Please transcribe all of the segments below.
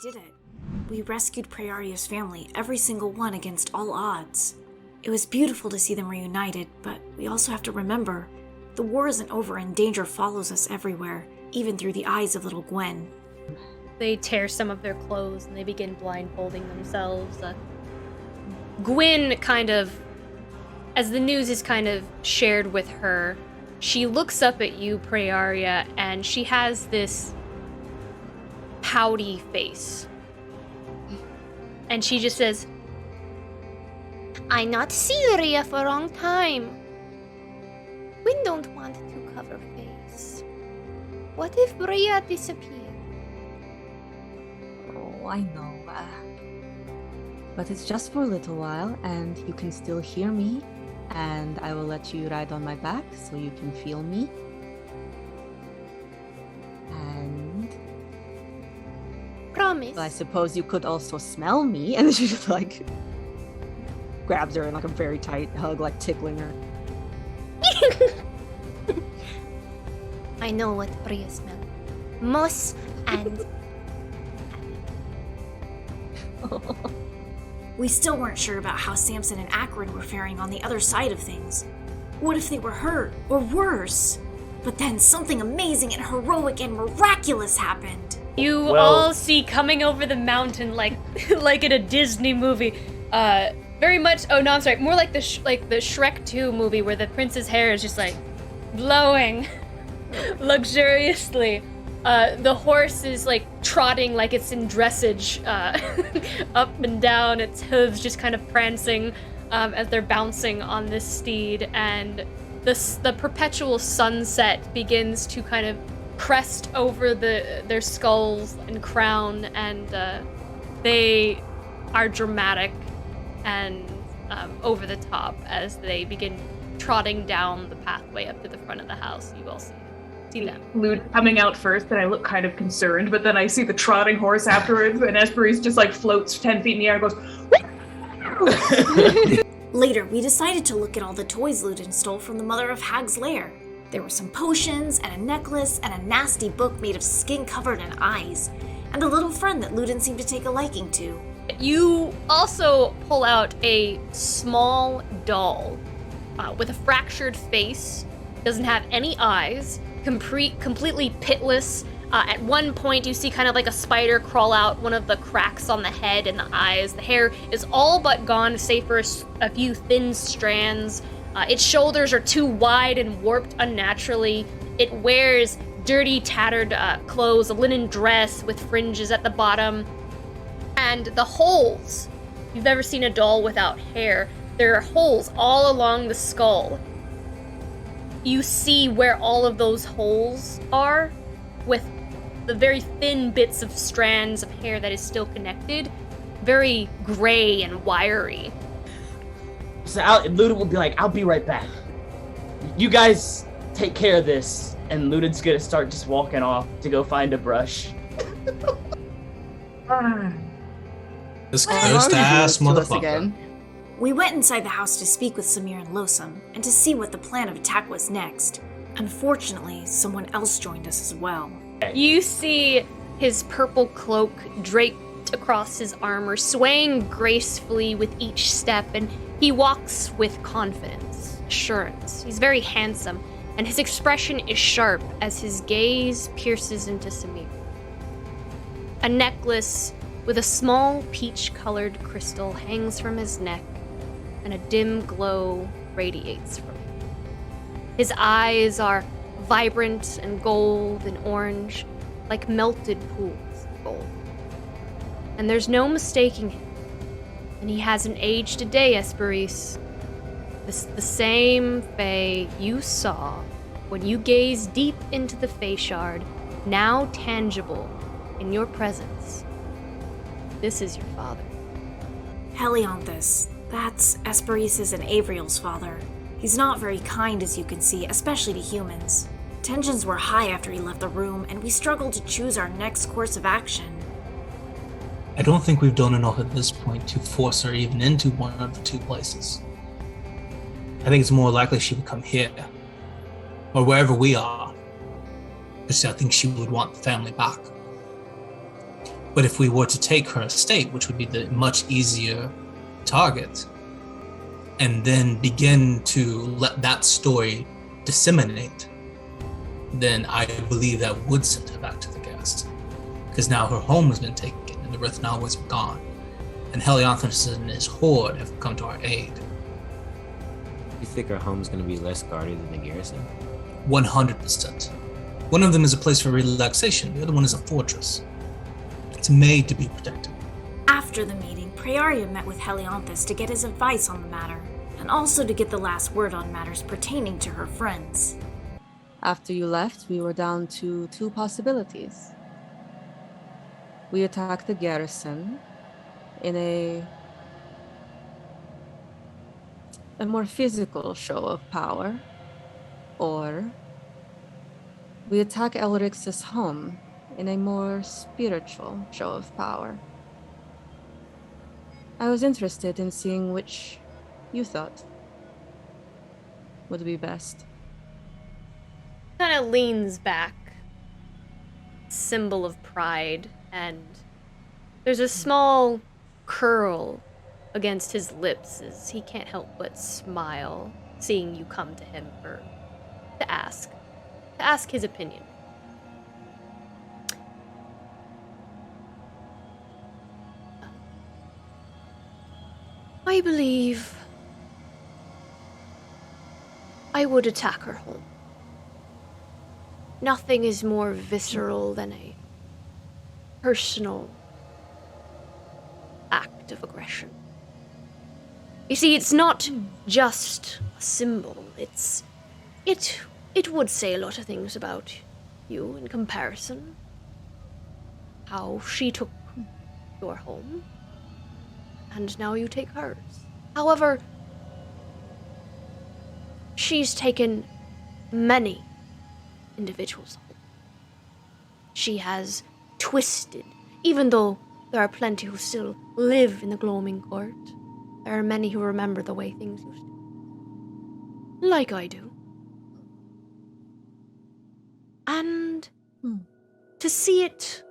did it. We rescued Prearia's family, every single one against all odds. It was beautiful to see them reunited, but we also have to remember, the war isn't over and danger follows us everywhere, even through the eyes of little Gwen. They tear some of their clothes and they begin blindfolding themselves. Gwen kind of, as the news is kind of shared with her, she looks up at you, Prearia, and she has this pouty face. And she just says, "I not see Rhea for a long time. We don't want to cover face. What if Rhea disappeared?" Oh, I know. But it's just for a little while, and you can still hear me, and I will let you ride on my back so you can feel me. And... Promise. Well, I suppose you could also smell me, and then she just, like, grabs her in, like, a very tight hug, like, tickling her. I know what Rhea smells. Moss and... We still weren't sure about how Samson and Akron were faring on the other side of things. What if they were hurt, or worse? But then something amazing and heroic and miraculous happened. You all see coming over the mountain like like in a Disney movie. Very much, oh no, I'm sorry, more like the Shrek 2 movie where the prince's hair is just like blowing luxuriously. The horse is like trotting like it's in dressage, up and down, its hooves just kind of prancing as they're bouncing on this steed, and the perpetual sunset begins to kind of crest over their skulls and crown, and they are dramatic and over the top as they begin trotting down the pathway up to the front of the house. You all see them. Lud coming out first, and I look kind of concerned, but then I see the trotting horse afterwards, and Esperise just like floats 10 feet in the air and goes. Later, we decided to look at all the toys Ludin stole from the Mother of Hag's lair. There were some potions, and a necklace, and a nasty book made of skin covered in eyes, and a little friend that Ludin seemed to take a liking to. You also pull out a small doll with a fractured face, doesn't have any eyes, completely pitless. At one point, you see kind of like a spider crawl out one of the cracks on the head and the eyes. The hair is all but gone, save for a few thin strands. Its shoulders are too wide and warped unnaturally. It wears dirty, tattered clothes, a linen dress with fringes at the bottom. And the holes, if you've ever seen a doll without hair, there are holes all along the skull. You see where all of those holes are, with the very thin bits of strands of hair that is still connected, very gray and wiry. So Ludin will be like, "I'll be right back. You guys take care of this." And Ludin's gonna start just walking off to go find a brush. This ghost-ass motherfucker. We went inside the house to speak with Samir and Losum, and to see what the plan of attack was next. Unfortunately, someone else joined us as well. You see his purple cloak draped across his armor, swaying gracefully with each step, and he walks with confidence, assurance. He's very handsome, and his expression is sharp as his gaze pierces into Samir. A necklace with a small peach-colored crystal hangs from his neck, and a dim glow radiates from him. His eyes are vibrant and gold and orange, like melted pools of gold. And there's no mistaking him. And he hasn't aged a day, Esperise. The same Fae you saw when you gazed deep into the Fae Shard, now tangible in your presence. This is your father. Helianthus. That's Esperise's and Avriel's father. He's not very kind, as you can see, especially to humans. Tensions were high after he left the room, and we struggled to choose our next course of action. I don't think we've done enough at this point to force her even into one of the two places. I think it's more likely she would come here, or wherever we are, because I think she would want the family back. But if we were to take her estate, which would be the much easier target, and then begin to let that story disseminate, then I believe that would send her back to the guest. Because now her home has been taken and the Rithnawis are gone. And Helianthus and his horde have come to our aid. You think our home's going to be less guarded than the garrison? 100%. One of them is a place for relaxation, the other one is a fortress. It's made to be protected. After the meeting, Praeria met with Helianthus to get his advice on the matter, and also to get the last word on matters pertaining to her friends. After you left, we were down to 2 possibilities. We attacked the garrison in a more physical show of power, or we attack Elrix's home in a more spiritual show of power. I was interested in seeing which you thought would be best. Kind of leans back, symbol of pride, and there's a small curl against his lips as he can't help but smile, seeing you come to him to ask his opinion. I believe I would attack her home. Nothing is more visceral than a personal act of aggression. You see, it's not just a symbol. It would say a lot of things about you in comparison. How she took your home, and now you take hers. However, she's taken many individuals home. She has twisted, even though there are plenty who still live in the Gloaming Court, there are many who remember the way things used to be. Like I do. And to see it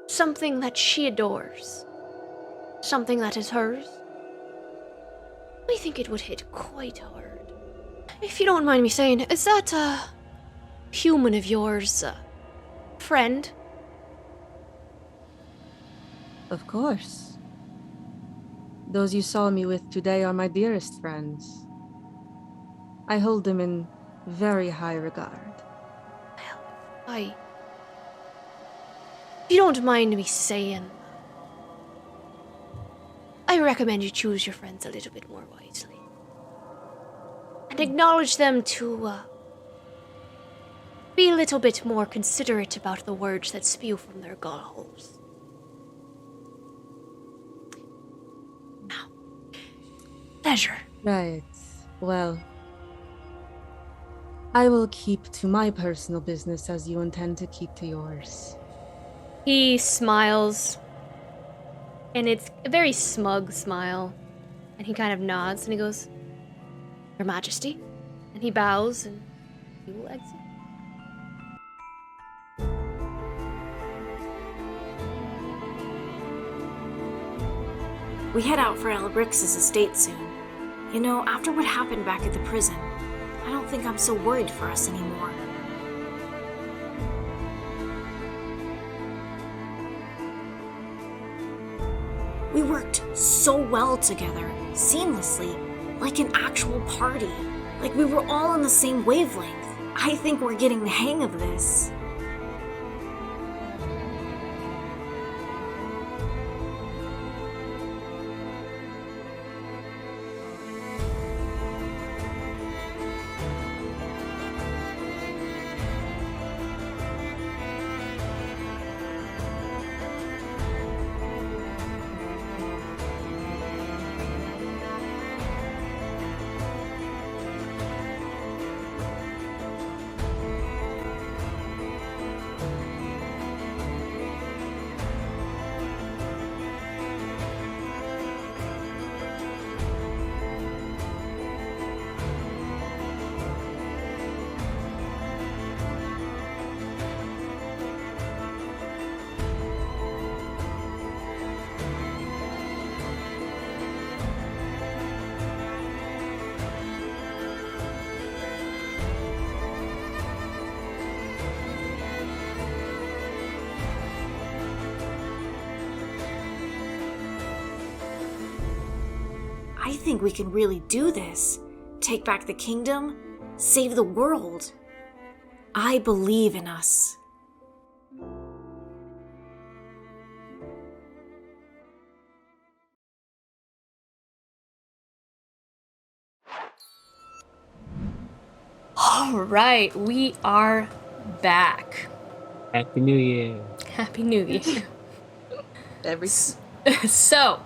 something that she adores, something that is hers, I think it would hit quite hard. If you don't mind me saying, is that a human of yours, friend? Of course. Those you saw me with today are my dearest friends. I hold them in very high regard. If you don't mind me saying, I recommend you choose your friends a little bit more wisely. And acknowledge them to be a little bit more considerate about the words that spew from their gull holes. Now, pleasure. Right. Well, I will keep to my personal business as you intend to keep to yours. He smiles, and it's a very smug smile, and he kind of nods and he goes, Your Majesty, and he bows and he will exit. We head out for Elrix's estate soon. You know, after what happened back at the prison, I don't think I'm so worried for us anymore. We worked so well together, seamlessly, like an actual party. Like we were all on the same wavelength. I think we're getting the hang of this. I think we can really do this. Take back the kingdom, save the world. I believe in us. All right, we are back. Happy New Year. Happy New Year. So,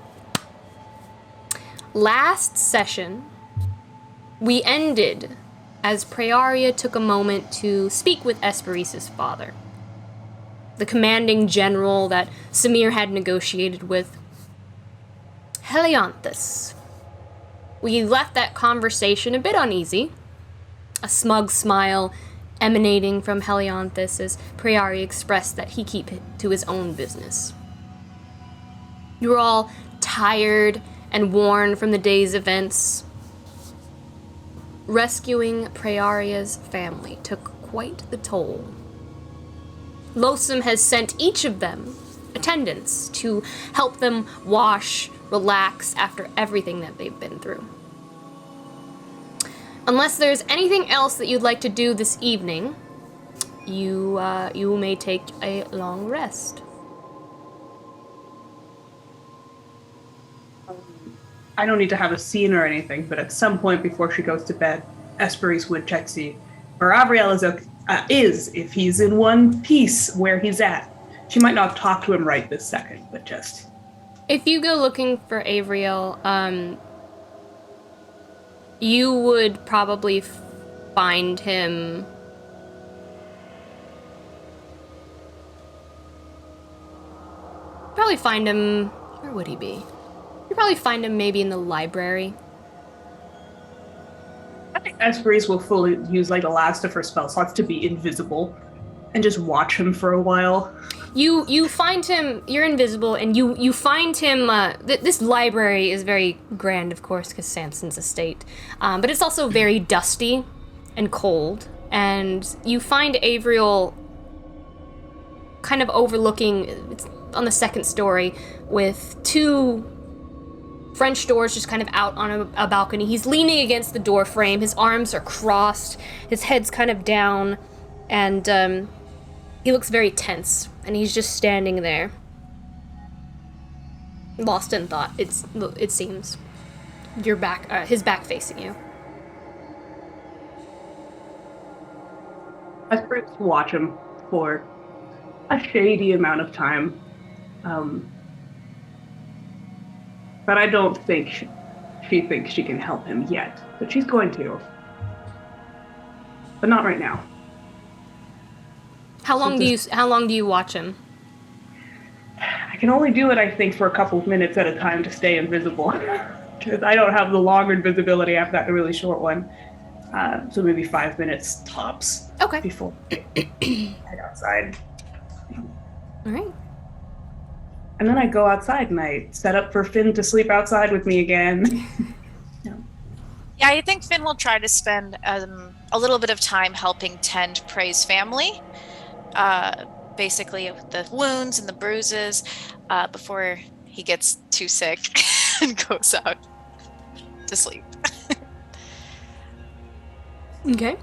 last session, we ended as Praeria took a moment to speak with Esperice's father, the commanding general that Samir had negotiated with, Helianthus. We left that conversation a bit uneasy, a smug smile emanating from Helianthus as Praeria expressed that he keep to his own business. You were all tired and worn from the day's events. Rescuing Praeria's family took quite the toll. Loathsome has sent each of them attendants to help them wash, relax after everything that they've been through. Unless there's anything else that you'd like to do this evening, you may take a long rest. I don't need to have a scene or anything, but at some point before she goes to bed, Esperice would check see where Avriel is, if he's in one piece where he's at. She might not talk to him right this second, but just... If you go looking for Avriel, you would probably find him... Where would he be? You'd probably find him maybe in the library. I think Esperice will fully use like the last of her spell slots to be invisible and just watch him for a while. You find him, you're invisible, and you find him, this library is very grand, of course, because Samson's estate, but it's also very dusty and cold, and you find Avriel kind of overlooking, it's on the second story, with two French doors just kind of out on a balcony. He's leaning against the door frame, his arms are crossed, his head's kind of down, and he looks very tense, and he's just standing there, lost in thought. It seems. Your back, his back facing you. Esperice will watch him for a shady amount of time, but I don't think she thinks she can help him yet. But she's going to, but not right now. How long do you watch him? I can only do it, I think, for a couple of minutes at a time to stay invisible. Because I don't have the longer invisibility. I've got a really short one. So maybe 5 minutes tops. Okay. Before I head outside. All right. And then I go outside and I set up for Finn to sleep outside with me again. Yeah, I think Finn will try to spend a little bit of time helping tend Prey's family. Basically with the wounds and the bruises, before he gets too sick and goes out to sleep. Okay.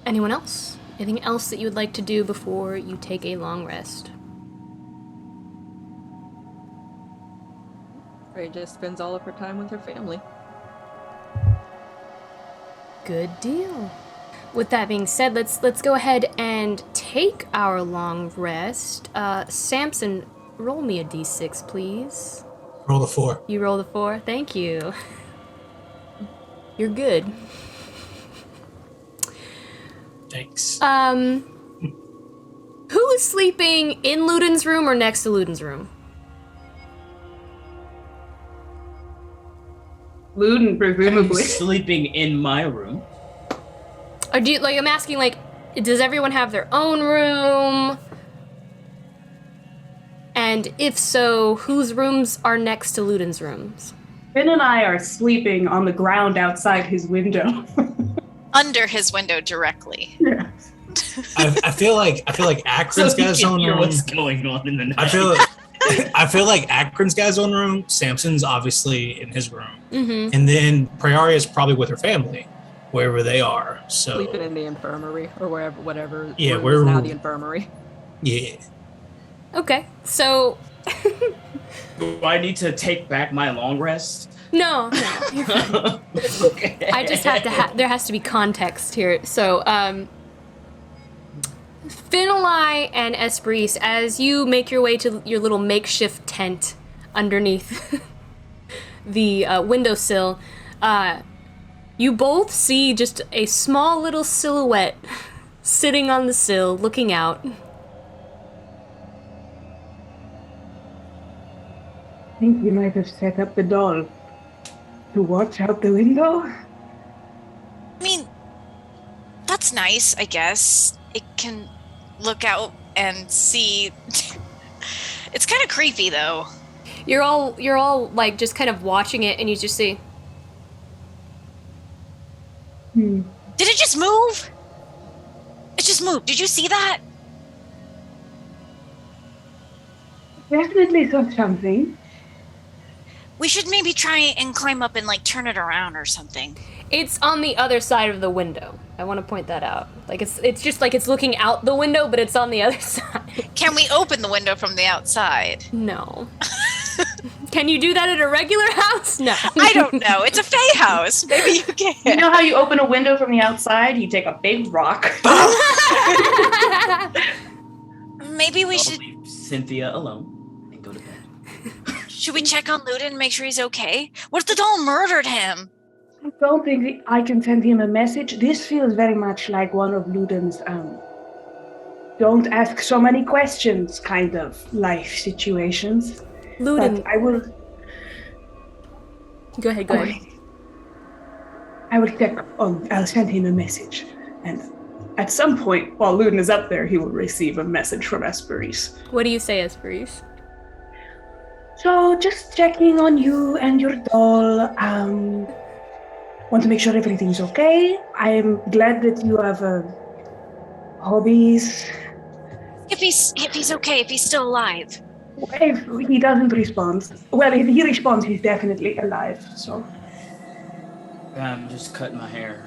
Anyone else? Anything else that you would like to do before you take a long rest? Prey just spends all of her time with her family. Good deal. With that being said, let's go ahead and take our long rest. Samson, roll me a d6, please. Roll the 4. You roll the 4? Thank you. You're good. Thanks. Who is sleeping in Ludin's room or next to Ludin's room? Ludin, presumably. Sleeping in my room. Or do you, like, I'm asking, like, does everyone have their own room? And if so, whose rooms are next to Ludin's rooms? Finn and I are sleeping on the ground outside his window. Under his window directly. Yeah. I feel like Akron's got his own room. What's going on in the night? I feel I feel like Akron's guy's on the room. Samson's obviously in his room. Mm-hmm. And then Prioria's probably with her family, wherever they are. So Sleeping in the infirmary or wherever, whatever. Yeah, room is wherever- now the infirmary. yeah. Okay, so Do I need to take back my long rest? no, you're fine. Okay. I just have to. There has to be context here. So, Finalai and Espris, as you make your way to your little makeshift tent underneath the windowsill, you both see just a small little silhouette sitting on the sill, looking out. I think we might have set up the doll to watch out the window. I mean, that's nice, I guess. It can look out and see. It's kind of creepy, though. You're all like just kind of watching it, and you just see. Hmm. Did it just move? It just moved. Did you see that? Definitely saw something. We should maybe try and climb up and like turn it around or something. It's on the other side of the window. I want to point that out. Like it's just like it's looking out the window, but it's on the other side. Can we open the window from the outside? No. Can you do that at a regular house? No. I don't know. It's a Fey house. Maybe you can. You know how you open a window from the outside? You take a big rock. Maybe we I'll should. leave Cynthia alone and go to bed. Should we check on Ludin and make sure he's okay? What if the doll murdered him? I don't think I can send him a message. This feels very much like one of Ludin's don't ask so many questions kind of life situations. Ludin. But I will. Go ahead. I will check on. I'll send him a message, and at some point, while Ludin is up there, he will receive a message from Esperis. What do you say, Espris? So, just checking on you and your doll. Want to make sure everything's okay. I'm glad that you have hobbies. If he's okay, if he's still alive. If he doesn't respond, well, if he responds, he's definitely alive. So. I'm just cutting my hair.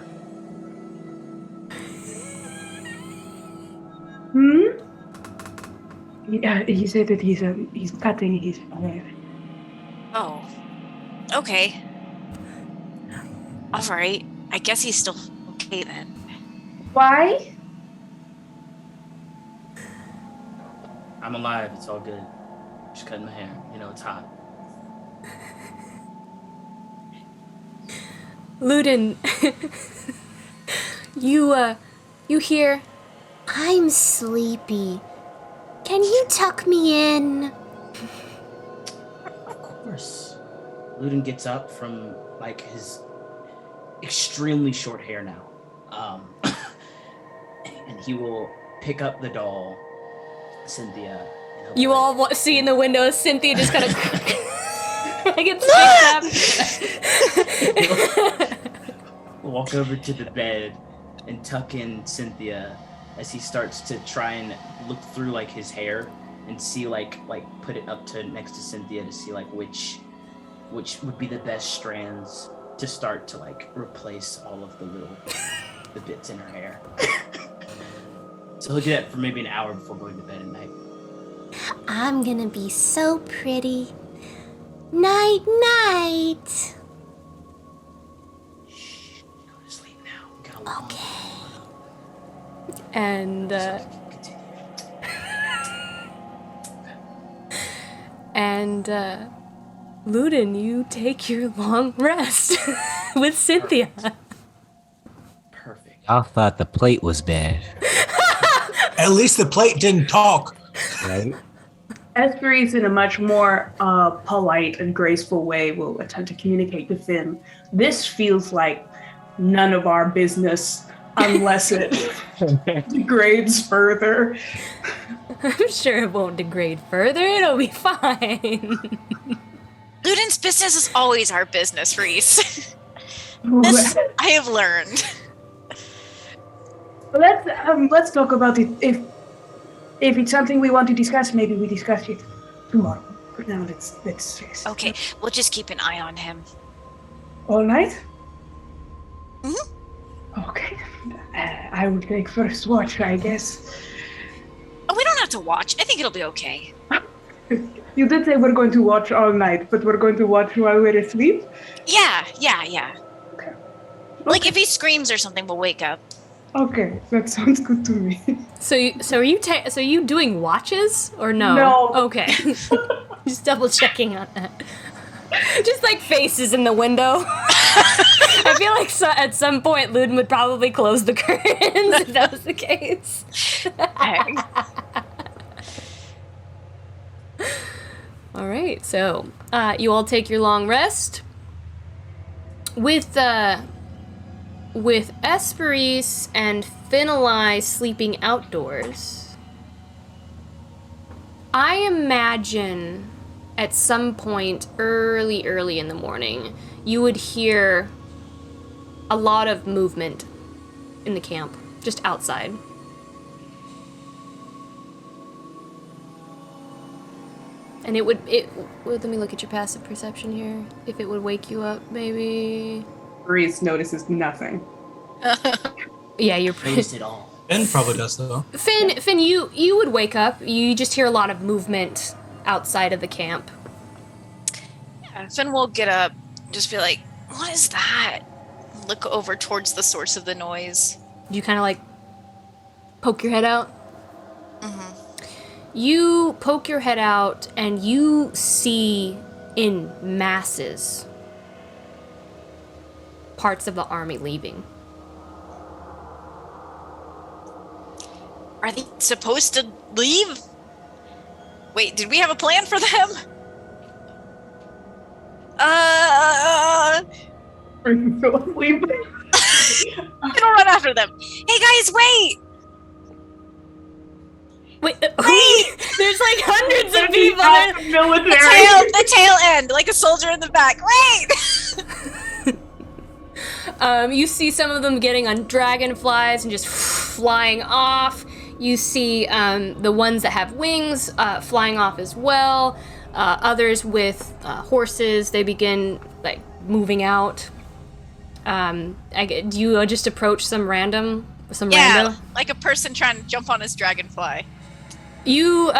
Yeah, he said that he's cutting his hair. Oh. Okay. All right. I guess he's still okay then. Why? I'm alive. It's all good. Just cutting my hair. You know, it's hot. Ludin, you hear, I'm sleepy. Can you tuck me in? Of course. Ludin gets up from, like, his extremely short hair now. And he will pick up the doll, Cynthia. And You all see in the window Cynthia just kind of gets picked up. walk over to the bed and tuck in Cynthia as he starts to try and look through like his hair and see like put it up to next to Cynthia to see like which would be the best strands to start to like replace all of the bits in her hair. So he'll do that for maybe an hour before going to bed at night. I'm gonna be so pretty. Night, night. Shh, go to sleep now. We got a long And Continue. and Ludin, you take your long rest with Cynthia. Perfect. I thought the plate was bad. At least the plate didn't talk. Right? Esperis, in a much more polite and graceful way, will attempt to communicate with Finn. This feels like none of our business unless it degrades further. I'm sure it won't degrade further. It'll be fine. Ludin's business is always our business, Reese. This I have learned. Let's talk about it. If it's something we want to discuss, maybe we discuss it tomorrow. For now, let's face it. Okay, we'll just keep an eye on him. All night? Mm-hmm. Okay. I will take first watch, I guess. Oh, we don't have to watch. I think it'll be okay. You did say we're going to watch all night, but we're going to watch while we're asleep? Yeah. Okay. Like if he screams or something, we'll wake up. Okay, that sounds good to me. So are you doing watches or no? No. Okay. Just double checking on that. Just like faces in the window. I feel like at some point Luden would probably close the curtains if that was the case. All right, so you all take your long rest. With Esperis and Finali sleeping outdoors, I imagine at some point early in the morning, you would hear a lot of movement in the camp, just outside. And let me look at your passive perception here. If it would wake you up, maybe. Reese notices nothing. Yeah, you're Noticed it all. Ben probably does though. Finn, you would wake up. You just hear a lot of movement outside of the camp. Yeah, Finn will get up, just be like, "What is that?" Look over towards the source of the noise. You kind of like poke your head out. Mm-hmm. You poke your head out and you see in masses parts of the army leaving. Are they supposed to leave? Wait, did we have a plan for them? Are you still asleep? I'm gonna run after them. Hey guys, wait! Wait, there's like hundreds of people. The tail end, like a soldier in the back. Wait! You see some of them getting on dragonflies and just flying off. You see the ones that have wings flying off as well. Others with horses, they begin like moving out. Do you just approach some rando? Like a person trying to jump on his dragonfly. Who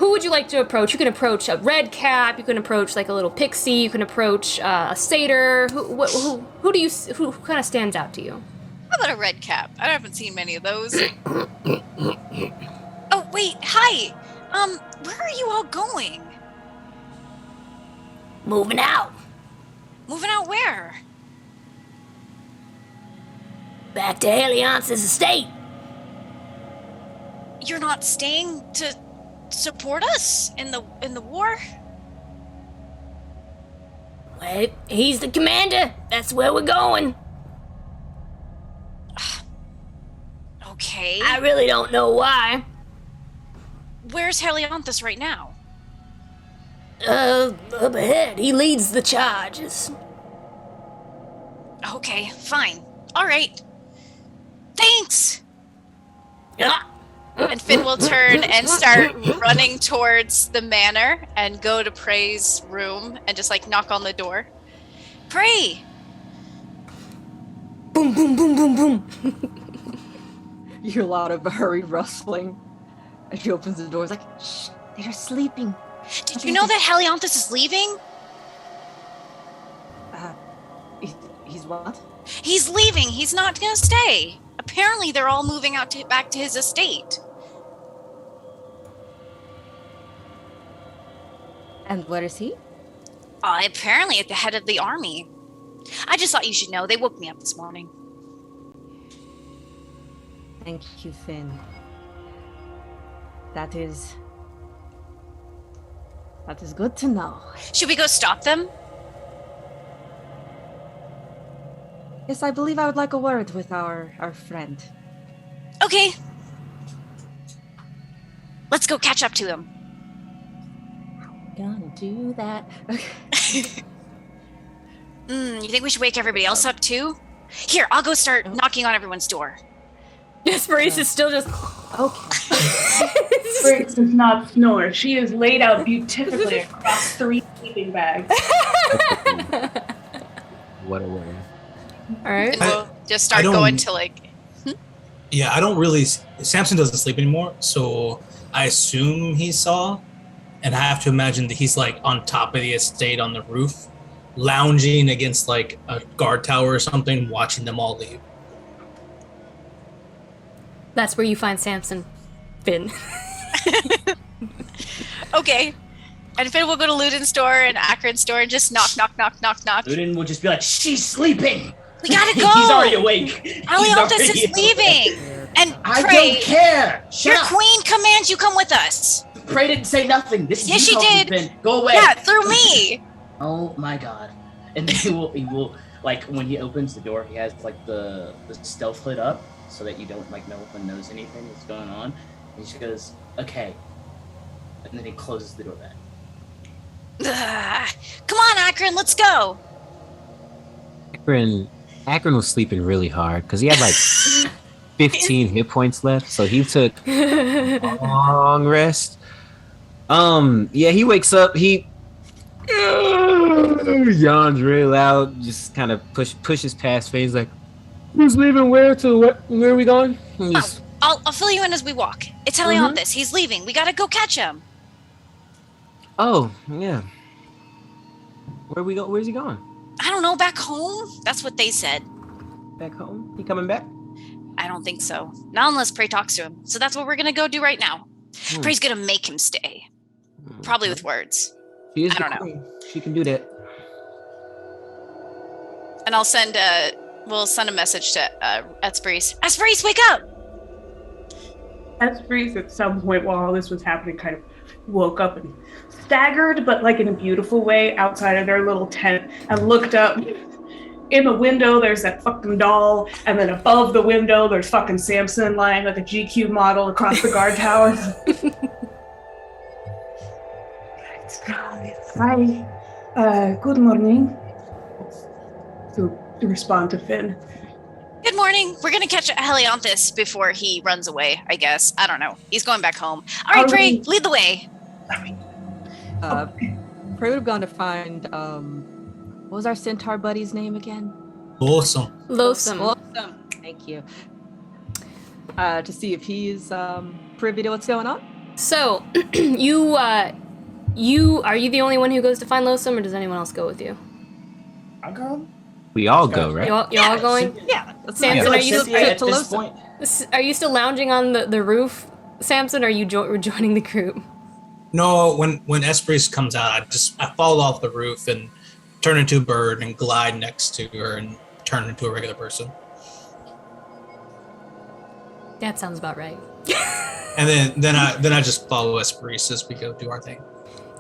would you like to approach? You can approach a red cap. You can approach like a little pixie. You can approach a satyr. Who kind of stands out to you? How about a red cap? I haven't seen many of those. Oh wait, hi. Where are you all going? Moving out. Moving out where? Back to Heliance's estate. You're not staying to support us in the war? Well, he's the commander. That's where we're going. Okay. I really don't know why. Where's Helianthus right now? Up ahead. He leads the charges. Okay, fine. All right. Thanks! And Finn will turn and start running towards the manor and go to Prey's room and just like knock on the door. Prey! Boom, boom, boom, boom, boom. You hear a lot of hurried rustling as she opens the door. It's like, shh, they're sleeping. Did you know that Helianthus is leaving? He's what? He's leaving. He's not gonna stay. Apparently, they're all moving out back to his estate. And where is he? Apparently at the head of the army. I just thought you should know. They woke me up this morning. Thank you, Finn. That is good to know. Should we go stop them? Yes, I believe I would like a word with our friend. Okay. Let's go catch up to him. Gonna do that. Okay. You think we should wake everybody else up too? Here, I'll go start knocking on everyone's door. Esperis is still just... Okay. Grace does not snore. She is laid out beautifully across 3 sleeping bags. What a way. All right. And we'll just start I don't- going to like. Yeah, I don't really. Samson doesn't sleep anymore, so I assume he saw, and I have to imagine that he's like on top of the estate on the roof, lounging against like a guard tower or something, watching them all leave. That's where you find Samson, Finn. Okay. And Finn will go to Ludin's store and Akron's store and just knock, knock, knock, knock, knock. Ludin will just be like, she's sleeping. We gotta go. He's already awake. Aliontis He's is already leaving. And I Prey, don't care. Shut your up. queen commands you come with us. Prey didn't say nothing. This is Yes, you she talking, did. Finn. Go away. Yeah, through me. Oh my god. And then he will like when he opens the door, he has like the stealth hood up so that you don't like no one knows anything that's going on. And she goes, okay. And then he closes the door back. Ugh. Come on, Akron, let's go. Akron was sleeping really hard because he had like 15 hit points left, so he took a long rest. Yeah, he wakes up, he yawns real loud, just kind of pushes past Faye's like, who's leaving where are we going? And just, I'll fill you in as we walk. It's Aliontis. He's leaving. We gotta go catch him. oh, yeah. Where's he going? I don't know, back home? That's what they said. Back home? He coming back? I don't think so. Not unless Prey talks to him. So that's what we're gonna go do right now. Prey's gonna make him stay. Probably with words. She is I the don't know. queen. She can do that. And I'll send we'll send a message to Esperis. Esperis, wake up! Esperis at some point while all this was happening kind of woke up and staggered, but like in a beautiful way outside of their little tent and looked up. In the window, there's that fucking doll, and then above the window, there's fucking Samson lying like a GQ model across the guard tower. Hi, good morning. To respond to Finn. Good morning. We're gonna catch Helionthus before he runs away, I guess. I don't know. He's going back home. All right, Prey, lead the way. Prey would have gone to find, what was our centaur buddy's name again? Awesome. Loathsome. Awesome. Thank you. To see if he's privy to what's going on. So, you are you the only one who goes to find Loathsome, or does anyone else go with you? I'll go. We all go, right? You're all going? Yeah. That's Samson, nice. are you Cynthia, at to this Loathsome. point, Are you still lounging on the roof, Samson, or are you joining the group? No, when Esperis comes out, I fall off the roof and turn into a bird and glide next to her and turn into a regular person. That sounds about right. And then I just follow Esperis as we go do our thing.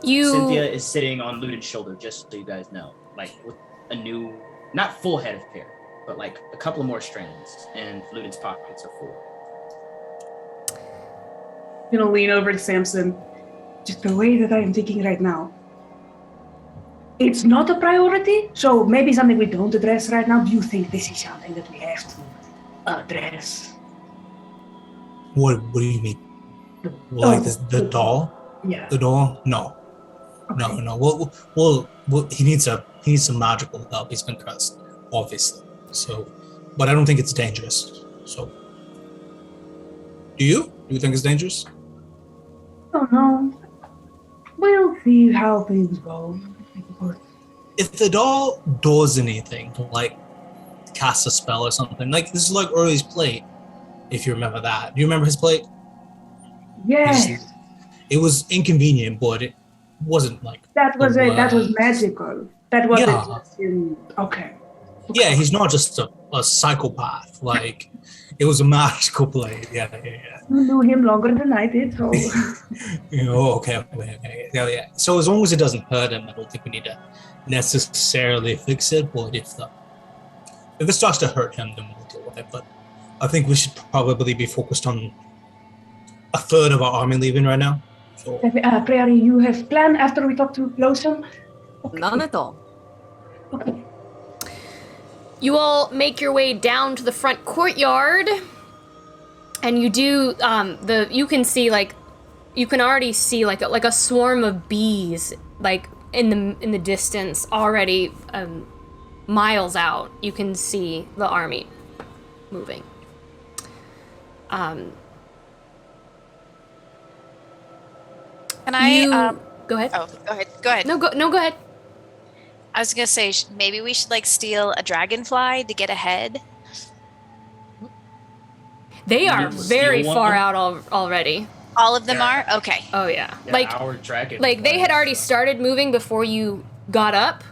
Cynthia is sitting on Ludin's shoulder, just so you guys know, like with a new, not full head of hair, but like a couple more strands, and Ludin's pockets are full. I'm gonna lean over to Samson. Just the way that I am thinking right now. It's not a priority, so maybe something we don't address right now. Do you think this is something that we have to address? What do you mean? Like the doll? Yeah. The doll? No. Okay. No. Well, he needs some magical help. He's been cursed, obviously. So, but I don't think it's dangerous. So, do you? Do you think it's dangerous? I don't know. We'll see how things go. If the doll does anything, like cast a spell or something, like this is like Early's plate, if you remember that. Do you remember his plate? Yes. It was inconvenient, but it wasn't like That was the it. That was worst. magical. That wasn't Yeah. just in. Okay. Yeah, he's not just a psychopath. Like, it was a magical plate. Yeah. You knew him longer than I did, so. Okay. Yeah. So as long as it doesn't hurt him, I don't think we need to necessarily fix it. But if it starts to hurt him, then we'll deal with it. But I think we should probably be focused on a third of our army leaving right now. So, Prairie, you have planned after we talk to Lonesome? None at all. Okay. You all make your way down to the front courtyard, and you do you can see like you can already see like a swarm of bees like in the distance already, miles out. You can see the army moving. Can I? Go ahead. Oh, go ahead. Go ahead. No, go ahead. I was gonna say maybe we should like steal a dragonfly to get ahead. They are need to very steal far one? out already. All of them are okay. Oh yeah, Yeah, like our dragon. they had already started moving before you got up,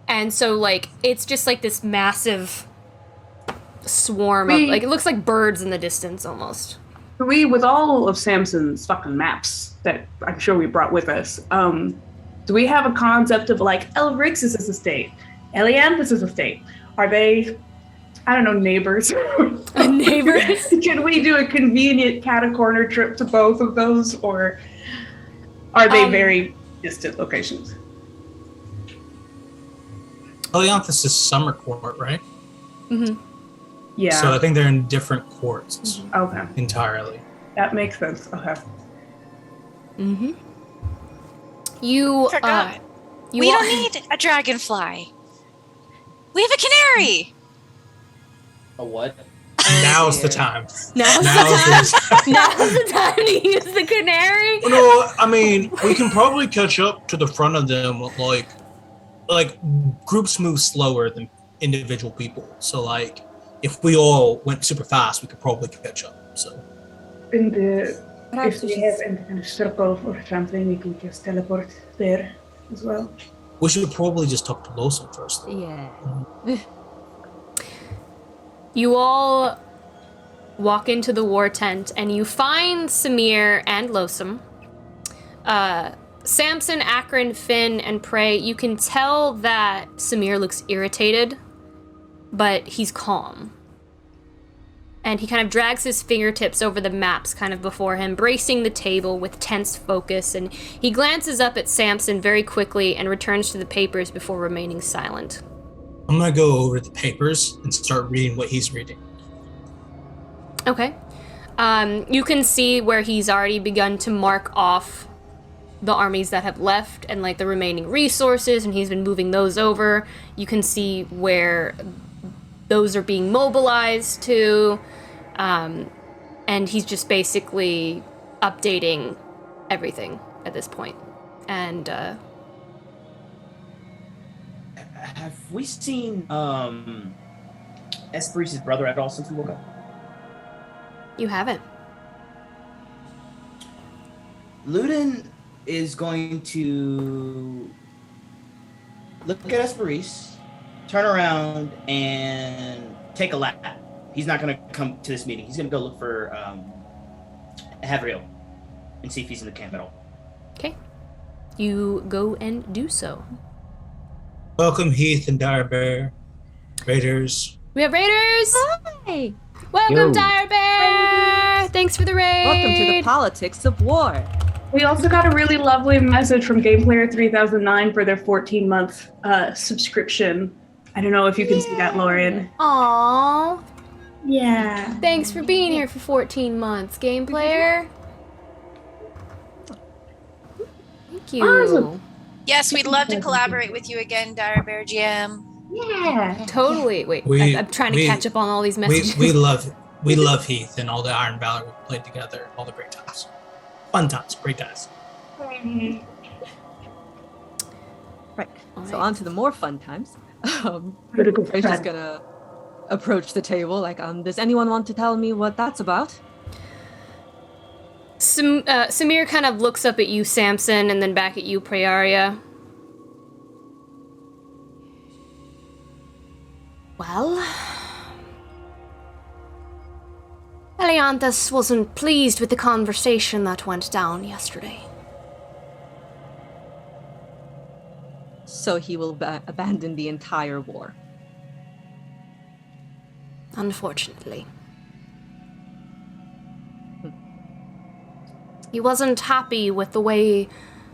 and so like it's just like this massive swarm of like it looks like birds in the distance almost. We, with all of Samson's fucking maps that I'm sure we brought with us, do we have a concept of like Elrix's estate, Elianthus's estate? Are they, I don't know, neighbors? Neighbors? Can we do a convenient cat-a-corner trip to both of those, or are they very distant locations? Elianthus is Summer Court, right? Mm-hmm. Yeah. So I think they're in different courts Okay. entirely. That makes sense. Okay. Mm-hmm. You Forgot. you We all- don't need a dragonfly. We have a canary. A what? Now's the time. Now's Now's the the time. Now's the time to use the canary. No, I mean, we can probably catch up to the front of them with like groups move slower than individual people. So like if we all went super fast, we could probably catch up. So In the, Perhaps if we we should have any kind of circle or something, we can just teleport there as well. we should probably just talk to Lawson first. Though. Yeah. You all walk into the war tent and you find Samir and Losum. Samson, Akron, Finn, and Prey, you can tell that Samir looks irritated, but he's calm. And he kind of drags his fingertips over the maps kind of before him, bracing the table with tense focus, and he glances up at Samson very quickly and returns to the papers before remaining silent. I'm gonna go over the papers and start reading what he's reading. Okay. You can see where he's already begun to mark off the armies that have left and like the remaining resources, and he's been moving those over. You can see where those are being mobilized to, and he's just basically updating everything at this point. And Have we seen Esperis's brother at all since we woke up? you haven't. Ludin is going to look at Esperis, turn around, and take a lap. He's not going to come to this meeting. He's going to go look for Havriel and see if he's in the camp at all. Okay. You go and do so. Welcome, Heath and Dire Bear, Raiders. We have raiders! Hi. Welcome, Yo. Dire Bear! Thanks for the raid! Welcome to the politics of war. We also got a really lovely message from GamePlayer 3009 for their 14-month subscription. I don't know if you can see that, Lauren. Aww. Yeah. Thanks for being here for 14 months, game player. Thank you. Awesome. Yes, we'd love to collaborate with you again, Dire Bear GM. Yeah. Totally. Wait, I'm trying to catch up on all these messages. We love Heath and all the Iron Valor we played together, all the great times. Fun times, great times. Right. All So right. on to the more fun times. Critical Ray's just threat. gonna approach the table like, does anyone want to tell me what that's about? Samir kind of looks up at you, Samson, and then back at you, Prayaria. Well, Elianthus wasn't pleased with the conversation that went down yesterday. So he will abandon the entire war. Unfortunately. He wasn't happy with the way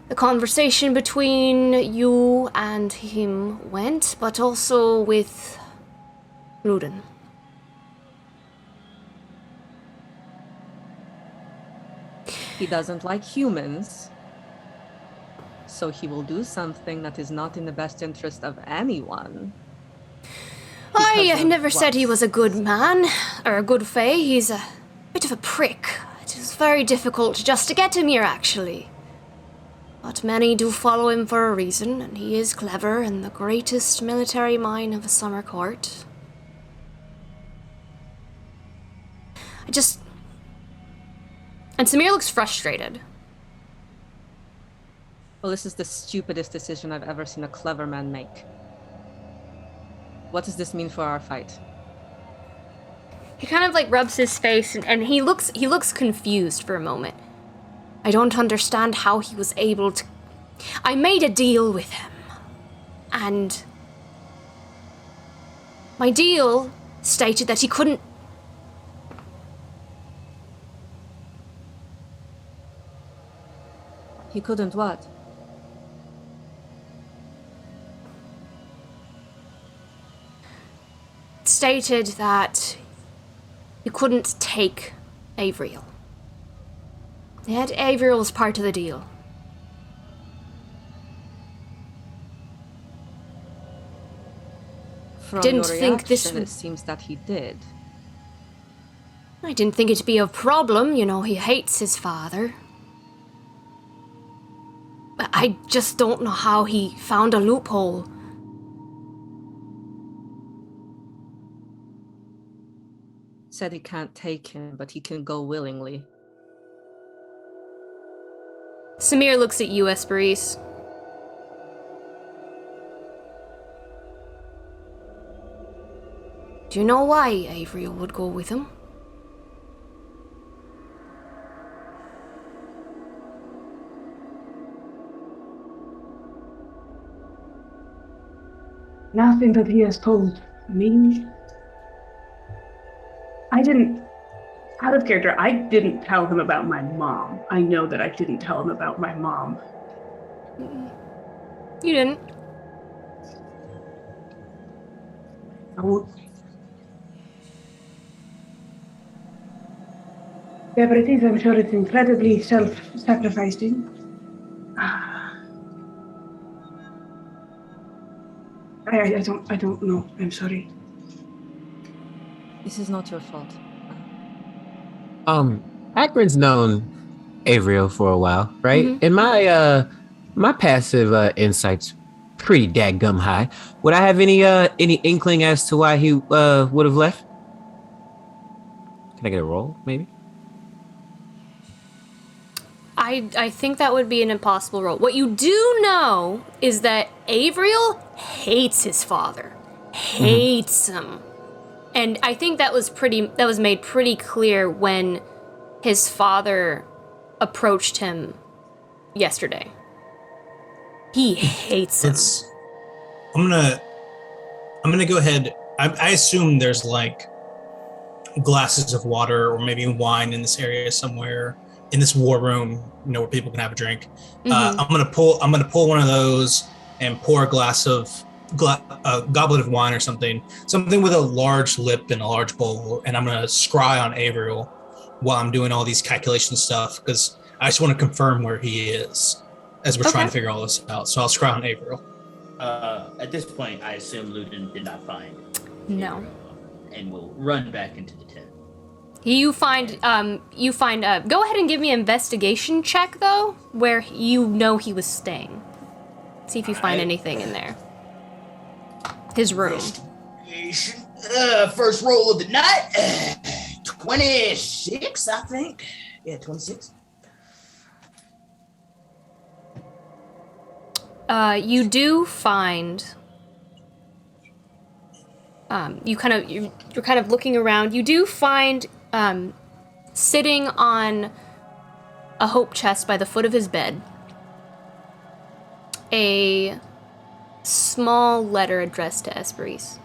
the conversation between you and him went, but also with Ludin. He doesn't like humans, so he will do something that is not in the best interest of anyone. I Because of never said he what? was a good man, or a good fae. He's a bit of a prick. It is very difficult just to get him here, actually. But many do follow him for a reason, and he is clever and the greatest military mind of a summer court. And Samir looks frustrated. Well, this is the stupidest decision I've ever seen a clever man make. What does this mean for our fight? He kind of like rubs his face and he looks confused for a moment. I don't understand how he was able to... I made a deal with him. And my deal stated that he couldn't... He couldn't what? Stated that you couldn't take Avriel. Yet Avriel was part of the deal. From Didn't your think this reaction, would- it seems that he did. I didn't think it'd be a problem, you know, he hates his father. But I just don't know how he found a loophole. Said he can't take him, but he can go willingly. Samir looks at you, Esperise. Do you know why Avriel would go with him? Nothing that he has told me. Out of character, I didn't tell him about my mom. I know that I didn't tell him about my mom. You didn't. Oh. Yeah, but it is, I'm sure it's incredibly self-sacrificing. I don't know. I'm sorry. This is not your fault. Akron's known Avriel for a while, right? Mhm. And my passive insight's pretty dadgum high. Would I have any inkling as to why he would have left? Can I get a roll, maybe? I think that would be an impossible role. What you do know is that Avriel hates his father. Hates him. And I think that was made pretty clear when his father approached him yesterday. He hates him. I'm gonna go ahead. I assume there's like glasses of water or maybe wine in this area somewhere in this war room, you know, where people can have a drink. I'm gonna pull one of those and pour a goblet of wine or something with a large lip and a large bowl, and I'm gonna scry on Avriel while I'm doing all these calculation stuff because I just want to confirm where he is as we're trying to figure all this out. So I'll scry on Avriel. At this point, I assume Ludin did not find No. Avriel and will run back into the tent. Go ahead and give me an investigation check, though, where you know he was staying. See if you find anything in there. His room. First roll of the night. 26, I think. Yeah, 26. You do find... you're kind of looking around. You do find sitting on a hope chest by the foot of his bed a small letter addressed to Esperise.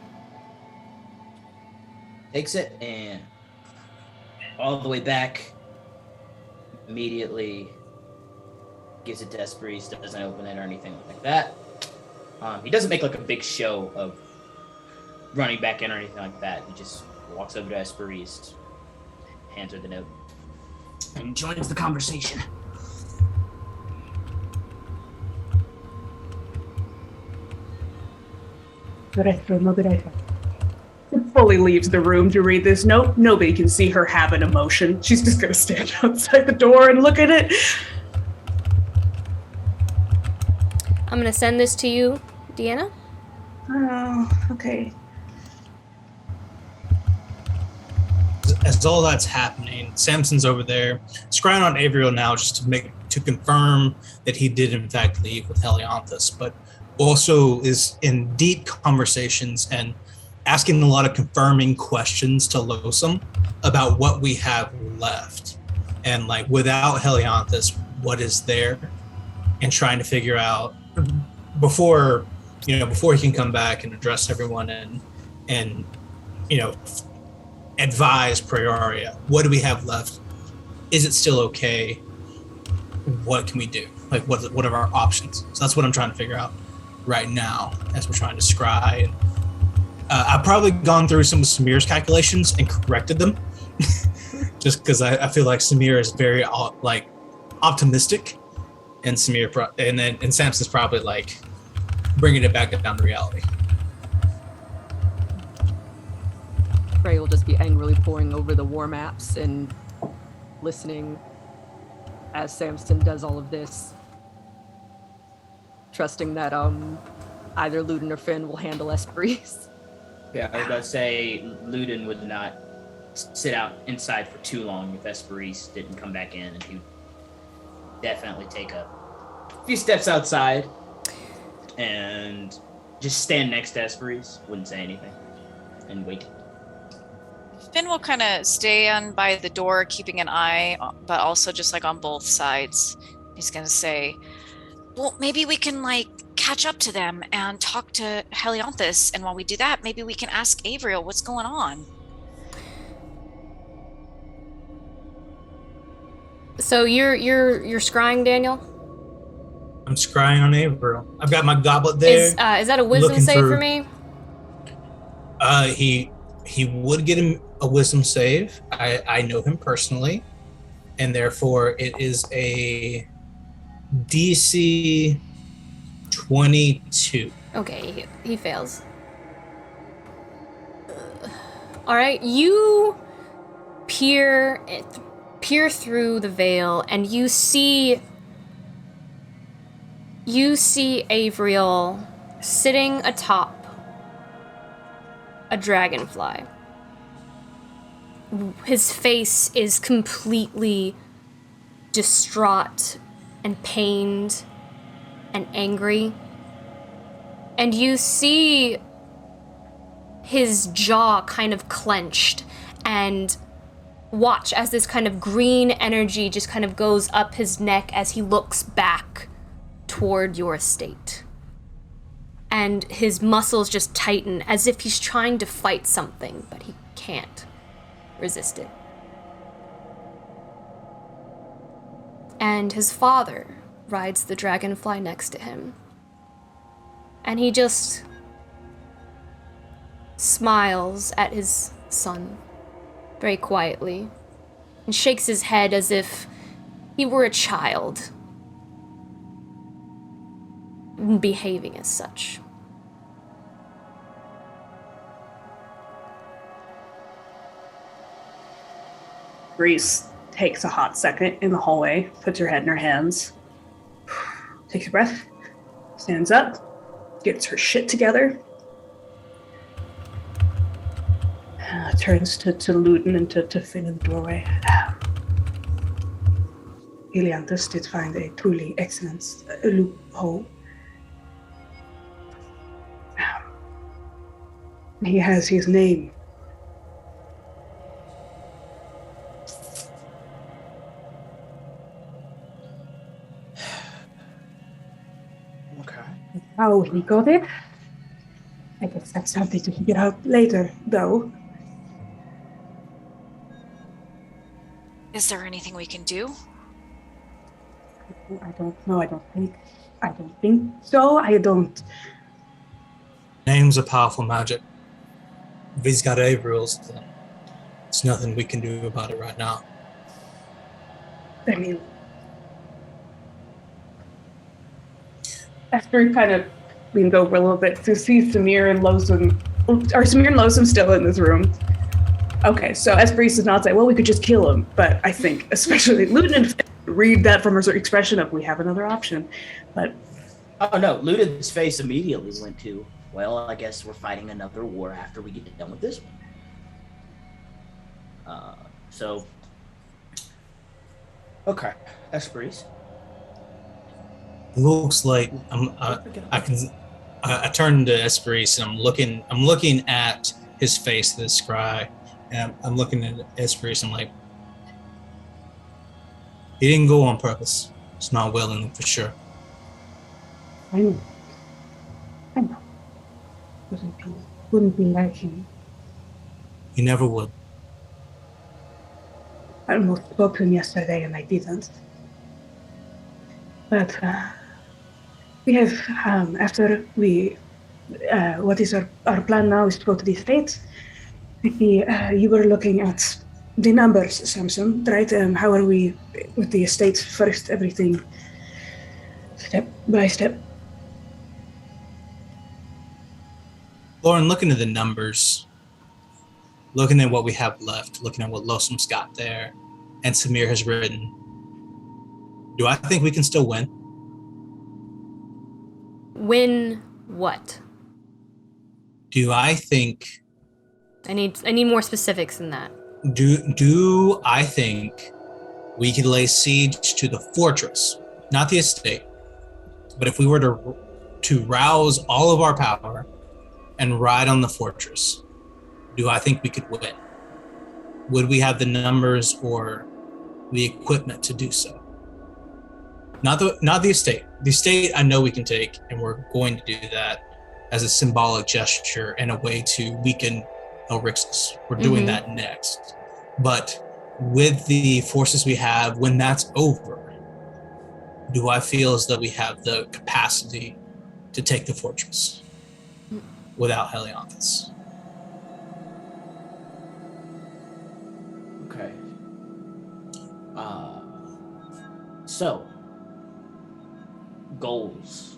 Takes it and all the way back, immediately gives it to Esperise, doesn't open it or anything like that. He doesn't make like a big show of running back in or anything like that. He just walks over to Esperise, hands her the note. and joins the conversation. Fully leaves the room to read this note. Nobody can see her have an emotion. She's just gonna stand outside the door and look at it. I'm gonna send this to you, Deanna. Oh, okay. As all that's happening, Samson's over there, scrying on Avriel now just to confirm that he did in fact leave with Helianthus, but also is in deep conversations and asking a lot of confirming questions to Losum about what we have left. And like without Helianthus, what is there? And trying to figure out before he can come back and address everyone and advise Prioria, what do we have left? Is it still okay? What can we do? Like what are our options? So that's what I'm trying to figure out right now as we're trying to scry. And I've probably gone through some of Samir's calculations and corrected them just because I feel like Samir is very like optimistic, and and Samson's probably like bringing it back down to reality. Ray will just be angrily poring over the war maps and listening as Samson does all of this, trusting that either Luden or Finn will handle Esprit. Yeah, I was about to say Luden would not sit out inside for too long if Esprit didn't come back in, and he would definitely take a few steps outside and just stand next to Esprit, wouldn't say anything, and wait. Finn will kind of stay on by the door, keeping an eye, but also just like on both sides. He's going to say, well, maybe we can like catch up to them and talk to Helianthus. And while we do that, maybe we can ask Avriel what's going on. So you're scrying, Daniel? I'm scrying on Avriel. I've got my goblet there. Is that a wisdom save for me? He would get him a wisdom save. I know him personally, and therefore it is a DC 22. Okay, he fails. All right, you peer through the veil, and you see Avriel sitting atop a dragonfly. His face is completely distraught and pained and angry. And you see his jaw kind of clenched, and watch as this kind of green energy just kind of goes up his neck as he looks back toward your estate. And his muscles just tighten as if he's trying to fight something, but he can't resist it. And his father rides the dragonfly next to him. And he just smiles at his son very quietly and shakes his head as if he were a child, behaving as such. Reese takes a hot second in the hallway, puts her head in her hands, takes a breath, stands up, gets her shit together, turns to Luden and to Finn in the doorway. Helianthus did find a truly excellent loophole. He has his name. Okay. How he got it? I guess that's something to figure out later, though. Is there anything we can do? I don't know. I don't think so. I don't. Name's a powerful magic. If he's got Avriel's, then there's nothing we can do about it right now. I mean, Esther kind of leans over a little bit to see Samir and Losum. Are Samir and Losum still in this room? Okay, so Esperise does not say, well, we could just kill him. But I think, especially Ludin, read that from her expression of, we have another option. But oh no, Ludin's face immediately went to, well, I guess we're fighting another war after we get done with this one. So, okay, Esperise. Looks like I turn to Esperise and I'm looking at his face, this scry, and I'm looking at Esperise. I'm like, he didn't go on purpose. It's not willingly for sure. I know. Wouldn't be like him. He never would. I almost spoke to him yesterday and I didn't. But we have, after we, what is our plan now is to go to the States. You were looking at the numbers, Samson, right? How are we with the estates first, everything step by step? Lauren, looking at the numbers, looking at what we have left, looking at what Losum's got there, and Samir has written, do I think we can still win? Win what? Do I think... I need more specifics than that. Do I think we could lay siege to the fortress, not the estate, but if we were to rouse all of our power and ride on the fortress, do I think we could win? Would we have the numbers or the equipment to do so? Not the estate. The estate I know we can take, and we're going to do that as a symbolic gesture and a way to weaken Elrixis. We're doing that next. But with the forces we have, when that's over, do I feel as though we have the capacity to take the fortress without Helianthus? Okay. So, goals.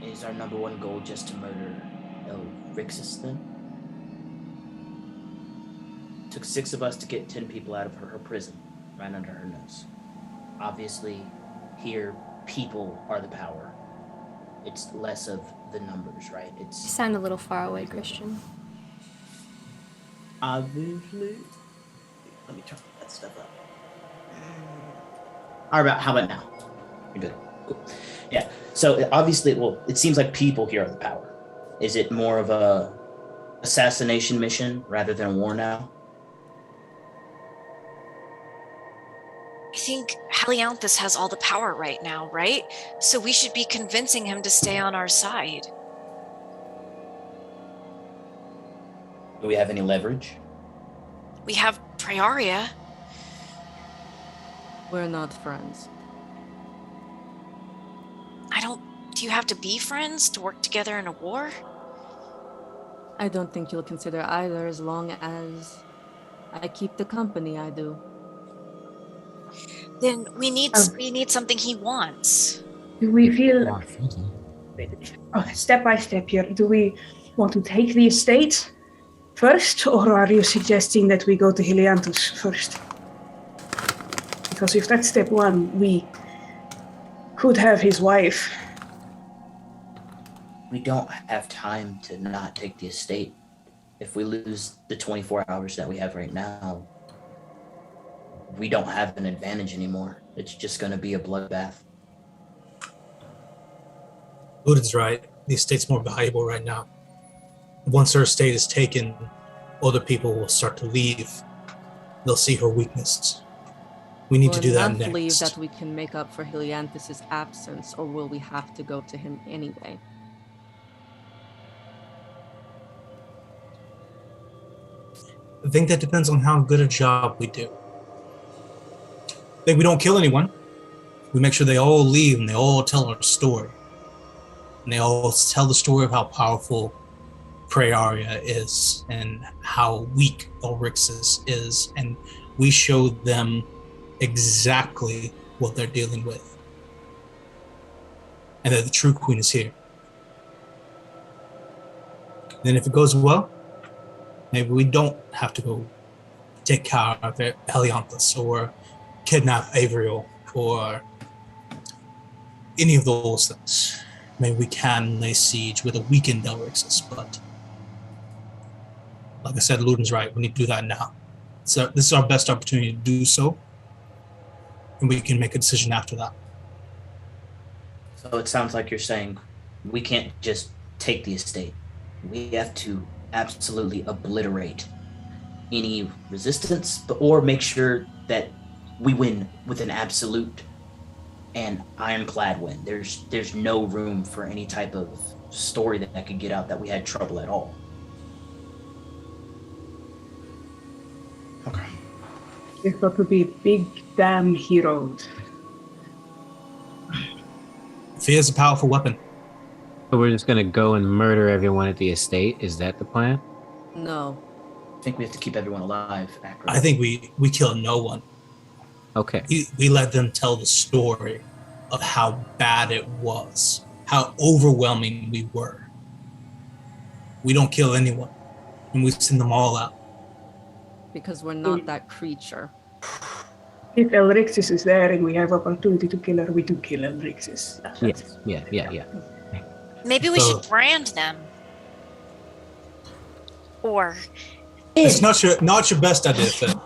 Is our number one goal just to murder Elrixis then? Took 6 of us to get 10 people out of her prison, right under her nose. Obviously, here, people are the power. It's less of the numbers, right? You sound a little far away, Christian. Obviously. Let me turn that stuff up. How about now? You're good. Cool. Yeah. So obviously, it seems like people here are the power. Is it more of a assassination mission rather than a war now? I think Helianthus has all the power right now, right? So we should be convincing him to stay on our side. Do we have any leverage? We have Prioria. We're not friends. Do you have to be friends to work together in a war? I don't think you'll consider either as long as I keep the company I do. Then we need something he wants. Do we feel... step by step here, do we want to take the estate first, or are you suggesting that we go to Helianthus first? Because if that's step one, we could have his wife. We don't have time to not take the estate. If we lose the 24 hours that we have right now, we don't have an advantage anymore. It's just going to be a bloodbath. Ludin's right. The estate's more valuable right now. Once her estate is taken, other people will start to leave. They'll see her weakness. We need to do that next. Believe that we can make up for Helianthus' absence, or will we have to go to him anyway? I think that depends on how good a job we do. I think we don't kill anyone. We make sure they all leave and they all tell our story. And they all tell the story of how powerful Praeria is and how weak Elrixis is. And we show them exactly what they're dealing with. And that the true queen is here. Then if it goes well, maybe we don't have to go take care of Helianthus or kidnap Avriel or any of those things. Maybe we can lay siege with a weakened Elrixis, but like I said, Luden's right. We need to do that now. So this is our best opportunity to do so, and we can make a decision after that. So it sounds like you're saying we can't just take the estate. We have to absolutely obliterate any resistance, or make sure that we win with an absolute and ironclad win. There's no room for any type of story that could get out that we had trouble at all. Okay. We've got to be big damn heroes. Fear is a powerful weapon. So we're just gonna go and murder everyone at the estate? Is that the plan? No. I think we have to keep everyone alive. I think we kill no one. Okay. We let them tell the story of how bad it was, how overwhelming we were. We don't kill anyone, and we send them all out. Because we're not that creature. If Elrixis is there and we have opportunity to kill her, we do kill Elrixis. Yes. Yeah. Maybe we So- should brand them. Or It's not your best idea, Finn.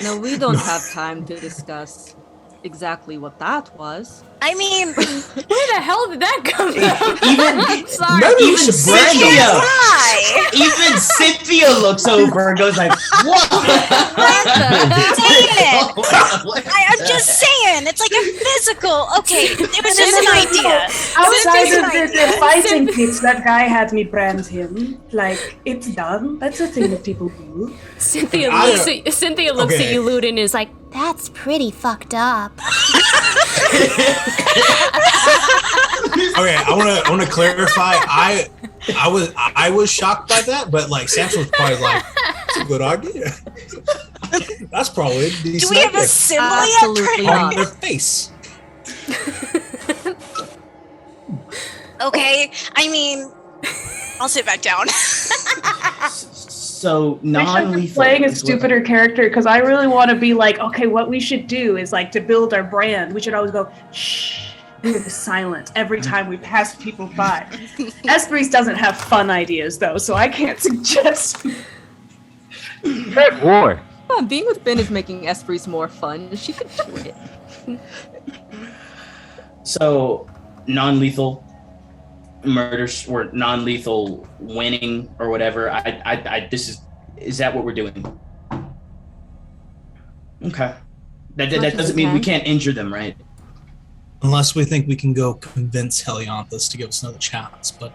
No, we don't have time to discuss exactly what that was. I mean, Where the hell did that come from? I'm sorry. Maybe we Even should brand them. Cynthia, why? even Cynthia looks over and goes like, "What? Dang it! I'm just saying, it's like a physical. Okay, it was just an idea. Outside of Cynthia's the fighting pits, that guy had me brand him. Like, it's done. That's a thing that people do. Cynthia I- looks okay. at you, Luden, and is like, "That's pretty fucked up." Okay, I want to clarify. I was shocked by that, but like Samson was probably like, "It's a good idea." That's probably a decent Do we have a idea. symbol Absolutely yet? On not. their face. Okay, I mean, I'll sit back down. So I should be non-lethal." playing a is what- stupider character because I really want to be like, okay, what we should do is like to build our brand. We should always go shh, silent every time we pass people by. Esperis doesn't have fun ideas though, so I can't suggest. War. Oh, being with Ben is making Espris more fun. She could do it. So non-lethal murders or non-lethal winning or whatever. Is that what we're doing? Okay. That Much as doesn't we mean we can. can't injure them, right? Unless we think we can go convince Helianthus to give us another chance, but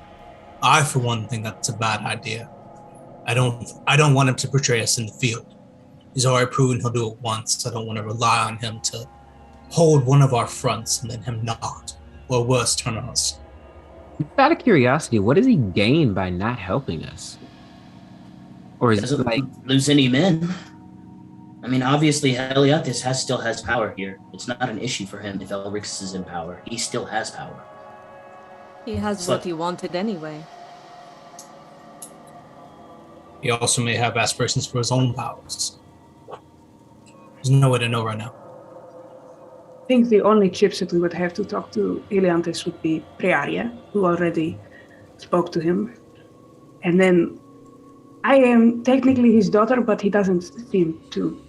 I, for one, think that's a bad idea. I don't want him to portray us in the field. He's already proven he'll do it once. I don't want to rely on him to hold one of our fronts and then him not, or worse, turn on us. Out of curiosity, what does he gain by not helping us? Or is it Doesn't like lose any men. I mean, obviously, Helianthus still has power here. It's not an issue for him if Elrix is in power. He still has power. He has So- what he wanted anyway. He also may have aspirations for his own powers. There's no way to know right now. I think the only chips that we would have to talk to Eliantis would be Prearia, who already spoke to him. And then I am technically his daughter, but he doesn't seem to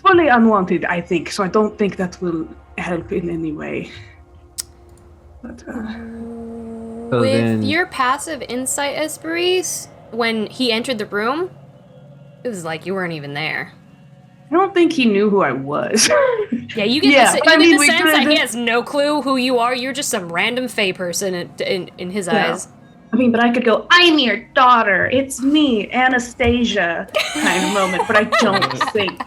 fully unwanted, I think. So I don't think that will help in any way. But So With then- your passive insight, Esperis, when he entered the room, it was like you weren't even there. I don't think he knew who I was. Yeah, you get Yeah, the, but I you mean, get the we sense that could've- he has no clue who you are. You're just some random Fey person in his Yeah. eyes. I mean, but I could go, I'm your daughter. It's me, Anastasia, kind of moment. But I don't think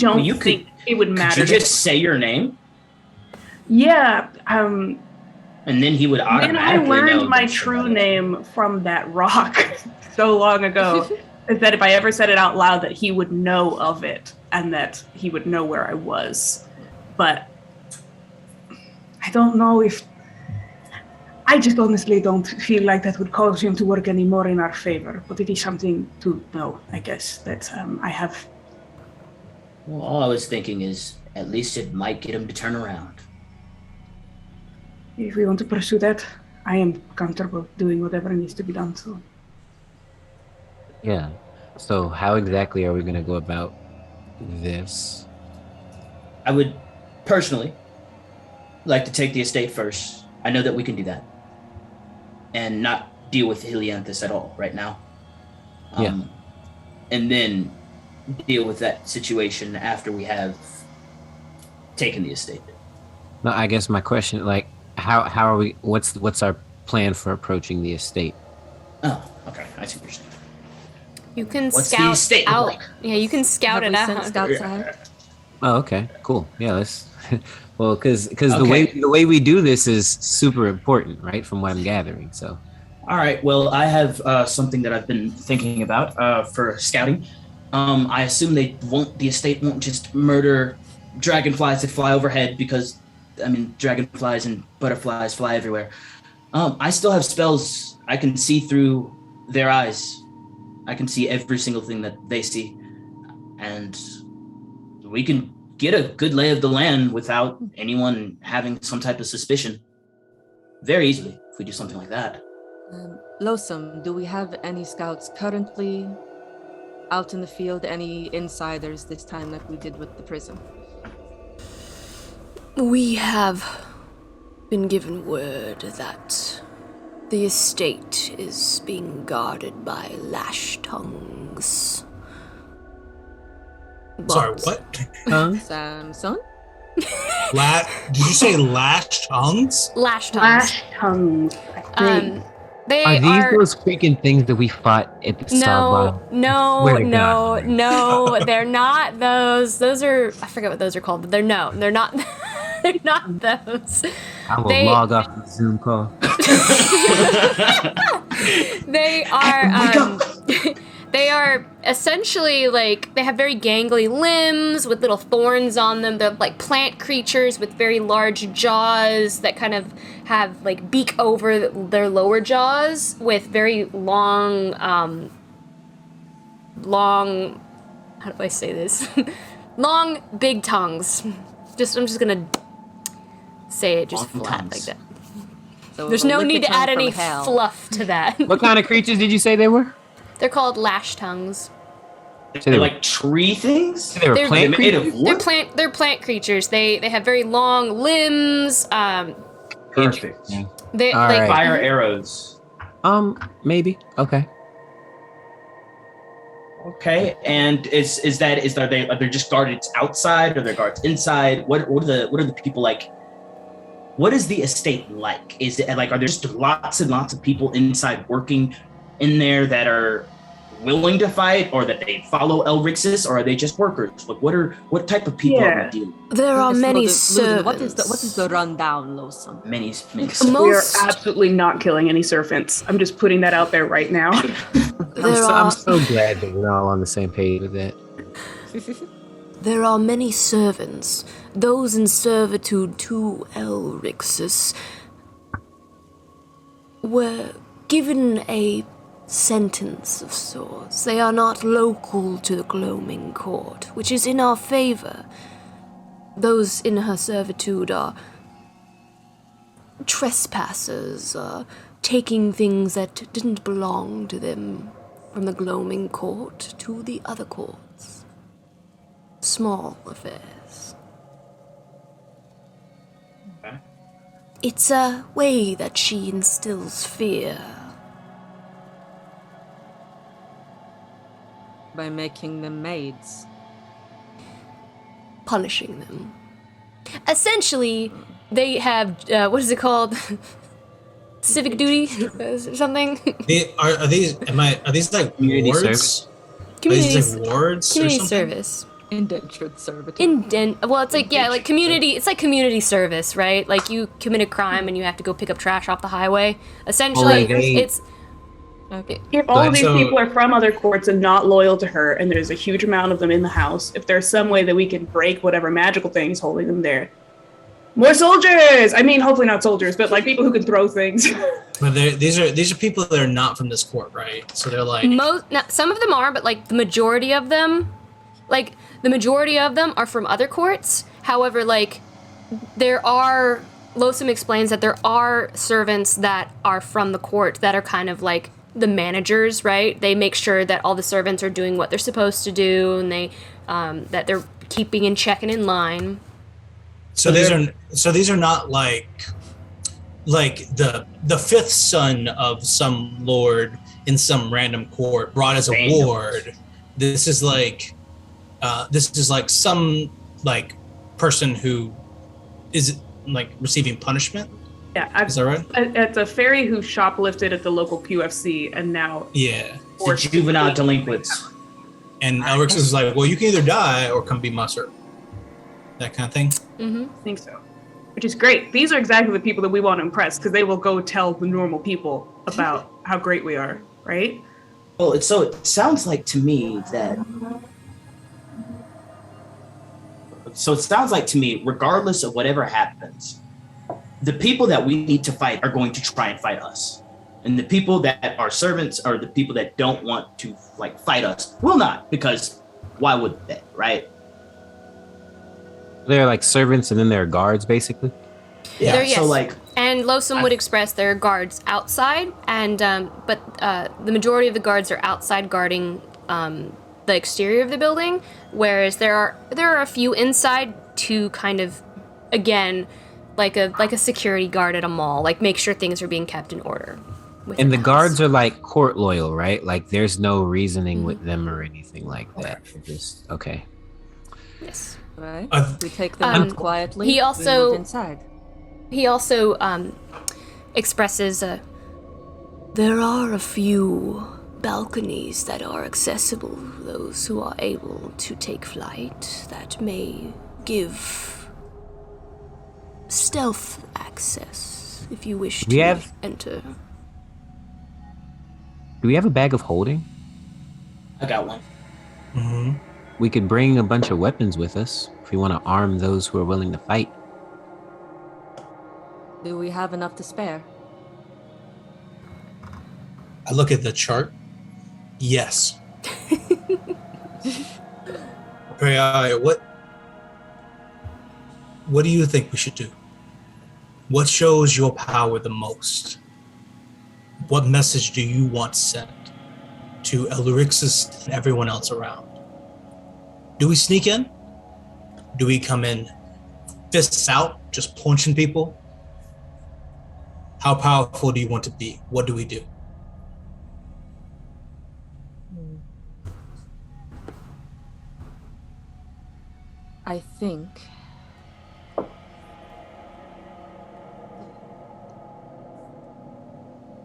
Well, you could- think it would Could matter. you just say your name? Yeah. And then he would When automatically I know learned my that true somebody- name from that rock so long ago, is that if I ever said it out loud, that he would know of it and that he would know where I was. But I don't know if... I just honestly don't feel like that would cause him to work any more in our favor. But it is something to know, I guess, that I have. Well, all I was thinking is at least it might get him to turn around. If we want to pursue that, I am comfortable doing whatever needs to be done. So. Yeah. So how exactly are we going to go about this? I would personally like to take the estate first. I know that we can do that. And not deal with Helianthus at all right now. And then deal with that situation after we have taken the estate. No, I guess my question, like, how are we? What's our plan for approaching the estate? Oh, okay. I see what you're saying. You can What's the scout estate out. like? Yeah, you can scout Have it we out. sent scouts out? Oh, okay, cool. Yeah, let's. Well, because the Okay. way we do this is super important, right? From what I'm gathering. So. All right. Well, I have something that I've been thinking about for scouting. I assume the estate won't just murder dragonflies that fly overhead because, I mean, dragonflies and butterflies fly everywhere. I still have spells. I can see through their eyes. I can see every single thing that they see. And we can get a good lay of the land without anyone having some type of suspicion. Very easily, if we do something like that. Losum, do we have any scouts currently out in the field? Any insiders this time like we did with the prison? We have been given word that the estate is being guarded by lash tongues. Sorry, But what? Samson? Did you say lash tongues? Lash tongues. Lash tongues. I think. They Are these are those freaking things that we fought at the Sawbottom? no, Swear to God. no. They're not those. Those are, I forget what those are called, but they're not. They're not those. I will log off the Zoom call. They are. They are essentially like, they have very gangly limbs with little thorns on them. They're like plant creatures with very large jaws that kind of have like beak over their lower jaws with very long, how do I say this? Long, big tongues. I'm just gonna say it just Long flat tongues. like that. So There's a no lick need a to tongue add any from hell. fluff to that. What kind of creatures did you say they were? They're called lash tongues. So They're like tree things? they were they're plant made creatures? of wood? They're plant creatures. They have very long limbs. Perfect. They All like right. Fire arrows. Maybe. Okay. Okay, and are they just guarded outside, or they're guards inside? What are the people like? What is the estate like? Is it like, are there just lots and lots of people inside working in there that are willing to fight, or that they follow Elrixis, or are they just workers? Like, what type of people are we dealing with? there are many Ludin, servants. what is the rundown, Losum? Many. We are absolutely not killing any servants. I'm just putting that out there right now. I'm so glad that we're all on the same page with that. There are many servants, those in servitude to Elrixis, were given a sentence of sorts. They are not local to the Gloaming Court, which is in our favor. Those in her servitude are trespassers, taking things that didn't belong to them from the Gloaming Court to the other courts. Small affairs. Okay. It's a way that she instills fear. By making them maids. Punishing them. essentially they have what is it called? Civic duty or something. Are these like Community wards? service. Are Community, these like wards or community something? service. Indentured servitude. Well, it's like, yeah, like community. It's like community service, right? Like you commit a crime and you have to go pick up trash off the highway. Essentially, Oh, like Okay. If all of But these so- people are from other courts and not loyal to her, and there's a huge amount of them in the house, if there's some way that we can break whatever magical thing is holding them there, more soldiers! I mean, hopefully not soldiers, but like people who can throw things. But these are people that are not from this court, right? So they're like, Some of them are, but like the majority of them are from other courts. However, like Losum explains that there are servants that are from the court that are kind of like the managers, right? They make sure that all the servants are doing what they're supposed to do, and they that they're keeping and checking in line. so these are not like the fifth son of some lord in some random court brought as a ward. This is like some like person who is like receiving punishment. Yeah, Is that right? It's a fairy who shoplifted at the local QFC and now Yeah. The juvenile delinquents. And Elrix is like, well, you can either die or come be my servant. That kind of thing. Mm-hmm. I think so. Which is great. These are exactly the people that we want to impress because they will go tell the normal people about how great we are, right? Well, it sounds like to me that. So it sounds like to me, regardless of whatever happens, the people that we need to fight are going to try and fight us. And the people that are servants or the people that don't want to like fight us will not, because why would they, right? They're like servants and then there are guards, basically. Yeah. There, yes. So like, And Losum would express there are guards outside, and but the majority of the guards are outside guarding the exterior of the building, whereas there are a few inside to kind of, again, like a security guard at a mall, like make sure things are being kept in order. And the guards are like court loyal, right? Like there's no reasoning with them or anything like that. They're just okay. Yes. Right. I've- We take them out quietly. he also- we move inside. He also expresses There are a few balconies that are accessible for those who are able to take flight that may give stealth access if you wish We to have- enter. Do we have a bag of holding? I got one. Mm-hmm. We could bring a bunch of weapons with us if we want to arm those who are willing to fight. Do we have enough to spare? I look at the chart. Yes. Okay, what do you think we should do? What shows your power the most? What message do you want sent to Elurixis and everyone else around? Do we sneak in? Do we come in fists out, just punching people? How powerful do you want to be? What do we do?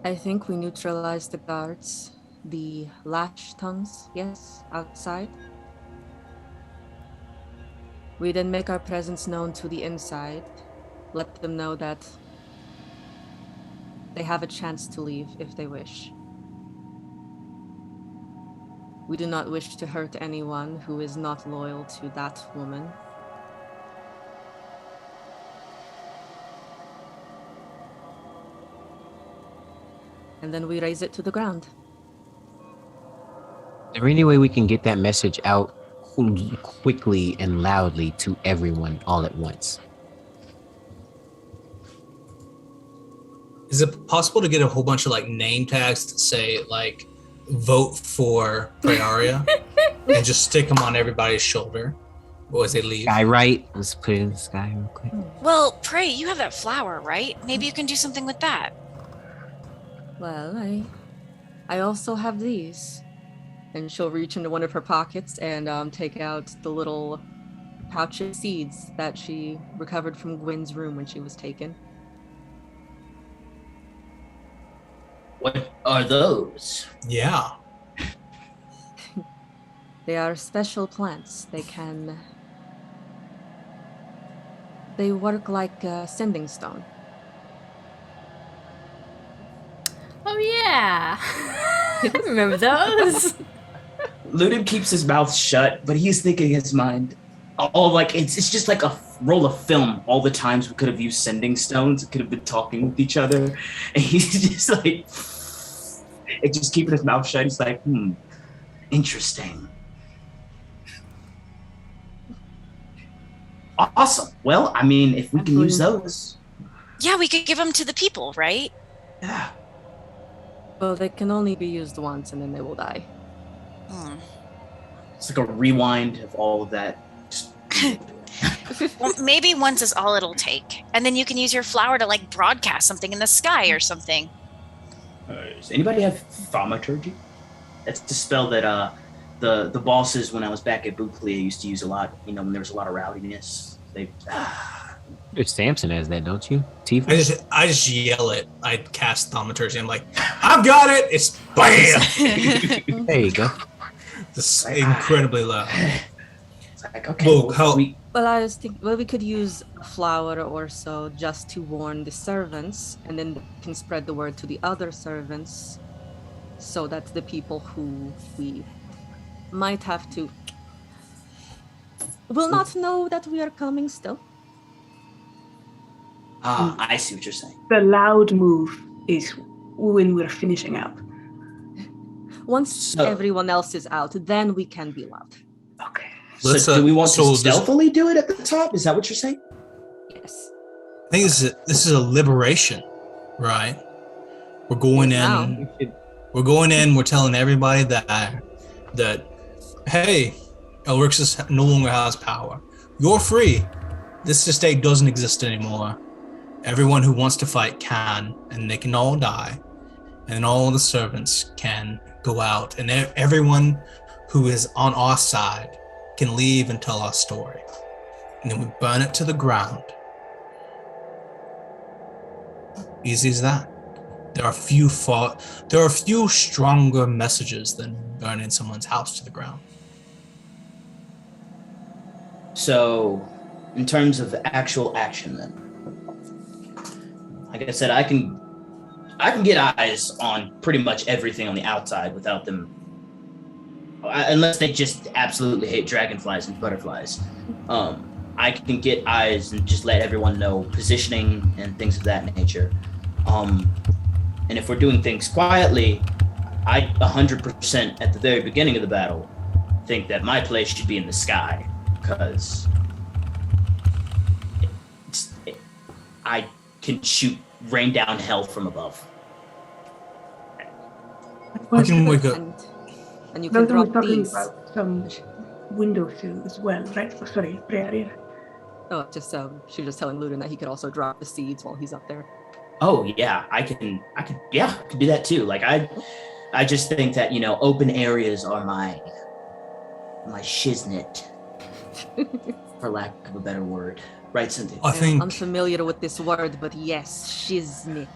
I think we neutralize the guards, the lash tongues, yes, outside. We then make our presence known to the inside, let them know that they have a chance to leave if they wish. We do not wish to hurt anyone who is not loyal to that woman. And then we raise it to the ground. Is there any way we can get that message out quickly and loudly to everyone all at once? Is it possible to get a whole bunch of like name tags that say like vote for Praeria and just stick them on everybody's shoulder as they leave? Sky right. Let's put it in the sky real quick. Well, Pray, you have that flower, right? Maybe you can do something with that. Well, I also have these. And she'll reach into one of her pockets and take out the little pouch of seeds that she recovered from Gwyn's room when she was taken. What are those? Yeah. They are special plants. They work like a sending stone. oh yeah. Remember those? Ludin keeps his mouth shut, but he's thinking in his mind, all like it's just like a roll of film. All the times we could have used sending stones, we could have been talking with each other, and he's just like, just keeping his mouth shut. He's like, interesting. Awesome. Well, I mean, if we can use those. Yeah, we could give them to the people, right? Yeah. Well, they can only be used once and then they will die. It's like a rewind of all of that. Well, maybe once is all it'll take. And then you can use your flower to like broadcast something in the sky or something. Does anybody have thaumaturgy? That's the spell that the bosses when I was back at Buclea used to use a lot, when there was a lot of rowdiness. Samson has that, don't you? Tifa? I just yell it. I cast thaumaturgy. I'm like, I've got it. It's bam. There you go. Just incredibly loud. It's like, okay. Well, I was thinking, we could use a flower or so just to warn the servants, and then they can spread the word to the other servants, so that the people who we might have to will not know that we are coming still. I see what you're saying. The loud move is when we're finishing up. Once everyone else is out, then we can be loud. Okay. So do we want to stealthily do it at the top? Is that what you're saying? Yes. I think this is a liberation, right? We're going in. We're going in. We're telling everybody that hey, Elrixis no longer has power. You're free. This estate doesn't exist anymore. Everyone who wants to fight can, and they can all die, and all the servants can go out, and everyone who is on our side can leave and tell our story. And then we burn it to the ground. Easy as that. There are a few stronger messages than burning someone's house to the ground. So, in terms of actual action then, like I said, I can get eyes on pretty much everything on the outside without them, unless they just absolutely hate dragonflies and butterflies. I can get eyes and just let everyone know positioning and things of that nature. And if we're doing things quietly, I 100% at the very beginning of the battle think that my place should be in the sky, because I can rain down hell from above. I can wake up. And you can drop talking these. about some windowsill as well, right? Oh, sorry, Briaria. Oh, just she was just telling Ludin that he could also drop the seeds while he's up there. Oh yeah, I could do that too. Like I just think that, open areas are my shiznit, for lack of a better word. Right, Cynthia? I think I'm familiar with this word, but yes, shiznit.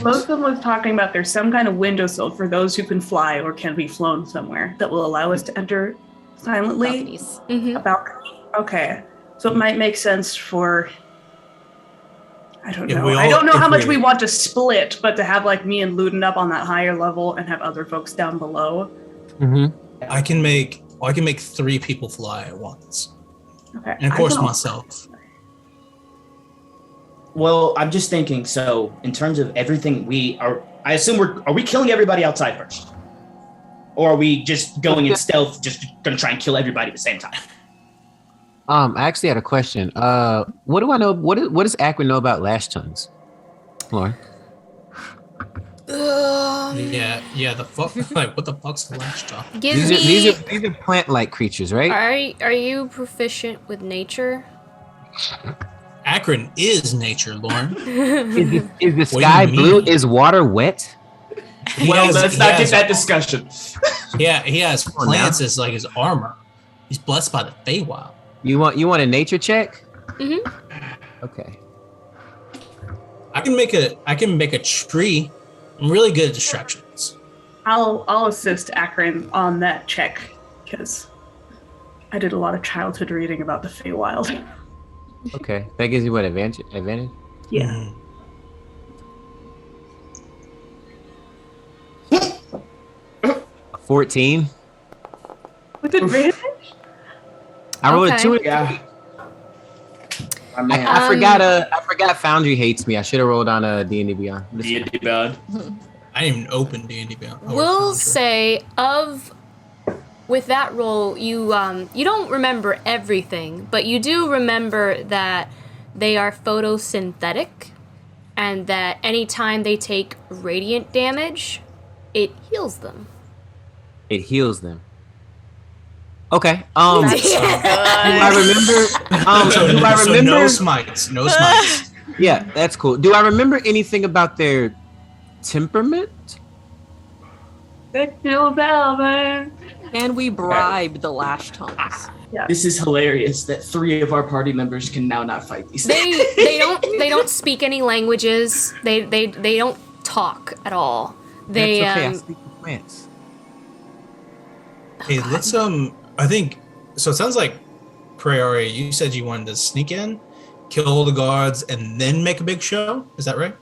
Most of them was talking about there's some kind of windowsill for those who can fly or can be flown somewhere that will allow us to enter silently. Balconies. Mm-hmm. A balcony. Okay. So it might make sense for, I don't know. I don't know how much we want to split, but to have like me and Ludin up on that higher level and have other folks down below. Mm-hmm. I can make 3 people fly at once. Okay. And of course myself. Well, I'm just thinking, so in terms of everything I assume are we killing everybody outside first? Or are we just going in stealth, just gonna try and kill everybody at the same time? I actually had a question. What do I know? What does Akron know about lash tongues? Lauren? Yeah. The fuck? Like, what the fuck's the lash tongue? These are plant-like creatures, right? Are you proficient with nature? Akron is nature, Lauren. Is the sky blue? Is water wet? Let's not get that discussion. Yeah, he has plants as like his armor. He's blessed by the Feywild. You want a nature check? Mm-hmm. Okay. I can make a tree. I'm really good at distractions. I'll assist Akron on that check because I did a lot of childhood reading about the Feywild. Okay, that gives you what advantage? Yeah. 14. With advantage? I rolled a Okay. 2 and a Yeah. 3. My man. I forgot Foundry hates me. I should have rolled on a D&D Beyond. D&D Beyond. I didn't even open D&D Beyond. We'll say with that roll, you don't remember everything, but you do remember that they are photosynthetic, and that anytime they take radiant damage, it heals them. It heals them. Okay. Do I So remember? no smites. No smites. Yeah, that's cool. Do I remember anything about their temperament? Can we bribe the lash tongues? This is hilarious that 3 of our party members can now not fight these things. They don't speak any languages. They don't talk at all. They That's okay. I speak with plants. Hey, let's I think so. It sounds like Priori, you said you wanted to sneak in, kill all the guards, and then make a big show. Is that right?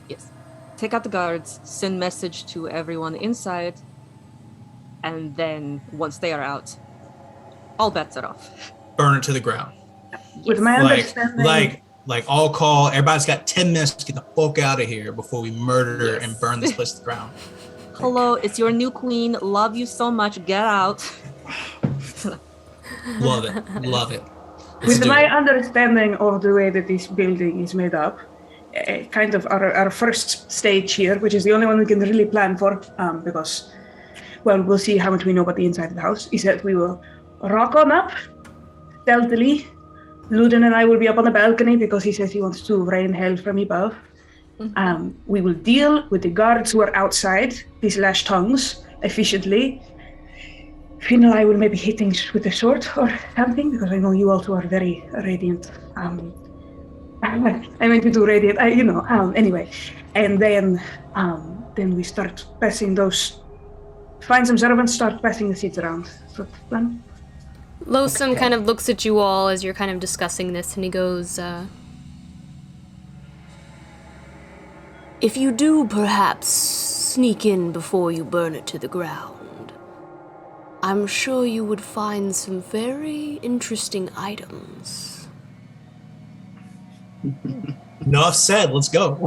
Yes. Take out the guards, send message to everyone inside, and then once they are out, all bets are off. Burn it to the ground. With my understanding, Like all call. Everybody's got 10 minutes to get the fuck out of here before we murder and burn this place to the ground. Hello, it's your new queen. Love you so much. Get out. Love it. Love it. Let's with do my it. understanding of the way that this building is made up, kind of our first stage here, which is the only one we can really plan for, because, well, we'll see how much we know about the inside of the house, is that we will rock on up stealthily. Luden and I will be up on the balcony because he says he wants to rain hell from above. We will deal with the guards who are outside, these lash tongues, efficiently. Finn and I will maybe hit things with a sword or something, because I know you also are very radiant. I meant to do radiant, anyway. And then we start passing those, find some servants, start passing the seeds around. So, plan. Lothsome kind of looks at you all as you're kind of discussing this, and he goes, If you do perhaps sneak in before you burn it to the ground, I'm sure you would find some very interesting items. Enough said. Let's go.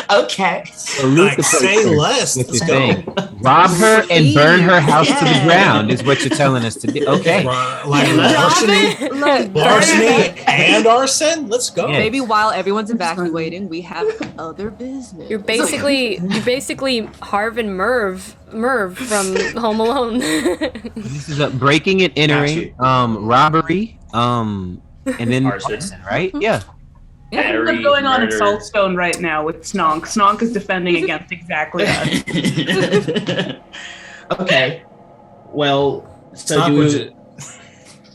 Okay. Like, say less. Let's go. Rob her and burn her house to the ground is what you're telling us to do. Okay. Like larceny and arson. Let's go. Yeah. Maybe while everyone's evacuating, we have other business. you're basically Harv and Merv from Home Alone. This is breaking and entering, robbery, and then Arson. right? Yeah. Yeah, what's going on in Saltstone right now with Snonk? Snonk is defending against exactly that. Okay. Well, so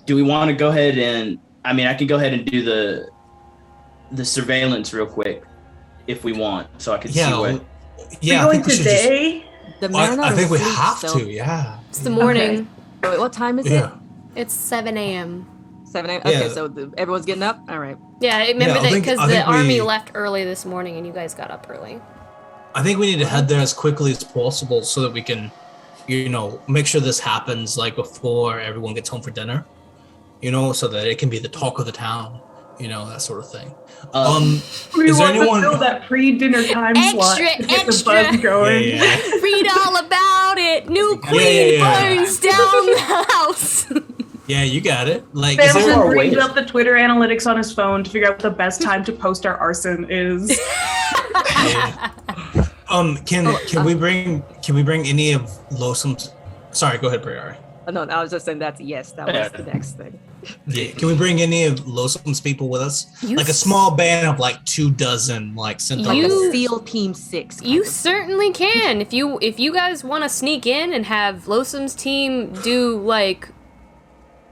do we want to go ahead and? I mean, I can go ahead and do the surveillance real quick, if we want, so I can see what. Yeah, We're going today. I think we have to. Yeah. It's the morning. Okay. Wait, what time is it? Yeah. It's 7 a.m. 7 a.m. Okay, Yeah. so everyone's getting up. All right. Yeah, remember I that think- because I the think army we- left early this morning and you guys got up early. I think we need to head there as quickly as possible so that we can, make sure this happens like before everyone gets home for dinner. So that it can be the talk of the town. That sort of thing. We Is there want anyone? to fill that pre-dinner time slot to get the Extra. buzz going. Yeah. Read all about it. New Yeah, queen yeah. burns down the house. Yeah, you got it. Like, is Samson there, brings up the Twitter analytics on his phone to figure out what the best time to post our arson is. yeah. Can we bring any of Lotham's? Sorry, go ahead, Priori. No, I was just saying that's yes. That was the next thing. Yeah, can we bring any of Lotham's people with us? You Like a small band of like 24, like Centaur. You- Like a SEAL Team 6. kind You of. certainly can. If you guys want to sneak in and have Losum's team do like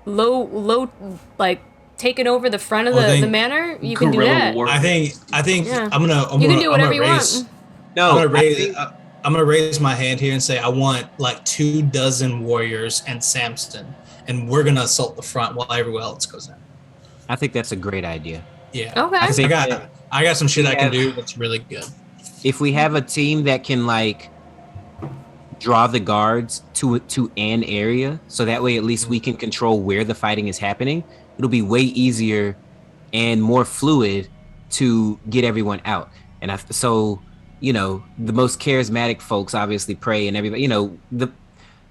low like taking over the front of the manor, you can do Guerrilla that. war. I think Yeah. I'm gonna You can do whatever you want. No, I'm gonna raise my hand here and say I want like 24 warriors and Samson, and we're gonna assault the front while everyone else goes in. I think that's a great idea. Yeah. Okay. I got some shit I can Yeah. do that's really good. if we have a team that can like draw the guards to an area, so that way at least we can control where the fighting is happening, it'll be way easier and more fluid to get everyone out. And so you know, the most charismatic folks obviously pray, and everybody, you know,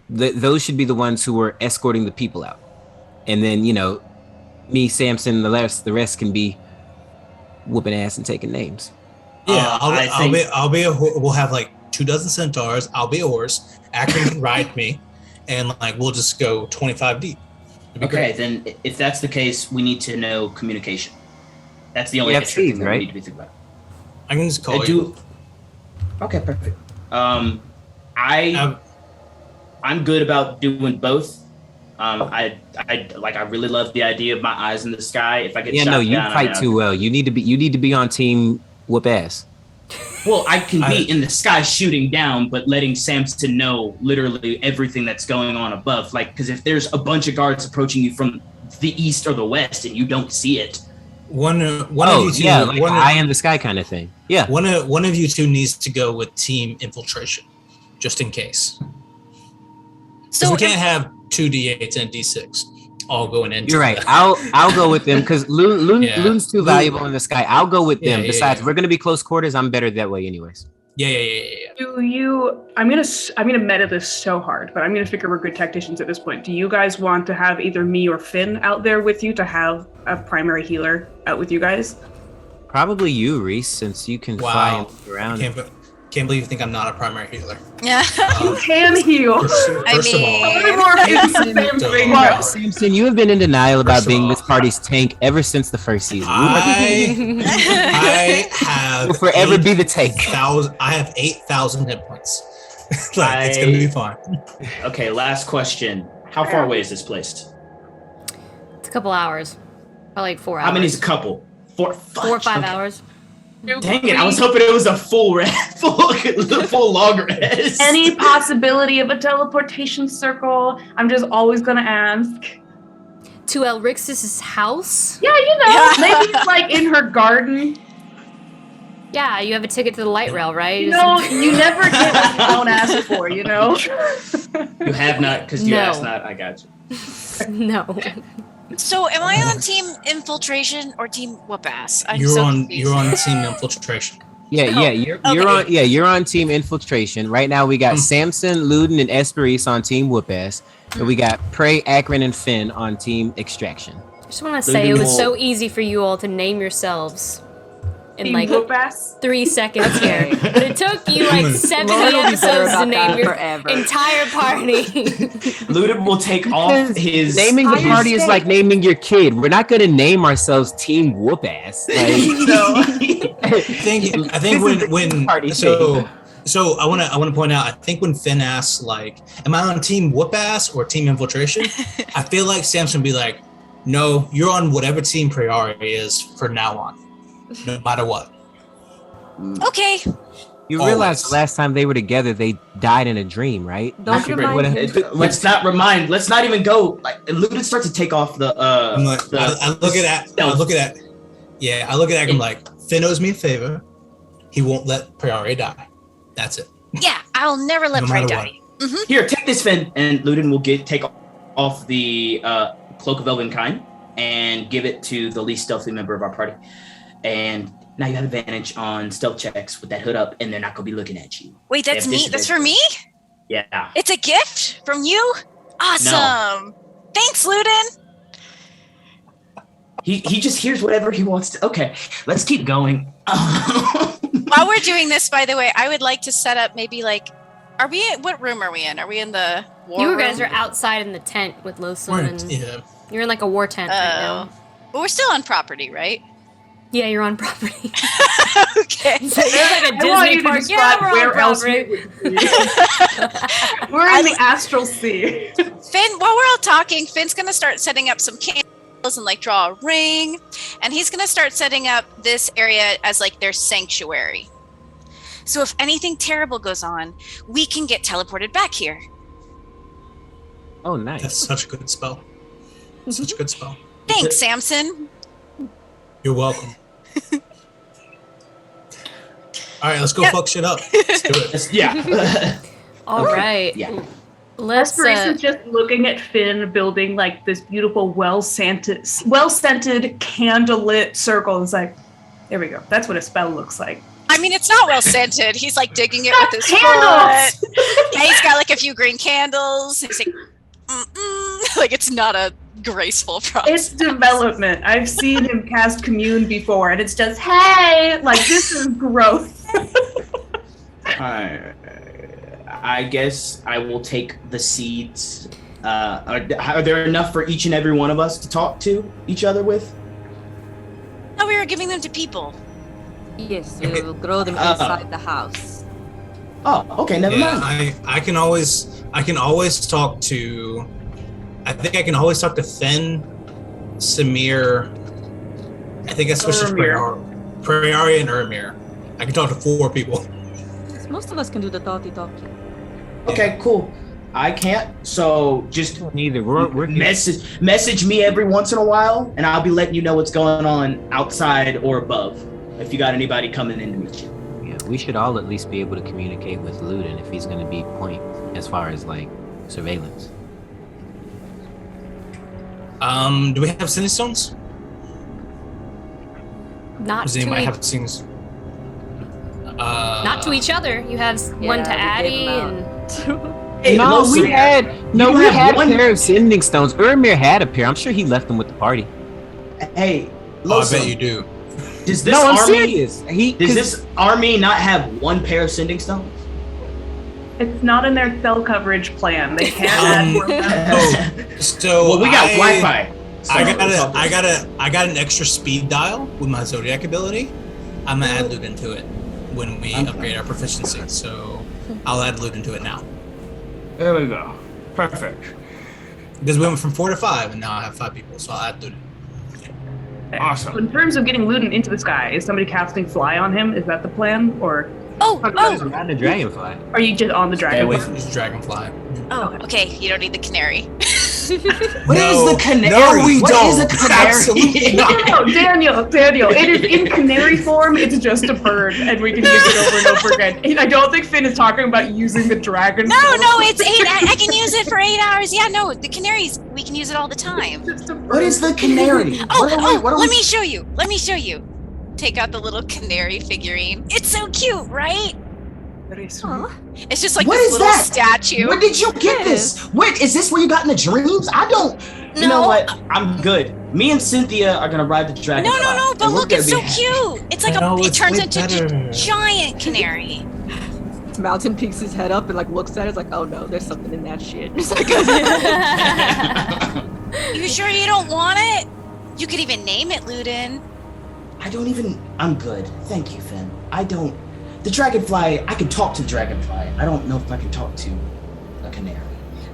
those should be the ones who are escorting the people out. And then, you know, me, Samson, the rest can be whooping ass and taking names. Yeah, we'll have like 24 centaurs. I'll be a horse. Akron can ride me, and like we'll just go 25 deep. Okay, then if that's the case, we need to know communication. That's the only extra thing that we need to be thinking about. I can just call you. Okay, perfect. I'm good about doing both. I really love the idea of my eyes in the sky. If I get shot down, you fight too well. You need to be on team whoop ass. Well, I can be in the sky shooting down, but letting Samson know literally everything that's going on above. Like, because if there's a bunch of guards approaching you from the east or the west and you don't see it, one of you two, like eye in the sky kind of thing. Yeah, one of you two needs to go with team infiltration, just in case. So we can't have 2 D8s and D6 all going into. You're right. I'll go with them because Loon's too valuable in the sky. I'll go with them. Besides, we're gonna be close quarters. I'm better that way, anyways. Yeah. Do you? I'm gonna meta this so hard, but I'm gonna figure we're good tacticians at this point. Do you guys want to have either me or Finn out there with you to have a primary healer out with you guys? Probably you, Reese, since you can fly and move around. Can't believe you think I'm not a primary healer. Yeah. You can heal. First of all, Samson, you have been in denial about being this party's tank ever since the first season. I have will forever be the tank. I have 8,000 hit points. It's gonna be fine. Okay, last question. How far away is this placed? It's a couple hours. Probably like 4 hours. How many is a couple? 4 or 5 hours. Dang it! I was hoping it was a full long rest. Any possibility of a teleportation circle? I'm just always gonna ask. To Elrix's house? Yeah, you know, maybe it's like in her garden. Yeah, you have a ticket to the light rail, right? You know, you never get what you don't ask for. You know. You have not, because you asked not. I got you. No. So, am I on team infiltration or team whoop ass? You're on team infiltration. You're on team infiltration. Right now we got Samson, Luden, and Esperise on team whoop ass. And we got Prey, Akron, and Finn on team extraction. I just want to say it was so easy for you all to name yourselves in team like whoop ass? 3 seconds here. But it took you like 70 episodes to name your entire party. Luden will take off his... Naming the party is like naming your kid. We're not going to name ourselves team whoop ass. Like, I think when so I want to point out, I think when Finn asks like, am I on team whoop ass or team infiltration? I feel like Samson would be like, no, you're on whatever team priority is for now on, no matter what. Okay. You realize the last time they were together, they died in a dream, right? Let's not even go. Like, Luden starts to take off the. I look at that. Yeah, I look at that. I'm like, Finn owes me a favor. He won't let Priori die. That's it. Yeah, I'll never let Prey die. Mm-hmm. Here, take this, Finn, and Luden will take off the Cloak of Elvenkind and give it to the least stealthy member of our party. And now you have advantage on stealth checks with that hood up, and they're not going to be looking at you. Wait, that's me? That's for me? Yeah. It's a gift from you? Awesome. No. Thanks, Luden. He just hears whatever he wants to. Okay, let's keep going. While we're doing this, by the way, I would like to set up maybe like, what room are we in? Are we in the war room? You guys are outside in the tent with Losun. You're in like a war tent right now. But we're still on property, right? Yeah, you're on property. Okay. So there's like a Disney park. Yeah, we're on property. We're in the astral sea. Finn, while we're all talking, Finn's going to start setting up some candles and like draw a ring. And he's going to start setting up this area as like their sanctuary. So if anything terrible goes on, we can get teleported back here. Oh, nice. That's such a good spell. Such a good spell. Thanks, Samson. You're welcome. All right, let's go fuck shit up. Let's do it. Yeah. All right. Yeah. Let's. Aspiration's just looking at Finn building like this beautiful, well-scented, candlelit circle. It's like, there we go. That's what a spell looks like. I mean, it's not well scented. He's like digging it with his Candles! foot. Yeah, he's got like a few green candles. He's like, like it's not a graceful process. It's development. I've seen him cast Commune before, and it's just, hey, like this is growth. I guess I will take the seeds. Are there enough for each and every one of us to talk to each other with? No, we were giving them to people. Yes, we will grow them inside the house. Oh, okay, never mind. I can always talk to. I think I can always talk to Finn, Samir. I think I switched to Prairie and Ermir. I can talk to 4 people. Most of us can do the talkie. Okay, cool. I can't, so just Neither. We're message me every once in a while, and I'll be letting you know what's going on outside or above. If you got anybody coming in to meet you. Yeah, we should all at least be able to communicate with Luden if he's going to be point as far as like surveillance. Do we have sending stones? Not Does to anybody each, have scenes? not to each other. You have one to we gave Addie them and. Hey, No, listen, we had have a one- pair of sending stones. Ermir had a pair. I'm sure he left them with the party. Hey, Oh, I listen, bet you do. does this No, I'm army serious. does this army not have one pair of sending stones? It's not in their cell coverage plan. They can't add more members. So Well, we got Wi-Fi. So I it's all good. got an extra speed dial with my Zodiac ability. I'm gonna add Luden to it when we upgrade our proficiency. So I'll add Luden to it now. There we go. Perfect. Because we went from 4 to 5, and now I have 5 people, so I'll add Luden. Awesome. In terms of getting Luden into the sky, is somebody casting fly on him? Is that the plan, or Oh, Not the dragonfly. are you just on the dragon? away Use Dragonfly. oh, okay. You don't need the canary. What is the canary? No, we What don't. is a canary? Absolutely not. No, Daniel, it is in canary form. It's just a bird, and we can use it over and over again. And I don't think Finn is talking about using the dragon. No, form. no, it's 8. I can use it for 8 hours. Yeah, no, the canaries, we can use it all the time. Just a bird. What is the canary? Let me show you. Let me show you. Take out the little canary figurine. It's so cute, right? Very sweet. It's just like What this is little that? statue. Where did you get this? Wait, is this where you got in the dreams? I don't. You know No. what? I'm good. Me and Cynthia are gonna ride the dragon. No, but look, it's so cute. It's like No, it it's turns way into a better. giant canary. Mountain peeks his head up and like looks at it. It's like, oh no, there's something in that shit. It's like, You sure you don't want it? You could even name it Luden. I don't even. I'm good. Thank you, Finn. I don't. The dragonfly. I can talk to the dragonfly. I don't know if I can talk to a canary.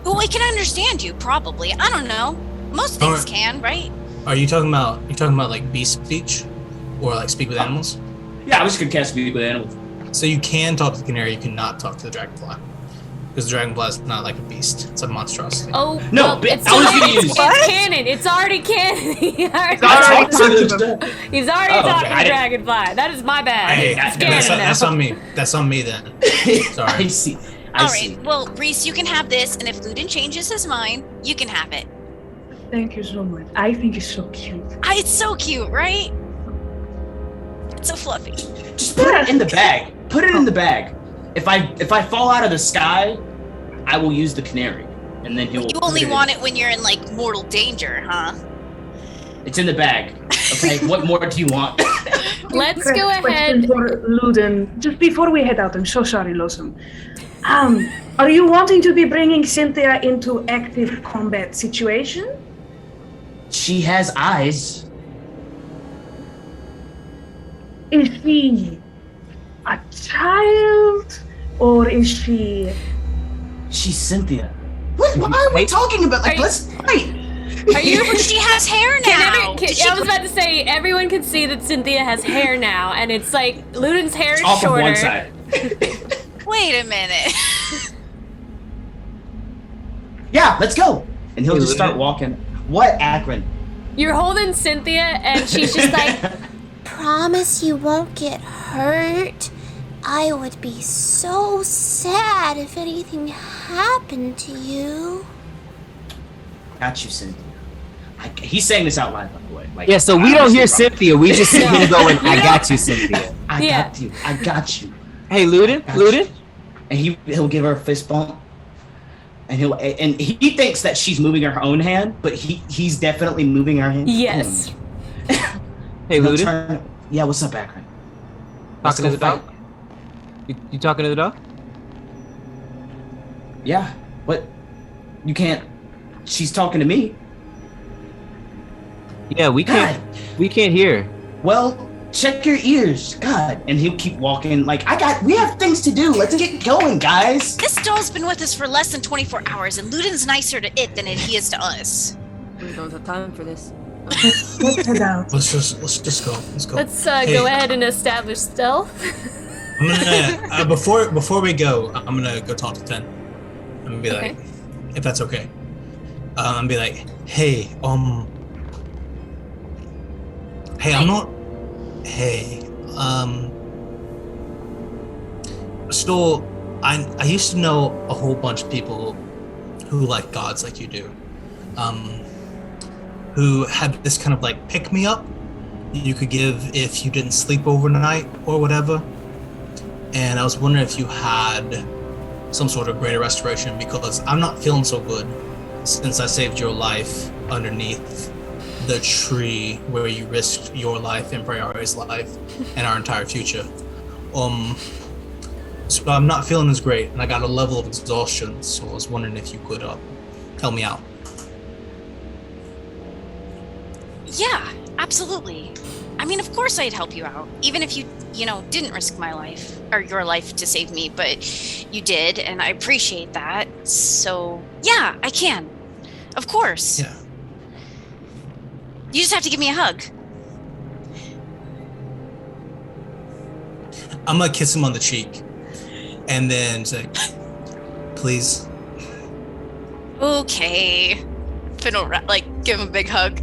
Well, it can understand you, probably. I don't know. Most things Alright. can, right? Are you talking about like beast speech, or like speak with animals? Yeah, I was gonna cast speak with animals. So you can talk to the canary, you cannot talk to the dragonfly, because the dragonfly is not like a beast; it's a monstrosity. Oh No, well, but it's I was too gonna late. use- It's canon. It's already canon. He's already already talking talked to He's already Oh, talking I to didn't- Dragonfly. That is my bad. Hey, It's canon now. that's on me. That's on me then. Sorry. I see. I All see. right. Well, Reese, you can have this, and if Luden changes his mind, you can have it. Thank you so much. I think it's so cute. It's so cute, right? It's so fluffy. Just put it in the bag. Put it in the bag. If I fall out of the sky, I will use the canary, and then he'll. You only want it when you're in like mortal danger, huh? It's in the bag. Okay. What more do you want? Let's go Question ahead. for Luden. Just before we head out, I'm so sorry, Losum. Are you wanting to be bringing Cynthia into active combat situation? She has eyes. Is she a child, or is she? She's Cynthia. What are we talking about? Like, Are you- let's wait. Are you? But she has hair now. I was about to say everyone can see that Cynthia has hair now, and it's like Luden's hair is Off shorter. of one side. Wait a minute. Yeah, let's go. And he'll Hey, just start Luden. walking. What, Akron? You're holding Cynthia, and she's just like, Promise you won't get hurt. I would be so sad if anything happened to you. Got you, Cynthia. He's saying this out loud, by the way. Like, Yeah, so we don't hear Cynthia. We just see him going, I got you, Cynthia. I got you. I got you. Hey, Luden. And he'll give her a fist bump. And he thinks that she's moving her own hand, but he's definitely moving her hand. Yes. Hey, Luden. Yeah, what's up, Akron? Talking to the dog? You talking to the dog? Yeah. What? You can't. She's talking to me. Yeah, we can't. We can't hear. Well, check your ears. God. And he'll keep walking. Like, we have things to do. Let's get going, guys. This doll's been with us for less than 24 hours, and Luden's nicer to it than he is to us. We don't have time for this. Let's just go. Let's go. Let's go ahead and establish stealth. I'm gonna before we go, I'm gonna go talk to Ten. I'm gonna be like, if that's okay. I'm gonna be like, hey, I'm not. Hey, so I used to know a whole bunch of people who like gods like you do, who had this kind of like pick me up you could give if you didn't sleep overnight or whatever. And I was wondering if you had some sort of greater restoration, because I'm not feeling so good since I saved your life underneath the tree where you risked your life and Priori's life and our entire future. So I'm not feeling as great, and I got a level of exhaustion, so I was wondering if you could help me out. Yeah, absolutely. I mean, of course I'd help you out, even if you didn't risk my life or your life to save me, but you did, and I appreciate that. So yeah, I can. Of course. Yeah. You just have to give me a hug. I'm gonna kiss him on the cheek and then say, please. Okay. Finn will give him a big hug.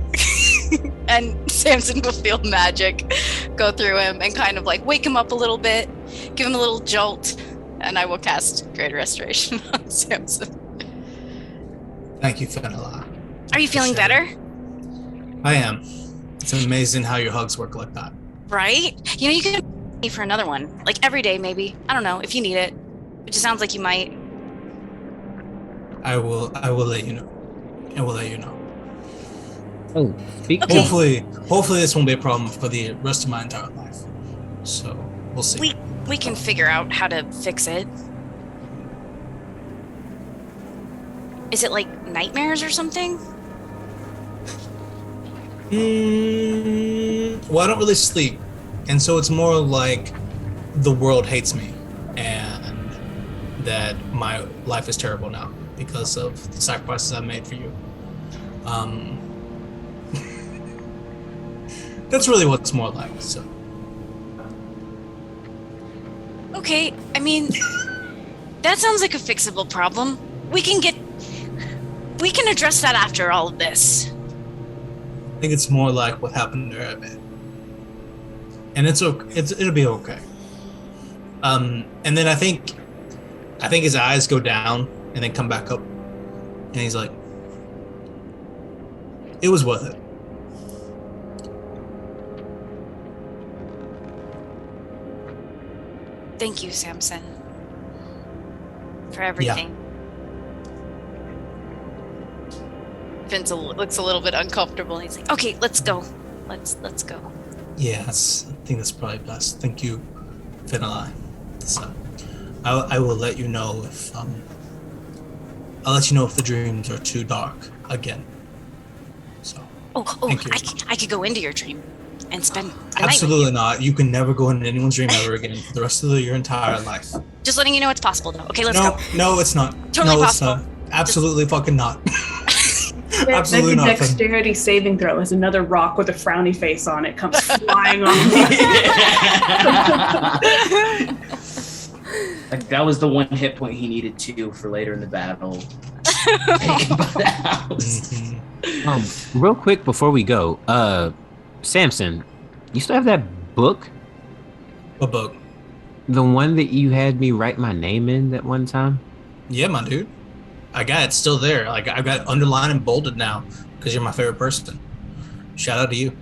And Samson will feel magic go through him and kind of wake him up a little bit, give him a little jolt, and I will cast Greater Restoration on Samson. Thank you, Fenela. Are you feeling better? I am. It's amazing how your hugs work like that. Right? You can me for another one. Every day, maybe. I don't know, if you need it. It just sounds like you might. I will let you know. I will let you know. Oh, speak. Okay. Hopefully this won't be a problem for the rest of my entire life. So we'll see. We can figure out how to fix it. Is it nightmares or something? Well, I don't really sleep, and so it's more like the world hates me, and that my life is terrible now because of the sacrifices I made for you. That's really what it's more like. So. Okay, I mean, that sounds like a fixable problem. We can address that after all of this. I think it's more like what happened to Rabbit. And it'll be okay. And then I think his eyes go down and then come back up. And he's like, it was worth it. Thank you, Samson, for everything. Yeah. Vince looks a little bit uncomfortable. He's like, "Okay, let's go. Let's go." Yeah, I think that's probably best. Thank you, Fenela. So, I will let you know if I'll let you know if the dreams are too dark again. So. Thank you. I could go into your dream and spend the night Absolutely with you. not. You can never go into anyone's dream ever again for the rest of your entire life. Just letting you know it's possible, though. Okay, let's go. No, it's not. Totally no, possible. It's not. Absolutely fucking not. Absolutely Make a not. dexterity saving throw as another rock with a frowny face on it comes flying on me. That was the one hit point he needed to for later in the battle. Taken by the house. Real quick before we go, Samson, you still have that book? What book? The one that you had me write my name in that one time? Yeah, my dude. I got it still there. Like I've got it underlined and bolded now because you're my favorite person. Shout out to you.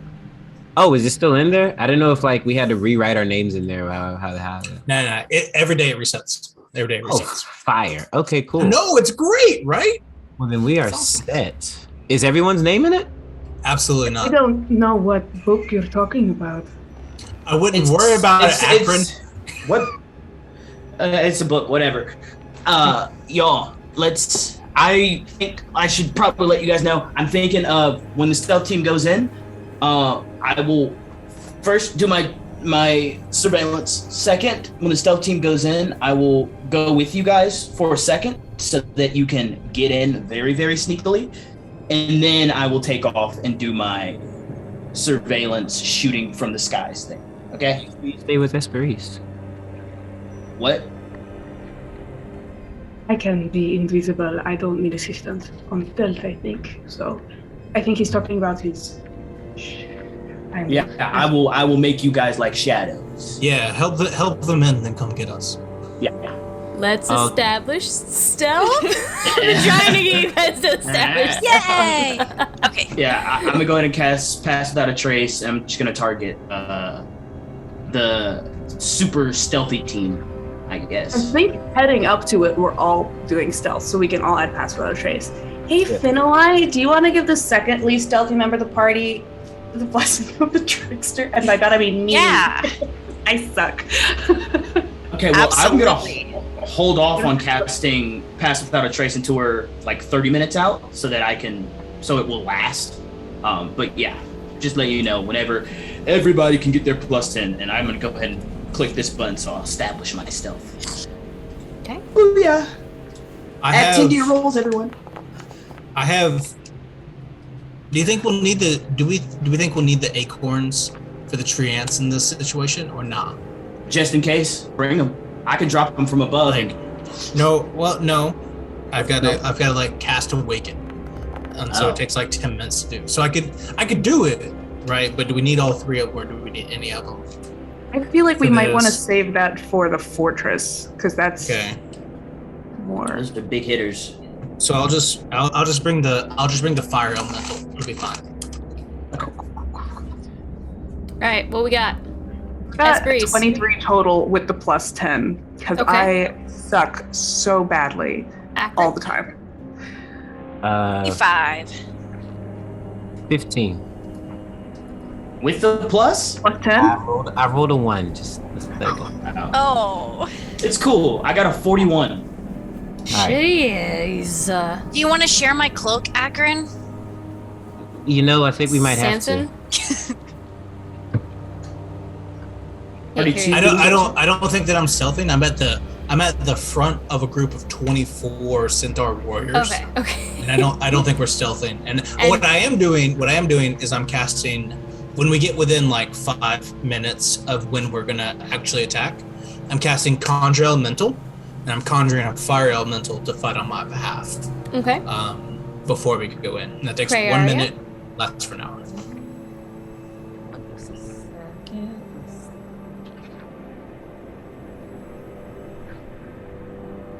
Oh, is it still in there? I didn't know if like we had to rewrite our names in there. How No. Every day it resets. Every day it Oh, resets. fire. Okay, cool. No, it's great, right? Well, then we are set. Is everyone's name in it? Absolutely I not. don't know what book you're talking about. I wouldn't worry about it, Akron. What? It's a book, whatever. Y'all, I think I should probably let you guys know. I'm thinking of when the stealth team goes in, I will first do my surveillance. Second, when the stealth team goes in, I will go with you guys for a second so that you can get in very, very sneakily. And then I will take off and do my surveillance shooting from the skies thing. Okay? You stay with Esperise. What? I can be invisible. I don't need assistance on stealth, I think. So I think he's talking about his... Yeah, I will make you guys like shadows. Yeah, help them in, then come get us. Yeah. Let's establish stealth. I'm trying to get you guys to establish. Yay! Okay. Yeah, I'm gonna go ahead and cast Pass Without a Trace. I'm just gonna target the super stealthy team, I I guess. think heading up to it, we're all doing stealth, so we can all add Pass Without a Trace. Hey, Finoi, do you want to give the second least stealthy member of the party the blessing of the trickster? And by that I mean me. Yeah. I suck. Okay, well, Absolutely. I'm gonna hold off on casting Pass Without a Trace until we're like 30 minutes out, so that so it will last. But yeah, just let you know whenever everybody can get their +10, and I'm gonna go ahead and click this button, so I'll establish my stealth. Okay. Oh yeah. Add 10 to your have. rolls, everyone. I have. Do you think we'll need the? Do we think we'll need the acorns for the tree ants in this situation or not? Just in case, bring them. I can drop them from above. No. Well, no. I've got to like cast Awaken, and so Oh. it takes like 10 minutes to do. So I could do it, right? But do we need all three of them, or do we need any of them? I feel like we For might want to this. save that for the fortress, because that's Okay. more. Those are big hitters. So I'll just bring the fire elemental. It'll be fine. All right, what we got? Got Esperise. 23 total with the +10, because Okay. I suck so badly Akron? all the time. 5. 15. With the plus? +10? I rolled a 1. Just a second. Oh. It's cool. I got a 41. Jeez. Do you want to share my cloak, Akron? You know, I think we might Samson? have Can't hear you. I don't think that I'm stealthing. I'm at the front of a group of 24 centaur warriors. Okay. And I don't think we're stealthing. And what I am doing is I'm casting when we get within like 5 minutes of when we're gonna actually attack. I'm casting Conjure Elemental, and I'm conjuring a Fire Elemental to fight on my behalf. Okay. Before we could go in. And that takes Pray 1 area? minute, lasts for an hour.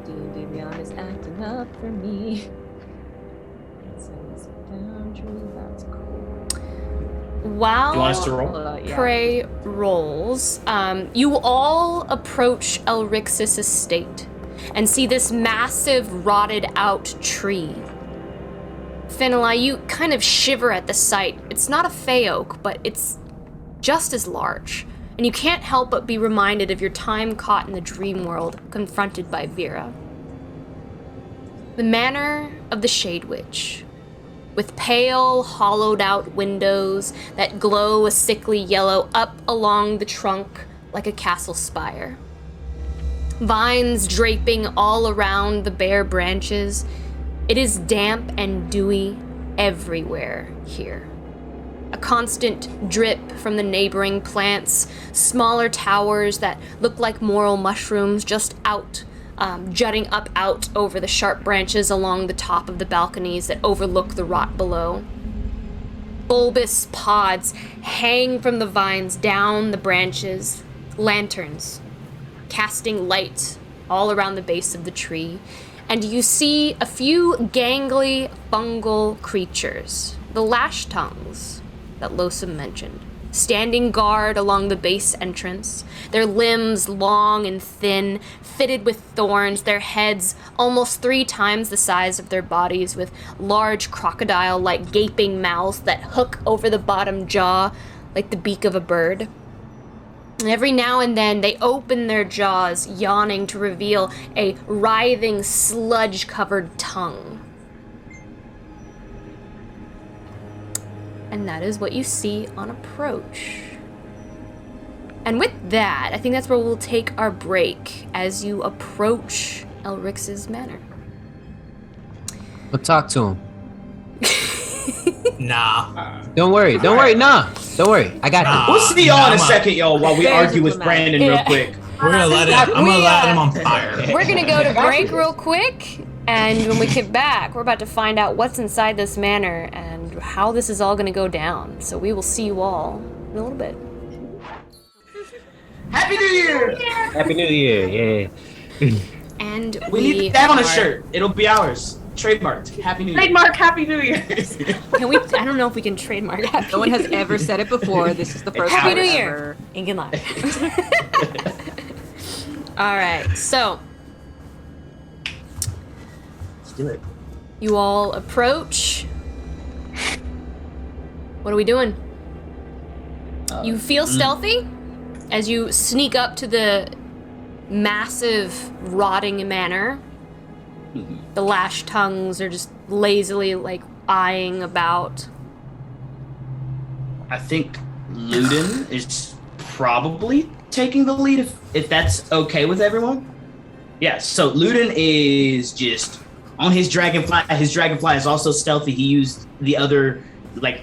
Davion is acting up for me. That's cool. While You want us to roll? Prey rolls, you all approach Elrix's estate and see this massive rotted out tree. Finlay, you kind of shiver at the sight. It's not a fey oak, but it's just as large. And you can't help but be reminded of your time caught in the dream world, confronted by Vera. The manor of the Shade Witch, with pale, hollowed-out windows that glow a sickly yellow up along the trunk like a castle spire. Vines draping all around the bare branches. It is damp and dewy everywhere here. A constant drip from the neighboring plants, smaller towers that look like moral mushrooms just jutting up out over the sharp branches along the top of the balconies that overlook the rot below. Bulbous pods hang from the vines down the branches, lanterns casting light all around the base of the tree. And you see a few gangly fungal creatures, the lash tongues that Losum mentioned, standing guard along the base entrance, their limbs long and thin, fitted with thorns, their heads almost 3 times the size of their bodies, with large crocodile-like gaping mouths that hook over the bottom jaw like the beak of a bird. And every now and then they open their jaws, yawning to reveal a writhing, sludge-covered tongue. And that is what you see on approach. And with that, I think that's where we'll take our break as you approach Elrix's manor. We'll talk to him. Nah. Don't worry. Nah. Don't worry. I got Nah. you. We'll see y'all in a second, yo, while we argue with Brandon real quick. I'm gonna let him on fire. We're gonna go to break real quick, and when we get back, we're about to find out what's inside this manor and how this is all gonna go down. So we will see you all in a little bit. Happy New Year! Happy New Year. Yeah. And We need that on a shirt. It'll be ours. Trademarked. Happy New Year. Trademark Happy New Year. Can we? I don't know if we can trademark Happy No one New has Year. ever said it before. This is the first Happy time New ever. Year. Incan Live. All right, so Let's do it. you all approach. What are we doing? You feel stealthy as you sneak up to the massive rotting manor. The lash tongues are just lazily like eyeing about. I think Luden is probably taking the lead if that's okay with everyone. Yeah, so Luden is just on his dragonfly. His dragonfly is also stealthy. He used the other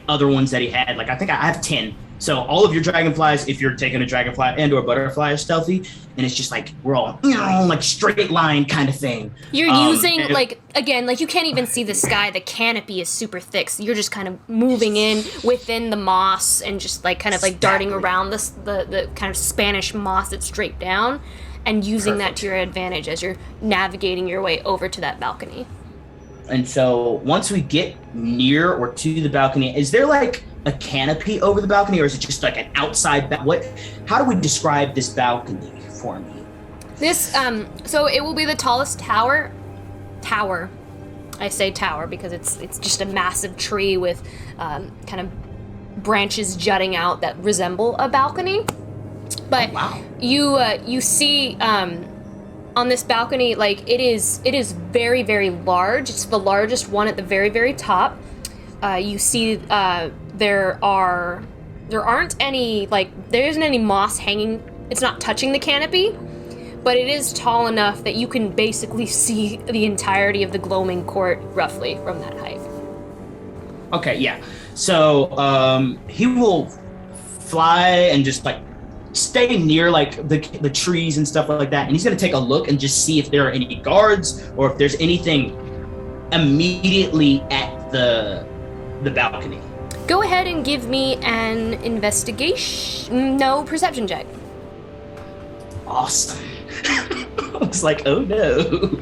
ones that he had. Like, I think I have 10. So all of your dragonflies, if you're taking a dragonfly and or butterfly, are stealthy, and it's just like we're all like straight line kind of thing. You're using you can't even see the sky. The canopy is super thick, so you're just kind of moving in within the moss and just like kind of like darting around the kind of Spanish moss that's straight down, and using that to your advantage as you're navigating your way over to that balcony. And so once we get near or to the balcony, is there like a canopy over the balcony, or is it just like an outside how do we describe this balcony for me? This so it will be the tallest tower. I say tower because it's just a massive tree with kind of branches jutting out that resemble a balcony. But you see on this balcony, like it is very, very large. It's the largest one at the very, very top. You see there isn't any moss hanging. It's not touching the canopy, but it is tall enough that you can basically see the entirety of the gloaming court roughly from that height. Okay, yeah. So he will fly and just like stay near like the trees and stuff like that, and he's gonna take a look and just see if there are any guards or if there's anything immediately at the balcony. Go ahead and give me an perception check. Awesome. I was like, oh no.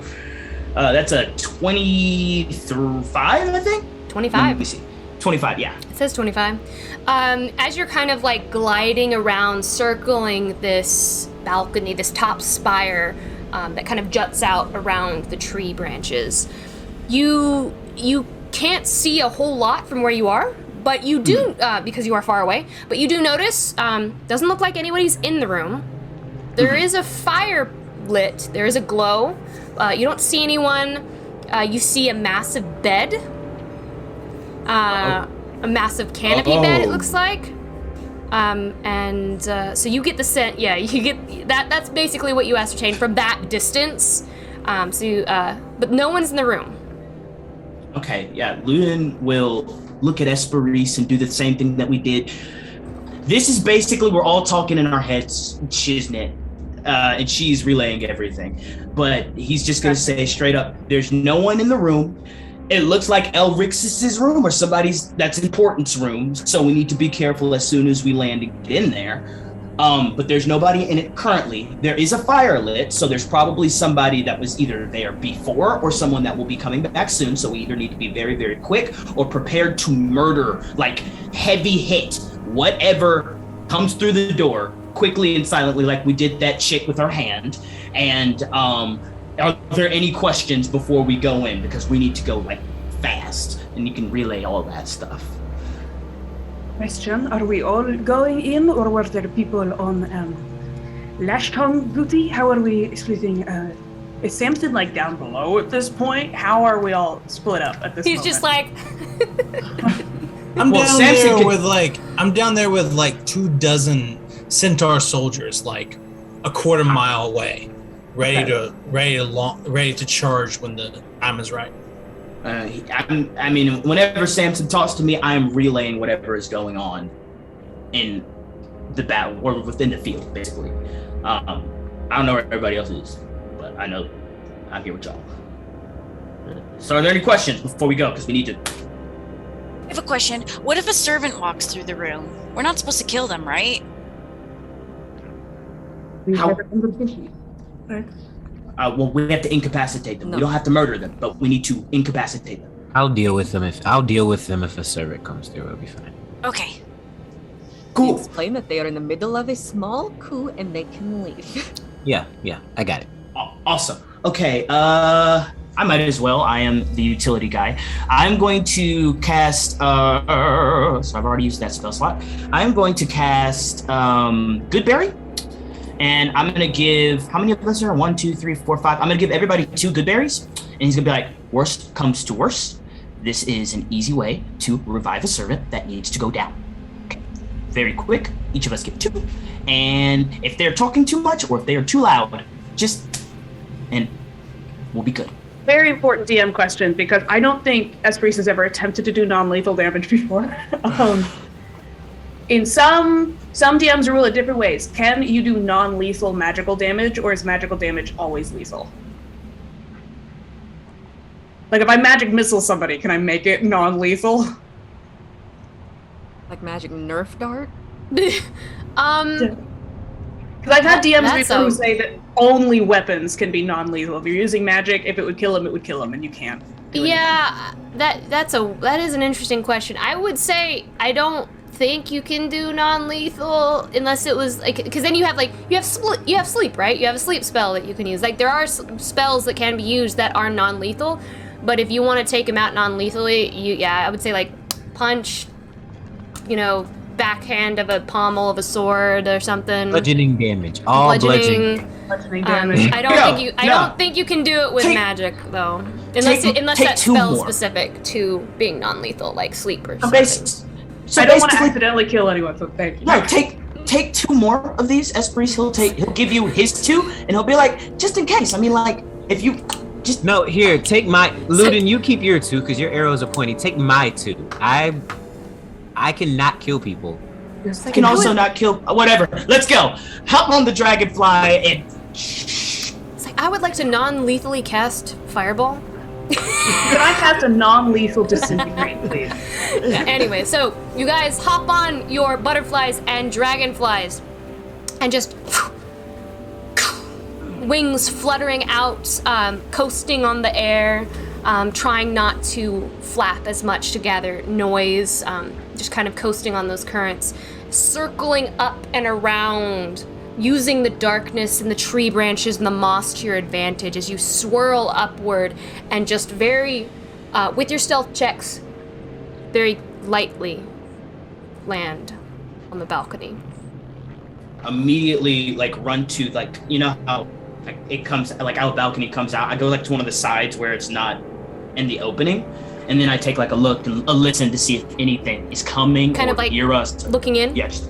That's a 25, I think? 25. Let me see. 25, yeah. It says 25. As you're kind of like gliding around, circling this balcony, this top spire that kind of juts out around the tree branches, you can't see a whole lot from where you are, but you do, because you are far away, but you do notice, doesn't look like anybody's in the room. There is a fire lit, there is a glow. You don't see anyone. You see a massive bed. A massive canopy bed, it looks like. So you get the scent, you get that. That's basically what you ascertain from that distance. But no one's in the room. Okay, yeah, Luden will look at Esperise and do the same thing that we did. This is basically, we're all talking in our heads, shiznit, and she's relaying everything. But he's just gonna say straight up, there's no one in the room. It looks like Elrix's room or somebody's that's important's room, so we need to be careful as soon as we land and get in there. But there's nobody in it currently. There is a fire lit, so there's probably somebody that was either there before or someone that will be coming back soon. So we either need to be very, very quick or prepared to murder, like heavy hit, whatever comes through the door quickly and silently, like we did that chick with our hand. And are there any questions before we go in? Because we need to go like fast, and you can relay all that stuff. Question, are we all going in, or were there people on lash tongue duty? How are we splitting? Is Samson like down below at this point? How are we all split up at this He's moment? just like, I'm Samson down there with like 24 centaur soldiers, like a quarter mile away, ready to charge when the time is right. I mean, whenever Samson talks to me, I am relaying whatever is going on in the battle or within the field, basically. I don't know where everybody else is, but I know I'm here with y'all. So are there any questions before we go? Because we need to... I have a question. What if a servant walks through the room? We're not supposed to kill them, right? How- Right. Well, we have to incapacitate them. No. We don't have to murder them, but we need to incapacitate them. I'll deal with them if a servant comes through. It'll be fine. Okay. Cool. Explain that they are in the middle of a small coup and they can leave. Yeah, I got it. Awesome. Okay, I might as well. I am the utility guy. I'm going to cast, so I've already used that spell slot. I'm going to cast Goodberry. And I'm going to give, how many of us are? 1, 2, 3, 4, 5. I'm going to give everybody 2 good berries. And he's going to be like, worst comes to worst. This is an easy way to revive a servant that needs to go down. Okay. Very quick. Each of us get 2. And if they're talking too much or if they are too loud, and we'll be good. Very important DM question, because I don't think Esperis has ever attempted to do non-lethal damage before. In some DMs rule it different ways. Can you do non-lethal magical damage, or is magical damage always lethal? Like if I magic missile somebody, can I make it non-lethal? Like magic nerf dart? Because I've had DMs That's before who a- say that only weapons can be non-lethal. If you're using magic, if it would kill him, it would kill him, and you can't. yeah, that is an interesting question. I would say I don't think you can do non-lethal unless it was like, because then you have sleep, right? You have a sleep spell that you can use. Like there are spells that can be used that are non-lethal, but if you want to take them out non-lethally, I would say like punch, backhand of a pommel of a sword or something. Bludgeoning damage. All bludgeoning. Bludgeoning damage. I don't think you can do it with magic though, unless take that's 2 spell more. specific to being non-lethal, like sleep or Okay, something. so I don't want to basically- accidentally kill anyone, so thank you. No, take 2 more of these, Esperis. He'll give you his 2, and he'll be like, just in case. I mean, like, if you just... No, here, take my... Ludin, you keep your 2, because your arrows are pointy. Take my 2. I cannot kill people. I can also not kill... Whatever. Let's go. Hop on the dragonfly and... It's like I would like to non-lethally cast fireball. Can I cast a non-lethal disintegrate, please? Anyway, so you guys hop on your butterflies and dragonflies and just wings fluttering out, coasting on the air, trying not to flap as much to gather noise, just kind of coasting on those currents, circling up and around, using the darkness and the tree branches and the moss to your advantage as you swirl upward and just very, with your stealth checks, very lightly land on the balcony. Immediately, like, run to, like, you know how, like, it comes, like, our balcony comes out. I go, like, to one of the sides where it's not in the opening, and then I take, like, a look and a listen to see if anything is coming Kind or of like near us. looking in? Yes.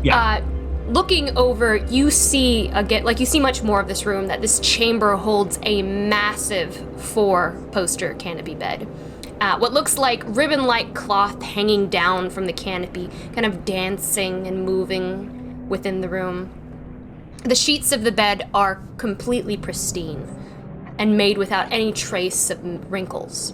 Yeah. Looking over, you see again, like you see much more of this room, that this chamber holds a massive 4-poster canopy bed. What looks like ribbon-like cloth hanging down from the canopy, kind of dancing and moving within the room. The sheets of the bed are completely pristine and made without any trace of wrinkles.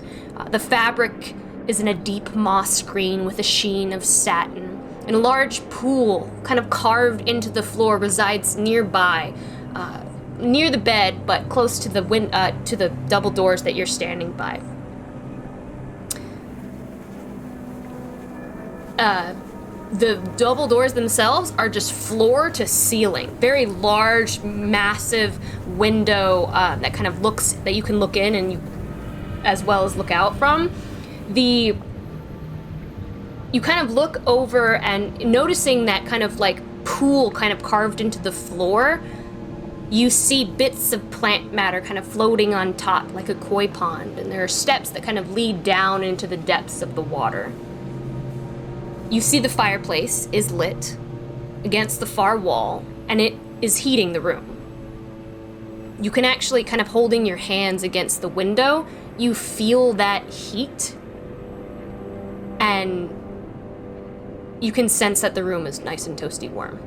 The fabric is in a deep moss green with a sheen of satin. And a large pool, kind of carved into the floor, resides nearby, near the bed, but close to the double doors that you're standing by. The double doors themselves are just floor to ceiling. Very large, massive window that kind of that you can look in and as well as look out from. You kind of look over and noticing that kind of like pool kind of carved into the floor, you see bits of plant matter kind of floating on top like a koi pond, and there are steps that kind of lead down into the depths of the water. You see the fireplace is lit against the far wall, and it is heating the room. You can actually, kind of holding your hands against the window, you feel that heat, and you can sense that the room is nice and toasty warm.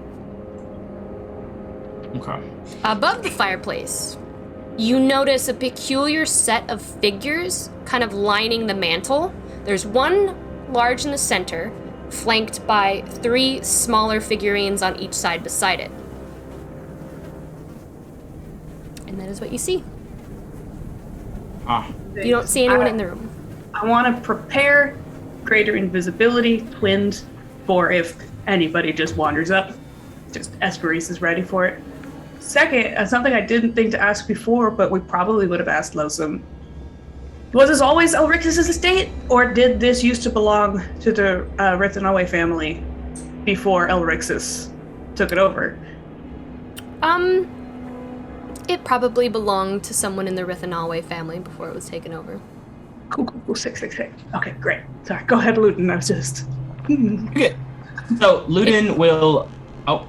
Okay. Above the fireplace, you notice a peculiar set of figures kind of lining the mantle. There's one large in the center, flanked by 3 smaller figurines on each side beside it. And that is what you see. You don't see anyone in the room. I want to prepare greater invisibility, twinned, for if anybody just wanders up. Just Esperise is ready for it. Second, something I didn't think to ask before, but we probably would have asked Losum. Was this always Elrix's estate, or did this used to belong to the Rithanawe family before Elrix's took it over? It probably belonged to someone in the Rithanawe family before it was taken over. Cool. 666. Okay, great. Sorry, go ahead, Luton. I was just... Okay. So, Luton will... Oh,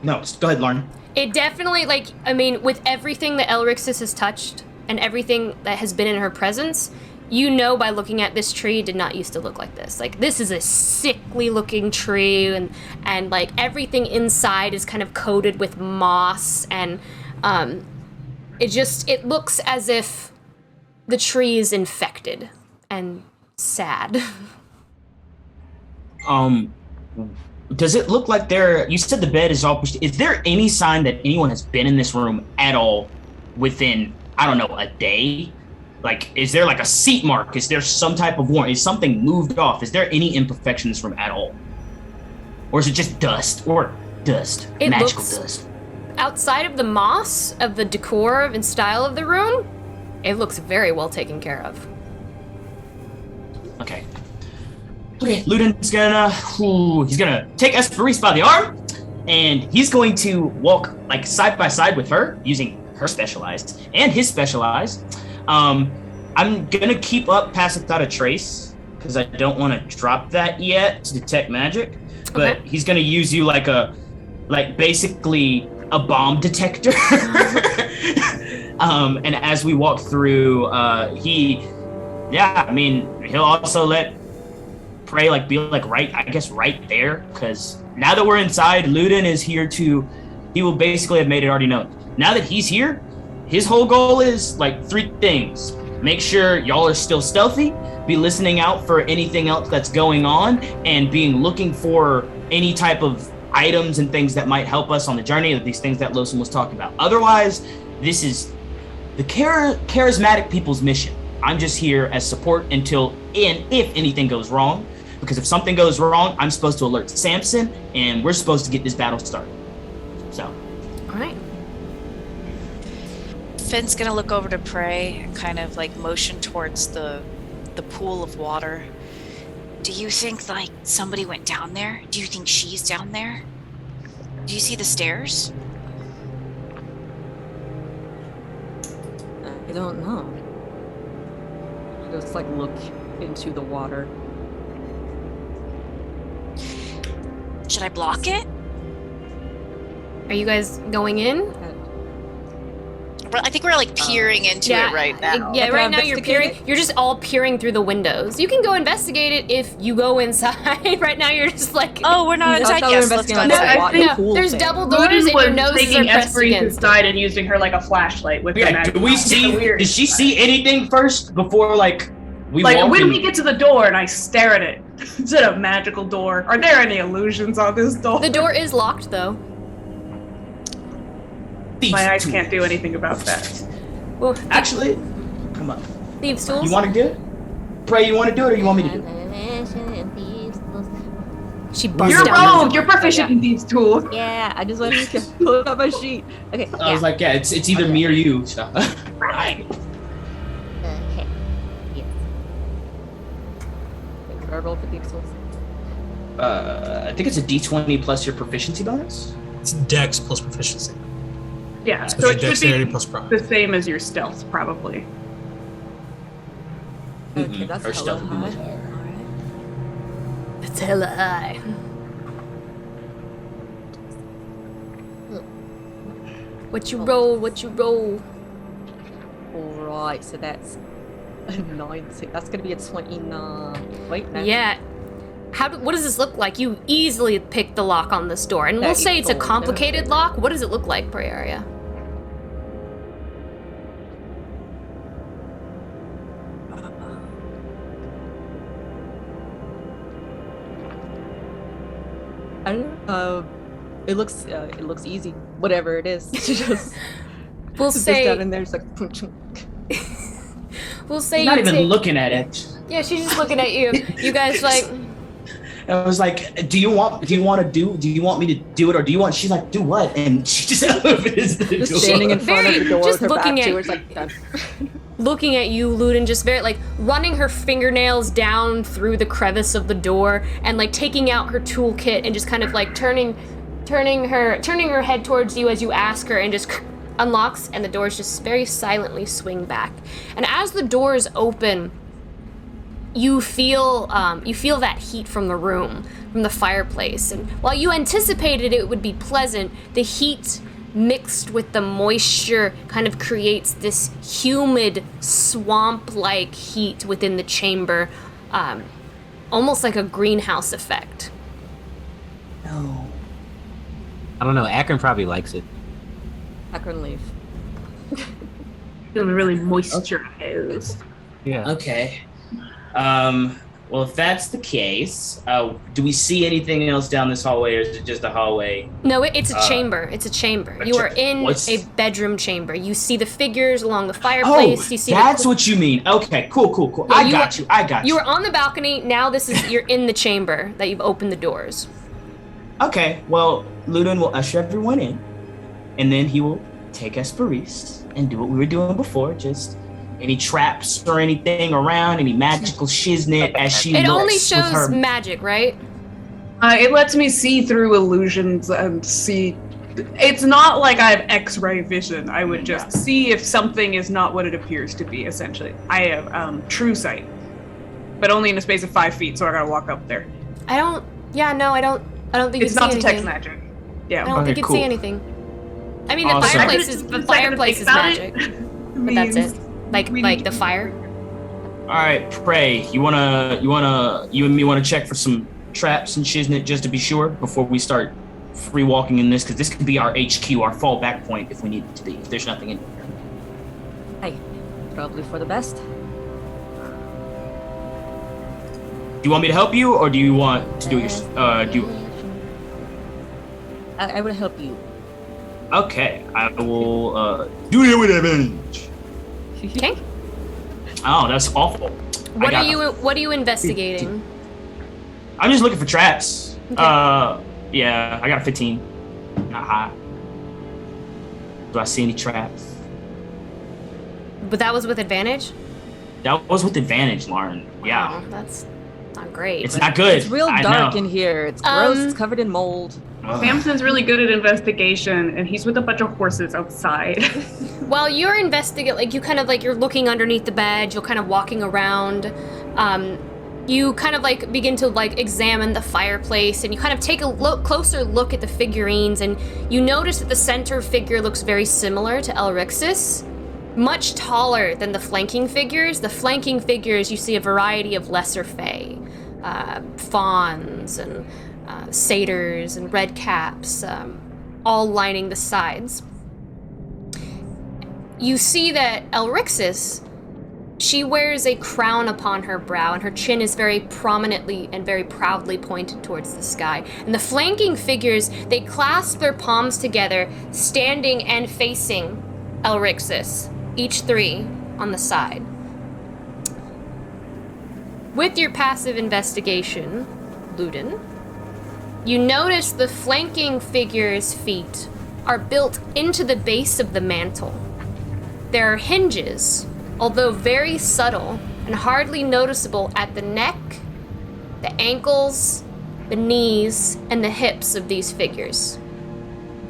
no, go ahead, Lauren. It definitely, with everything that Elrixis has touched and everything that has been in her presence, you know by looking at this tree, it did not used to look like this. Like, this is a sickly looking tree, and like everything inside is kind of coated with moss, and it looks as if the tree is infected and sad. Does it look like you said the bed is all pushed? Is there any sign that anyone has been in this room at all within, I don't know, a day? Like, is there like a seat mark? Is there some type of warrant? Is something moved off? Is there any imperfection in this room at all? Or is it just dust? Magical dust? Outside of the moss, of the decor and style of the room, it looks very well taken care of. Okay, Luden's gonna take Esperise by the arm, and he's going to walk like side by side with her, using her specialized and his specialized. I'm gonna keep up Pass Without a Trace because I don't want to drop that yet to detect magic. But okay. He's gonna use you like basically a bomb detector. And as we walk through, he'll also let Prey be right there, because now that we're inside, Luden is here he will basically have made it already known. Now that he's here, his whole goal is 3 things. Make sure y'all are still stealthy, be listening out for anything else that's going on, and looking for any type of items and things that might help us on the journey, of these things that Losum was talking about. Otherwise, this is the charismatic people's mission. I'm just here as support if anything goes wrong. Because if something goes wrong, I'm supposed to alert Samson, and we're supposed to get this battle started. So. All right. Finn's gonna look over to Prey and kind of motion towards the pool of water. Do you think somebody went down there? Do you think she's down there? Do you see the stairs? I don't know. Just look into the water. Should I block it? Are you guys going in? I think we're peering into it right now. Yeah, right now you're peering. You're just all peering through the windows. You can go investigate it if you go inside. Right now you're just oh, we're not inside. Yes, let's go inside. No, there's double doors and your noses are pressed against inside and using her like a flashlight with the magic. Do we see? Did she see anything first before we walk when we get to the door and I stare at it? Is it a magical door? Are there any illusions on this door? The door is locked, though. My eyes can't do anything about that. Well, Actually, come on. thieves' tools. You want to do it? Pray, you want to do it, or you want me to do it? She busts You're down. rogue. You're proficient in these tools. Yeah, I just wanted to pull it up my sheet. Okay. I was like, yeah, it's either me or you. So. Right. Okay. Yes. Wait, do I roll for Thieves' Tools? I think it's a D20 plus your proficiency bonus. It's Dex plus proficiency. Yeah, So so your it should dexterity be plus pride. the same as your stealth, probably. Okay, that's Our hella stealth would be much high. higher. It's hella high. What you roll? What you roll? Alright, so that's a 19. That's gonna be a 29. Wait, no. Yeah. What does this look like? You easily pick the lock on this door. And we'll say it's a 34. complicated lock. What does it look like, Praeria? I don't know. It looks easy. Whatever it is. She just We'll sits say down in there, it's like we'll say Not you even take- looking at it. Yeah, she's just looking at you. You guys like I was like, do you want me to do it, or do you want? She's like, do what? And she just opens the door. just standing in front of the door just with her back looking to at- her. It's like done. looking at you, Ludin, just very like running her fingernails down through the crevice of the door and like taking out her toolkit and just kind of like turning her head towards you as you ask her, and just unlocks, and the doors just very silently swing back. And as the doors open, you feel that heat from the room, from the fireplace. And while you anticipated it would be pleasant, the heat mixed with the moisture kind of creates this humid, swamp-like heat within the chamber, almost like a greenhouse effect. No. I don't know. Akron probably likes it. Akron leave. Feeling really moisturized. Yeah. Okay. Well, if that's the case, do we see anything else down this hallway, or is it just a hallway? No, it's a chamber. It's a chamber. You are in What's- a bedroom chamber. You see the figures along the fireplace. You see that's what you mean. Okay, cool. Yeah, I got you. You were on the balcony. Now you're in the chamber that you've opened the doors. Okay, well, Ludin will usher everyone in, and then he will take Esperise and do what we were doing before, just any traps or anything around, any magical shiznit as she It looks only with shows her. magic, right? It lets me see through illusions and see. It's not like I have X-ray vision. I would just see if something is not what it appears to be. Essentially, I have true sight, but only in a space of 5 feet. So I gotta walk up there. I don't think It's you'd not see detect anything. magic. I Yeah. don't think you'd cool. see anything. I mean, Awesome. the fireplace is magic, but that's it. Like the fire. All right, Pray. You and me wanna check for some traps and shiznit just to be sure before we start free walking in this, because this could be our HQ, our fallback point if we need it to be. If there's nothing in here. Hey, probably for the best. Do you want me to help you, or do you want to do it yourself? I would help you. Okay, I will do it with advantage. Okay. Oh, that's awful. What are you investigating? I'm just looking for traps. Okay. Yeah, I got a 15. Not high. Do I see any traps? But that was with advantage? That was with advantage, Lauren. Yeah. Oh, that's not great. It's but- not good. It's real I dark know. in here. It's gross. Um, It's covered in mold. Ugh. Samson's really good at investigation, and he's with a bunch of horses outside. While you're you're looking underneath the bed, you're kind of walking around, you kind of like begin to like examine the fireplace, and you kind of take a closer look at the figurines, and you notice that the center figure looks very similar to Elrixis, much taller than the flanking figures. The flanking figures, you see a variety of lesser fae, fawns and satyrs and red caps, all lining the sides. You see that Elrixis, She wears a crown upon her brow, and her chin is very prominently and very proudly pointed towards the sky. And the flanking figures, they clasp their palms together, standing and facing Elrixis, each 3 on the side. With your passive investigation, Ludin, you notice the flanking figures' feet are built into the base of the mantle. There are hinges, although very subtle and hardly noticeable at the neck, the ankles, the knees, and the hips of these figures.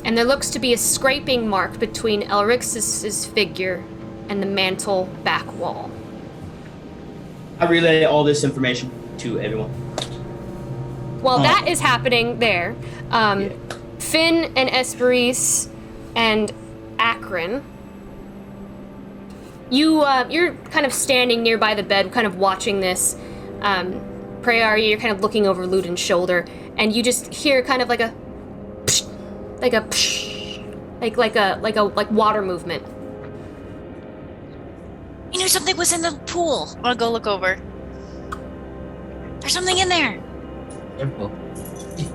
And there looks to be a scraping mark between Elrixis' figure and the mantle back wall. I relay all this information to everyone. While that is happening there, Finn and Esperis and Akron, you're kind of standing nearby the bed, kind of watching this. Prayari, you're kind of looking over Ludin's shoulder, and you just hear kind of like a psh, like a psh, like water movement. You knew something was in the pool. I want to go look over. There's something in there. Simple.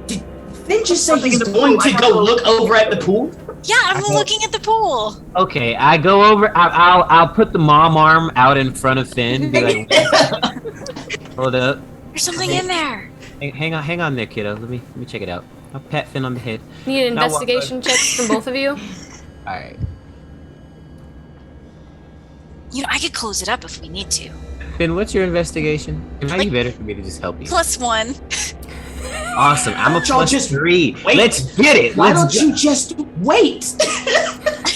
Did Finn just say he's going to go look over at the pool? Yeah, I'm looking at the pool. Okay, I go over. I'll put the mom arm out in front of Finn. Be like, hold up. There's something in there. Hang on there, kiddo. Let me check it out. I'll pat Finn on the head. Need an investigation checks from both of you. All right. You know, I could close it up if we need to. Finn, what's your investigation? It might be better for me to just help you. +1. Awesome. I'm a +3. Wait. Let's get it. Why don't you just wait?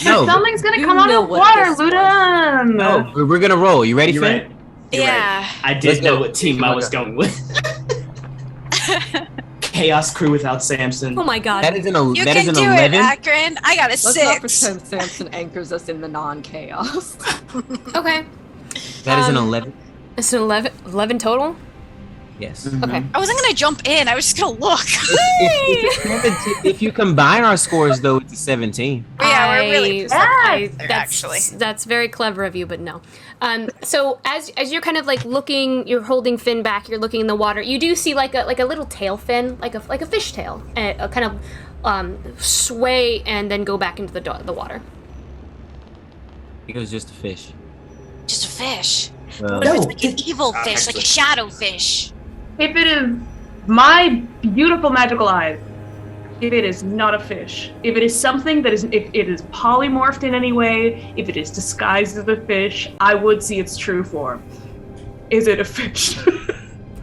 No. Something's gonna come out of the water, Ludin. No, we're gonna roll. You ready, You're Finn? right. You're Yeah. right. I did know what team I was going with. Chaos crew without Samson. Oh my god. That is an You that is can an do 11. it, Akron. I got a Let's 6. not pretend Samson anchors us in the non-chaos. Okay. That is an 11. It's an 11 total? Yes. Okay. I wasn't gonna jump in. I was just gonna look. If you combine our scores, though, it's a 17. Yeah, we're really actually. That's very clever of you, but no. So as you're kind of like looking, you're holding Finn back. You're looking in the water. You do see like a little tail fin, like a fish tail, kind of sway and then go back into the water. It was just a fish. Just a fish. Well, What if it's like an evil fish, like a shadow fish? If it is my beautiful magical eyes, if it is not a fish, if it is something that is, if it is polymorphed in any way, if it is disguised as a fish, I would see its true form. Is it a fish?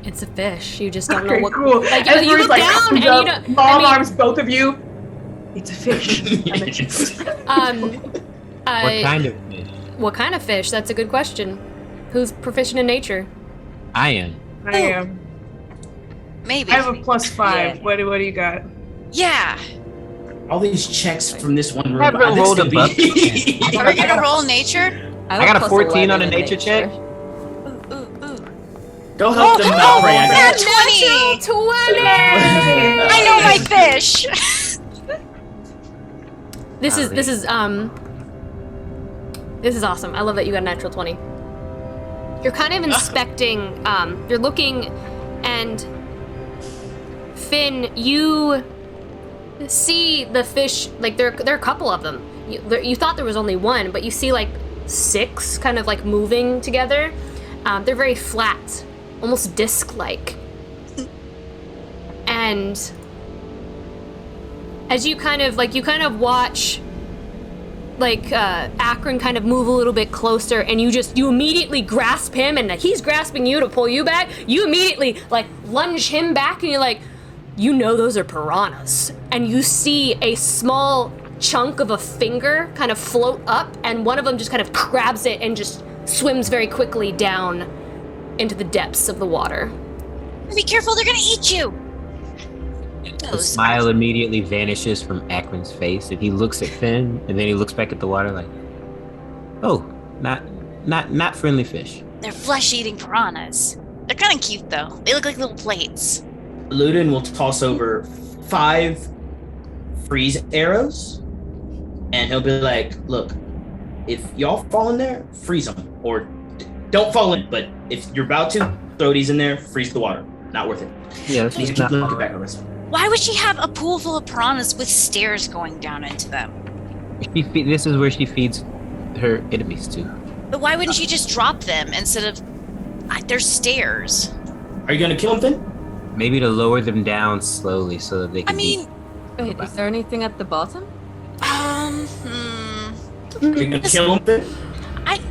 It's a fish. You just don't know Okay, what. cool. Like, As you Maurice, look like, down comes and you up, don't. long arms, both of you. It's a fish. what kind of fish? What kind of fish? That's a good question. Who's proficient in nature? I am. I am. Maybe. I have a +5. Yeah. What do you got? Yeah. All these checks from this one room. Never this rolled could a be- buck. Are you gonna roll nature? I got a 14 on a +11 in nature check. Go help them out, Pray. I got Nat 20! 20! I know my fish! This is awesome. I love that you got a natural 20. You're kind of inspecting, you're looking, and Finn, you see the fish, like there are a couple of them. You thought there was only one, but you see like 6 kind of like moving together. They're very flat, almost disc-like. And as you kind of watch like Akron kind of move a little bit closer, and you immediately grasp him, and he's grasping you to pull you back. You immediately like lunge him back, and you're like, you know those are piranhas. And you see a small chunk of a finger kind of float up, and one of them just kind of grabs it and just swims very quickly down into the depths of the water. Be careful, they're gonna eat you! The smile immediately vanishes from Akron's face, and he looks at Finn, and then he looks back at the water like, "Oh, not friendly fish." They're flesh-eating piranhas. They're kind of cute, though. They look like little plates. Ludin will toss over 5 freeze arrows, and he'll be like, "Look, if y'all fall in there, freeze them, or don't fall in. But if you're about to, throw these in there, freeze the water. Not worth it. Yeah, You need to keep looking back on this. Why would she have a pool full of piranhas with stairs going down into them? This is where she feeds her enemies too. But why wouldn't she just drop them instead of... There's stairs. Are you gonna kill him, Finn? Maybe to lower them down slowly so that they can Wait, is there anything at the bottom? Are you gonna kill him, Finn?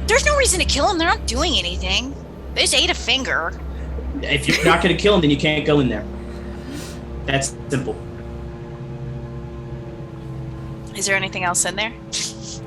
There's no reason to kill them. They're not doing anything. They just ate a finger. If you're not gonna kill him, then you can't go in there. That's simple. Is there anything else in there?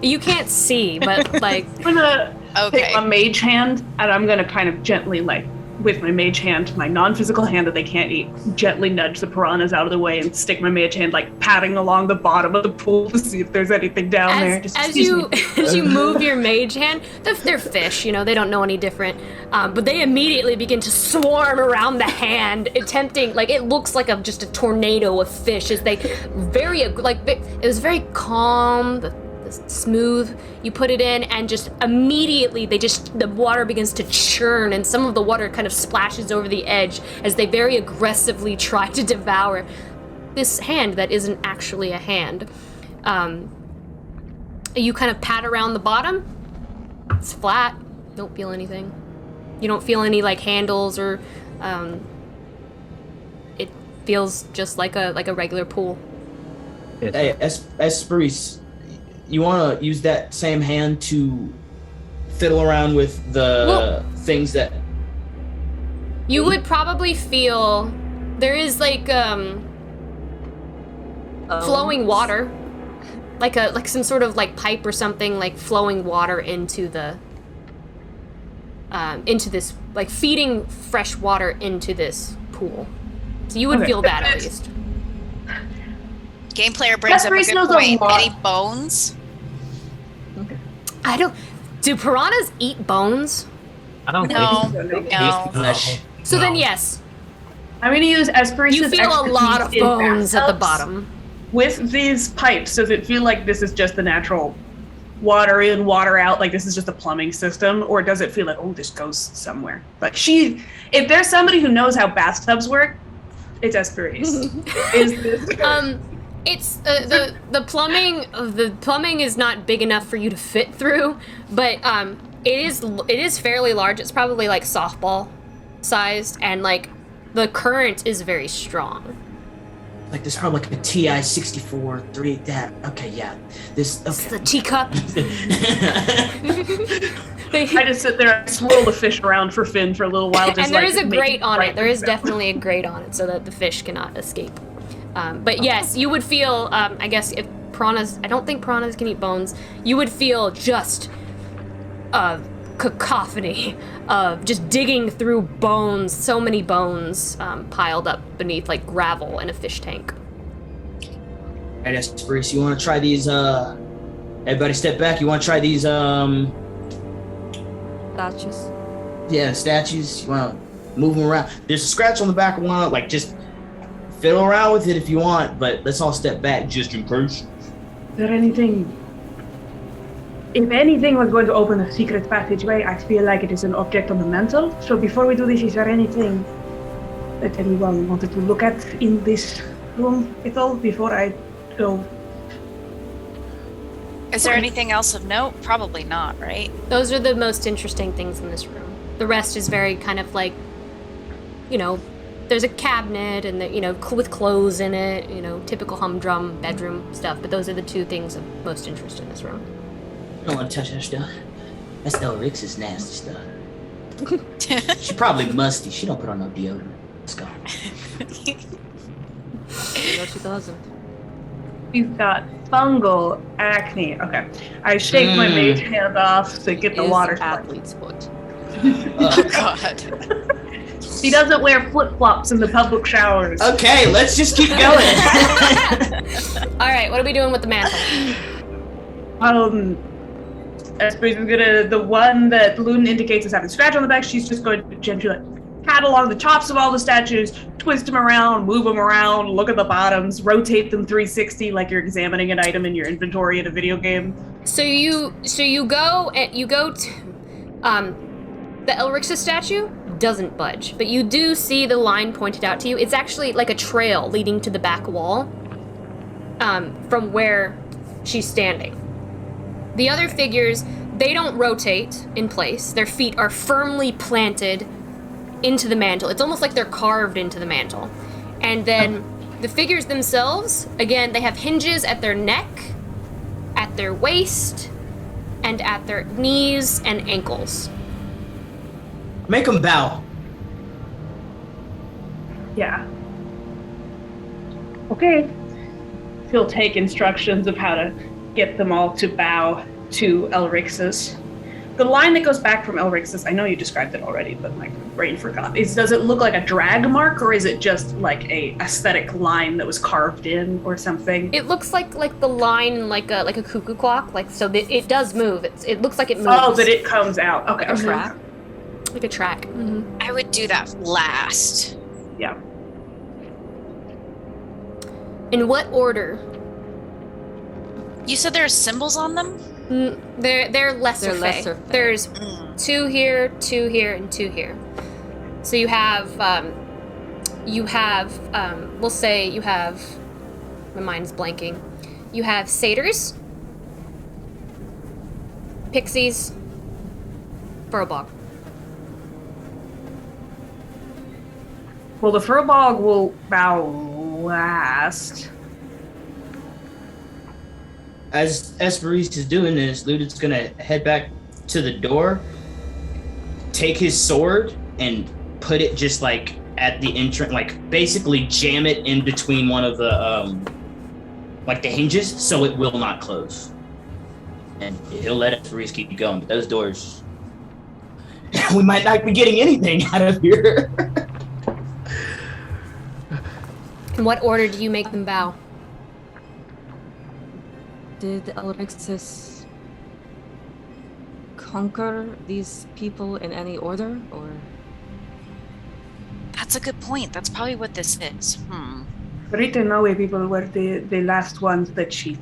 You can't see, but like I'm gonna Okay. take my mage hand, and I'm gonna kind of gently, like, with my mage hand, my non-physical hand that they can't eat, gently nudge the piranhas out of the way and stick my mage hand, like, patting along the bottom of the pool to see if there's anything down there. Just as excuse me. as you move your mage hand, they're fish, you know, they don't know any different. But they immediately begin to swarm around the hand, attempting, like, it looks like just a tornado of fish as they it was very calm, the smooth. You put it in, and just immediately the water begins to churn, and some of the water kind of splashes over the edge as they very aggressively try to devour this hand that isn't actually a hand. You kind of pat around the bottom. It's flat. Don't feel anything. You don't feel any like handles or. It feels just like a regular pool. Hey, Esperis, you want to use that same hand to fiddle around with the things that... You would probably feel there is like flowing water, like some sort of like pipe or something, like flowing water into the into this, like feeding fresh water into this pool. So you would feel that at least. Game player brings up a good point. Any bones? Do piranhas eat bones? I don't No. think No. So then yes, I'm going to use Esperis' you feel a lot of bones at the bottom. With these pipes, does it feel like this is just the natural water in, water out, like this is just a plumbing system? Or does it feel like, oh, this goes somewhere? Like if there's somebody who knows how bathtubs work, it's Esperis. Is this... It's the plumbing. The plumbing is not big enough for you to fit through, but it is fairly large. It's probably like softball sized, and like the current is very strong. Like there's probably like a TI-64 3 that. Okay, yeah. This. It's Okay. the teacup. I just sit there and swirl the fish around for Finn for a little while. Just And there like, is a grate on it. There is down. definitely a grate on it so that the fish cannot escape. But yes, you would feel, I guess if piranhas, I don't think piranhas can eat bones, you would feel just a cacophony of just digging through bones, so many bones piled up beneath like gravel in a fish tank. All right, Esperis, you want to try these, everybody step back, you want to try these, Statues. yeah, statues, you want to move them around. There's a scratch on the back of one, like just fiddle around with it if you want, but let's all step back just in case. Is there anything? If anything was going to open a secret passageway, I feel like it is an object on the mantle. So before we do this, is there anything that anyone wanted to look at in this room at all before I go? Is there anything else of note? Probably not, right? Those are the most interesting things in this room. The rest is very kind of like, you know, there's a cabinet and with clothes in it, typical humdrum bedroom stuff. But those are the two things of most interest in this room. I don't want to touch that stuff. That's Elrix's nasty stuff. She probably musty. She don't put on no deodorant. Let's go. No, she doesn't. She's got fungal acne. Okay. I shake my mage hand off to get the water. Athlete's foot. Oh, God. She doesn't wear flip-flops in the public showers. Okay, let's just keep going. All right, what are we doing with the mantle? Esperis is gonna, the one that Loon indicates as having a scratch on the back, she's just going to gently like pat along the tops of all the statues, twist them around, move them around, look at the bottoms, rotate them 360 like you're examining an item in your inventory in a video game. So you go to The Elrix's statue doesn't budge, but you do see the line pointed out to you. It's actually like a trail leading to the back wall from where she's standing. The other figures, they don't rotate in place. Their feet are firmly planted into the mantle. It's almost like they're carved into the mantle. And then the figures themselves, again, they have hinges at their neck, at their waist, and at their knees and ankles. Make them bow. Yeah. Okay. He'll take instructions of how to get them all to bow to Elrix's. The line that goes back from Elrix's, I know you described it already, but my brain forgot. Does it look like a drag mark, or is it just like a aesthetic line that was carved in or something? It looks like the line like a cuckoo clock, it does move. It looks like it moves. Oh, that it comes out. Okay. A track? Like a track. Mm-hmm. I would do that last. Yeah. In what order? You said there are symbols on them? They're lesser They're fey. lesser fey. There's 2 here, 2 here, and 2 here. So you have, we'll say you have, my mind's blanking. You have satyrs, pixies, Furbog. Well, the Furbog will bow last. As Esperise is doing this, Ludwig's gonna head back to the door, take his sword, and put it just like at the entrance, like basically jam it in between one of the like the hinges, so it will not close. And he'll let Esperise keep going, but those doors, we might not be getting anything out of here. In what order do you make them bow? Did Elrixis conquer these people in any order, or? That's a good point. That's probably what this is. Ritenoe people were the last ones that she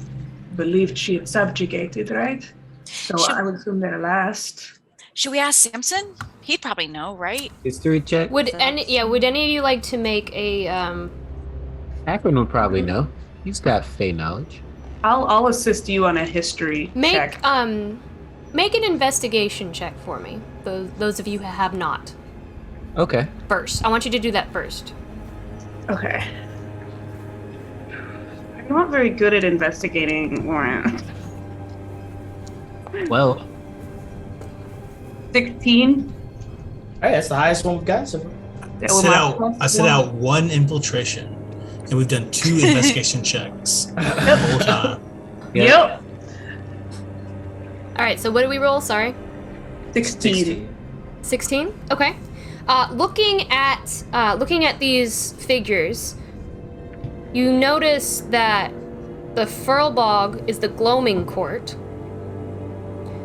believed she had subjugated, right? So I would assume they're last. Should we ask Samson? He'd probably know, right? History check. Would any of you like to make a Akron would probably know. He's got Fey knowledge. I'll assist you on a history check. Make an investigation check for me. Those of you who have not. Okay. First. I want you to do that first. Okay. I'm not very good at investigating, Warren. Well, 16. All right, that's the highest one we've got so far. I set out 1 infiltration, and we've done 2 investigation checks the whole time. Yep. All right, so what did we roll? Sorry. 16. 16? Okay. Looking at these figures, you notice that the Furbog is the gloaming court.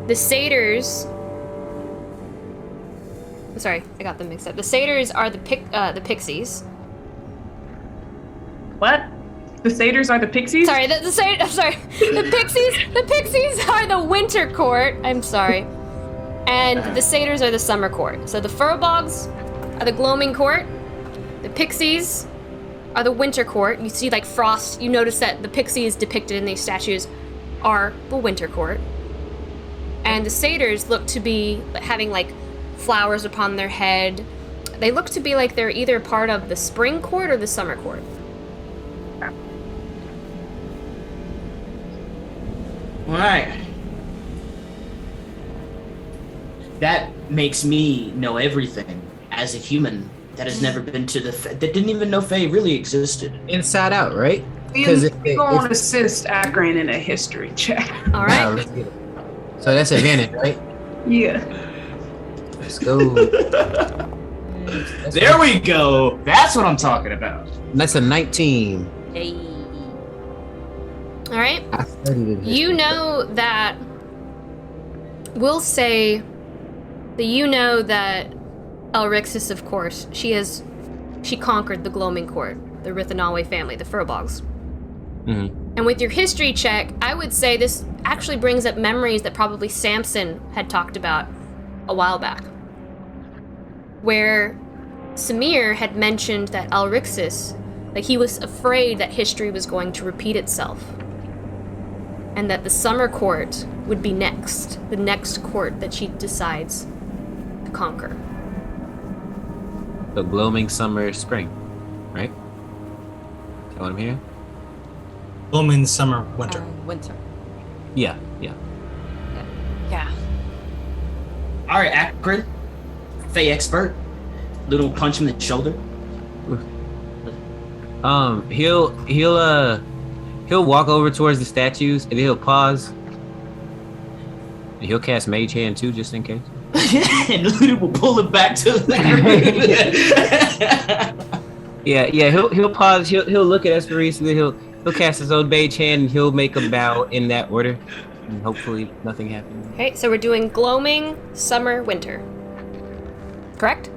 The satyrs. Sorry, I got them mixed up. The satyrs are the pixies. What? The satyrs are the pixies? Sorry, the pixies are the winter court. I'm sorry. And the satyrs are the summer court. So the Furbogs are the gloaming court. The pixies are the winter court. You see like frost. You notice that the pixies depicted in these statues are the winter court. And the satyrs look to be having like flowers upon their head. They look to be like they're either part of the spring court or the summer court. All right. That makes me know everything as a human that has never been to that didn't even know Fae really existed. Inside Out, right? We're going to assist Akron in a history check. All right. Let's get it. So that's advantage, right? Yeah. Let's go. There we go. That's what I'm talking about. That's a 19. Hey. All right. I studied it. You know that. We'll say that you know that Elrixis, of course, she conquered the Gloaming Court, the Rithenalwe family, the Furbogs. Mm-hmm. And with your history check, I would say this actually brings up memories that probably Samson had talked about a while back. where Samir had mentioned that Alrixis, like he was afraid that history was going to repeat itself. And that the summer court would be next, the next court that she decides to conquer. The gloaming summer spring, right? Is that what I'm hearing? Blooming summer, winter. Winter. Yeah. Yeah. All right, Akron, Fey expert. Little punch him in the shoulder. He'll walk over towards the statues and then he'll pause. And he'll cast Mage Hand too, just in case. And Ludo will pull it back to the Yeah. He'll pause. He'll look at Esperise and then he'll cast his own Mage Hand and he'll make a bow in that order. And hopefully nothing happens. Okay, so we're doing gloaming, summer, winter. Correct?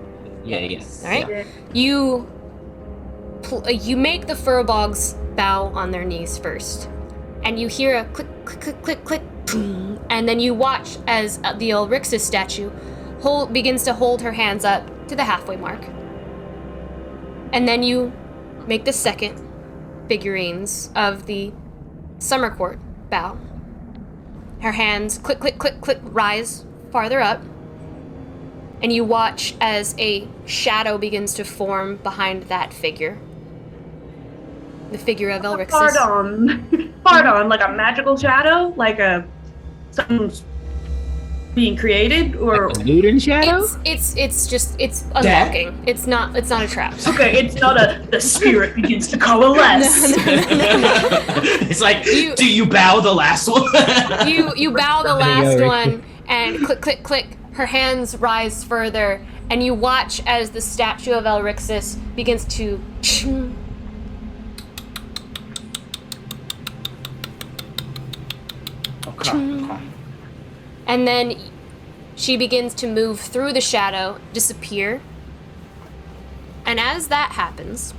Yeah. All right. You make the Furbogs bow on their knees first, and you hear a click, click, click, click, click, boom, and then you watch as the Elrixis statue begins to hold her hands up to the halfway mark, and then you make the second figurines of the Summer Court bow. Her hands click, click, click, click, rise farther up. And you watch as a shadow begins to form behind that figure. The figure of Elrixis. Pardon, like a magical shadow? Like something's being created? Or Like a Newton shadow? It's unlocking. It's not a trap. okay, it's not the spirit begins to coalesce. It's like, do you bow the last one? You bow the last one and click, click, click. Her hands rise further, and you watch as the statue of Elrixis begins to and then she begins to move through the shadow, disappear. And as that happens,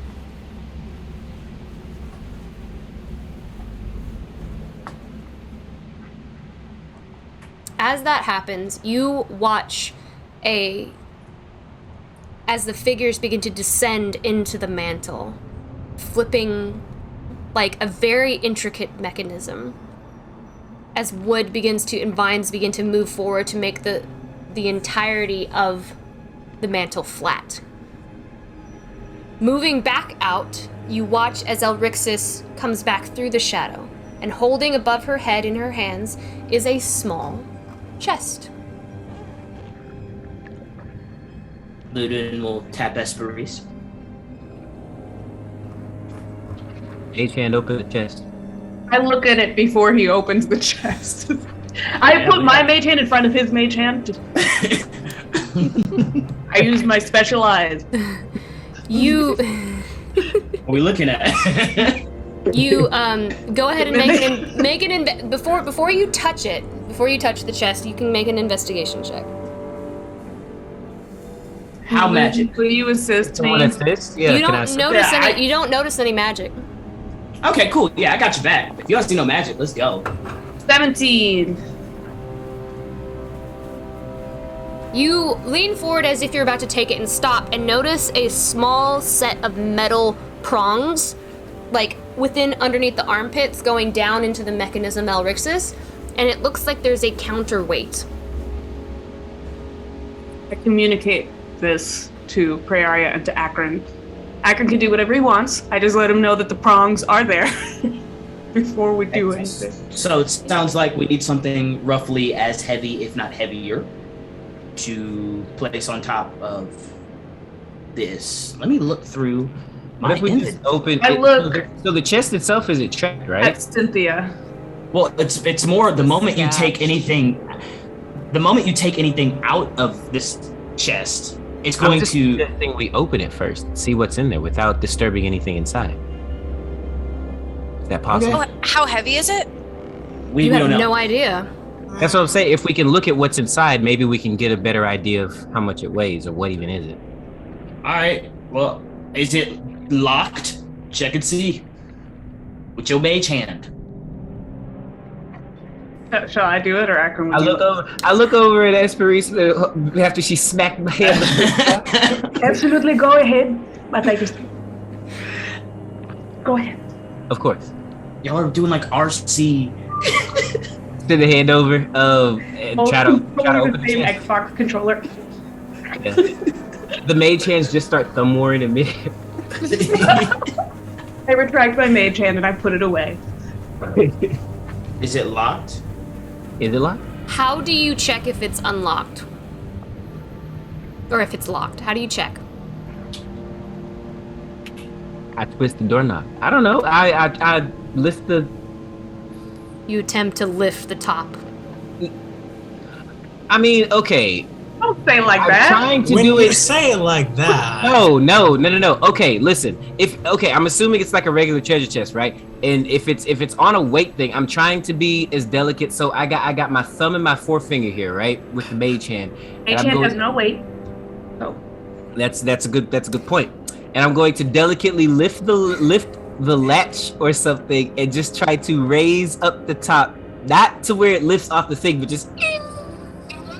you watch as the figures begin to descend into the mantle, flipping like a very intricate mechanism as wood begins to and vines begin to move forward to make the entirety of the mantle flat. Moving back out, you watch as Elrixis comes back through the shadow, and holding above her head in her hands is a small chest. Ludin will tap Esperise. Mage Hand, open the chest. I look at it before he opens the chest. I put my mage hand in front of his mage hand. I use my special eyes. You What are we looking at? You go ahead and before you touch the chest, you can make an investigation check. How magic? Will you assist me? Yeah, You don't notice any magic. Okay, cool. Yeah, I got your back. If you don't see no magic, let's go. 17. You lean forward as if you're about to take it and stop, and notice a small set of metal prongs, like within underneath the armpits, going down into the mechanism Elrixis, and it looks like there's a counterweight. I communicate this to Praeria and to Akron. Akron can do whatever he wants. I just let him know that the prongs are there before we do anything. So it sounds like we need something roughly as heavy, if not heavier, to place on top of this. Let me look through my What if we just open I it? look- So the chest itself is trapped, right? That's Cynthia. Well, it's more the moment you take anything out of this chest, it's I'm going just to. suggesting we open it first, see what's in there without disturbing anything inside. Is that possible? Oh, how heavy is it? We You have don't know. no idea. That's what I'm saying. If we can look at what's inside, maybe we can get a better idea of how much it weighs or what even is it. All right. Well, is it locked? Check and see. With your mage hand. Shall I do it or Akron? I look over at Esperise after she smacked my hand. Absolutely, go ahead. But I just go ahead. Of course. Y'all are doing like RC. Send the hand over and try to open the same chest. Xbox controller. Yeah. The mage hands just start thumb warring in mid. I retract my mage hand and I put it away. Is it locked? Is it locked? How do you check if it's unlocked? Or if it's locked? How do you check? I twist the doorknob. I don't know. I lift the. You attempt to lift the top. I mean, okay. Don't say like I'm that. trying to When do you it. say it like that, No. Okay, listen. I'm assuming it's like a regular treasure chest, right? And if it's on a weight thing, I'm trying to be as delicate. So I got my thumb and my forefinger here, right, with the mage hand. Mage hand has no weight. Oh. That's a good point. And I'm going to delicately lift the latch or something and just try to raise up the top, not to where it lifts off the thing, but just.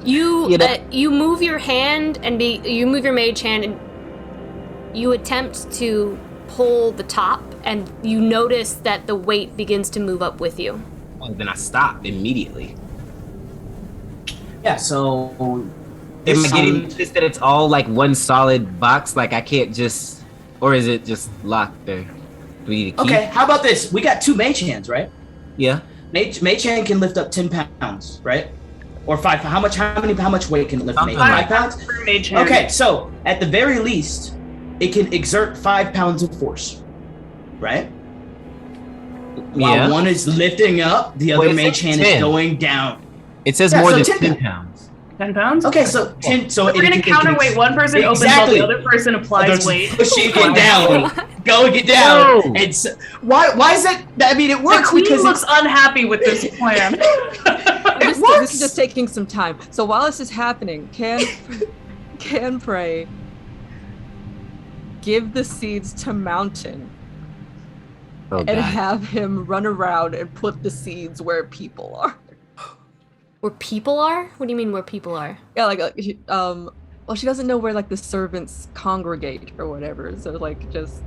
You move your hand and you move your mage hand and you attempt to pull the top and you notice that the weight begins to move up with you. And then I stop immediately. Yeah, so Am I getting this that it's all like one solid box? Like I can't just, or is it just locked there? Do we need a key? okay, how about this? We got 2 mage hands, right? Yeah. Mage hand can lift up 10 pounds, right? Or 5. How much weight can it lift? Something 5 like pounds? For mage hand. Okay, so at the very least, it can exert 5 pounds of force, right? While Yeah. one is lifting up, the other Well, it mage says hand 10. is going down. It says Yeah, more so than 10 10 pounds. 10 pounds? Okay, so 10. So We're gonna it can counterweight. One person opens while Exactly. the other person applies Others weight. pushing it down. Go get down. Whoa. It's why is it? I mean, it The works queen because looks unhappy with this plan. This is just taking some time. So while this is happening, can Pray give the seeds to Mountain Oh and god. have him run around and put the seeds where people are? Where people are? What do you mean where people are? Yeah, well, she doesn't know where like the servants congregate or whatever. So like just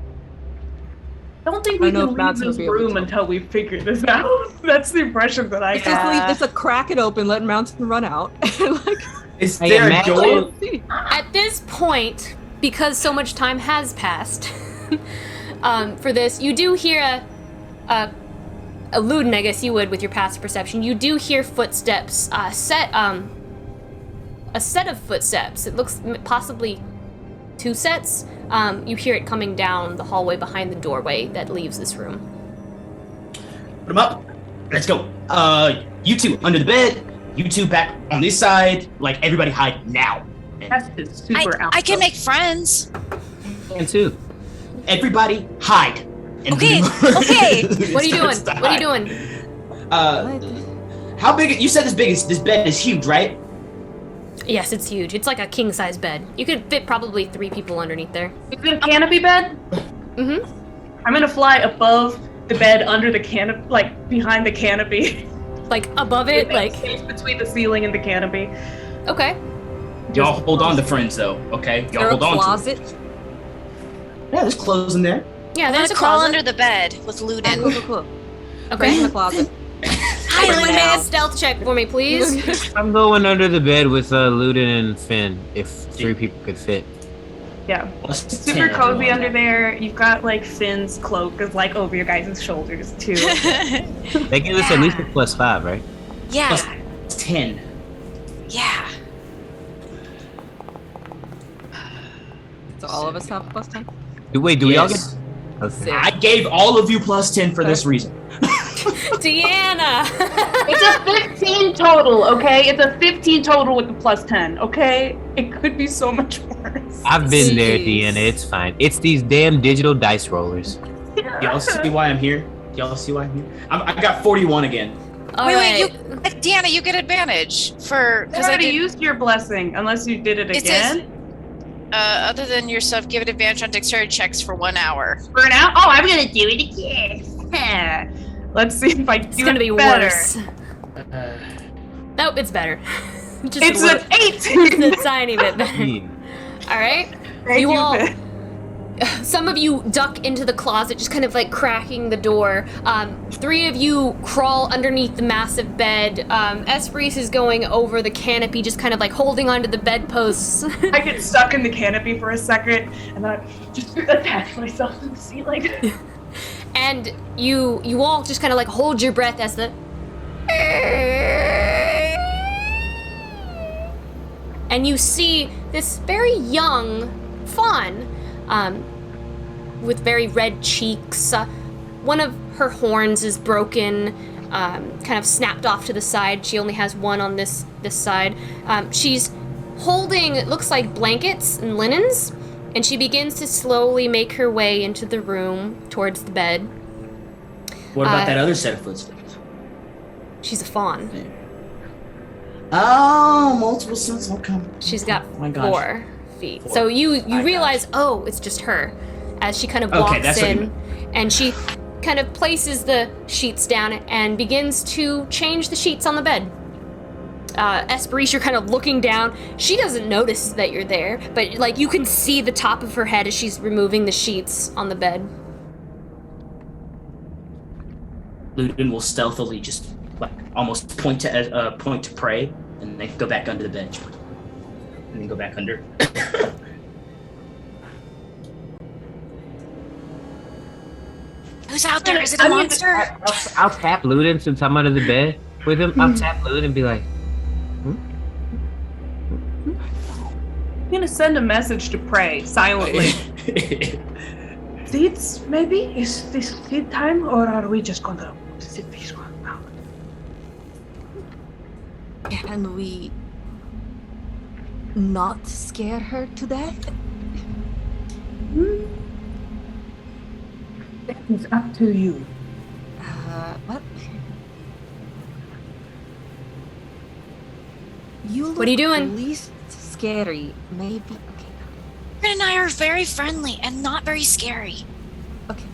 I don't think I we know can if Matt's leave gonna this be able to room tell. until we figure this out. That's the impression that I just leave have. this a crack it open, let Mountain run out, and like is Hey, there a imagine- door? At this point, because so much time has passed, for this, you do hear a Luden, I guess you would with your passive perception. You do hear footsteps, a set of footsteps. It looks possibly 2 sets. You hear it coming down the hallway behind the doorway that leaves this room. Put them up. Let's go. You 2 under the bed. You 2 back on this side. Like everybody hide now. And Test is super I can alpha. make friends. And two. everybody hide. And Okay, we- okay. What are you doing? starts to What are you hide. doing? How big? You said this bed is huge, right? Yes, it's huge. It's like a king-size bed. You could fit probably 3 people underneath there. Is it a canopy bed? Mm-hmm. I'm gonna fly above the bed, under the canopy, like behind the canopy. Like above it, like Space between the ceiling and the canopy. okay. Y'all hold on to friends, though. Okay, y'all there a hold on closet? to it. Yeah, there's clothes in there. Yeah, I'm there's gonna a crawl closet. under the bed with Luden. Cool. Okay. In the closet. Hi, For Luden, now. make a stealth check for me, please. I'm going under the bed with Luden and Finn, if 3 people could fit. Yeah. Plus It's super 10, cozy everyone. under there. You've got like Finn's cloak is like over your guys' shoulders too. They give us at least a +5, right? Yeah, Plus 10. yeah. So all of us have +10. Wait, do we all get? Yes. Okay. I gave all of you plus 10 for this reason. Deanna! It's a 15 total, okay? It's a 15 total with the plus 10, okay? It could be so much worse. I've been there, Jeez. Deanna. It's fine. It's these damn digital dice rollers. Y'all see why I'm here? Y'all see why I'm here? I got 41 again. All wait, right. Deanna, you get advantage for You because I already did. used your blessing, unless you did it It says- again. Other than your stuff, give it advantage on dexterity checks for 1 hour. Burn out? Oh, I'm gonna do it again. Let's see if I do It's gonna it be better. worse. Nope, it's better. Just It's a an 8! It's a tiny bit better. All right. Thank you, all. Ben. Some of you duck into the closet, just kind of like cracking the door. 3 of you crawl underneath the massive bed. Esperise is going over the canopy, just kind of like holding onto the bedposts. I get stuck in the canopy for a second, and then I just attach myself to the ceiling. And you all just kind of like hold your breath as the... And you see this very young fawn, with very red cheeks. One of her horns is broken, kind of snapped off to the side. She only has one on this side. She's holding, it looks like blankets and linens, and she begins to slowly make her way into the room towards the bed. What about that other set of footsteps? She's a fawn. Oh, multiple sense. Okay. She's got Oh my gosh. 4 feet. So you realize, oh, it's just her, as she kind of walks that's what you in, and she kind of places the sheets down and begins to change the sheets on the bed. Esperise, you're kind of looking down. She doesn't notice that you're there, but like you can see the top of her head as she's removing the sheets on the bed. Ludin will stealthily just like almost point to prey, and then go back under the bench, and then go back under. Who's out there? Is it a monster? I'll tap Ludin since I'm under the bed with him. I'll tap Ludin and be like, I'm gonna send a message to Prey silently. Seeds, maybe? Is this seed time, or are we just gonna sit this one out? Can we not scare her to death? That is up to you. What? You look What are you doing? least scary, maybe. Okay. Fred and I are very friendly and not very scary. Okay.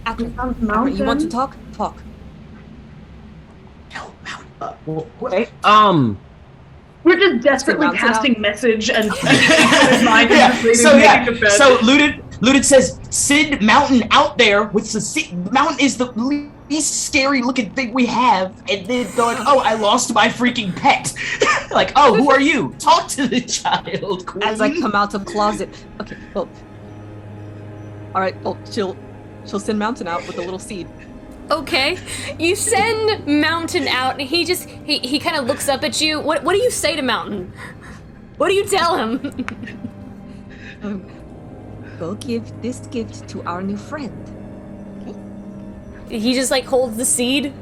Akron, Mountain. you want to talk? Talk. wait, We're just desperately Bounce it out. casting message and his mind is just leaving, So making the bed. so Ludin says, "Send Mountain out there with the Mountain is the least scary looking thing we have," and then going, "Oh, I lost my freaking pet." Like, "Oh, who are you? Talk to the child, queen." As I come out of closet. Okay, well. Alright, well, she'll send Mountain out with a little seed. Okay, you send Mountain out, and he kind of looks up at you. What do you say to Mountain? What do you tell him? Go give this gift to our new friend. He just like holds the seed.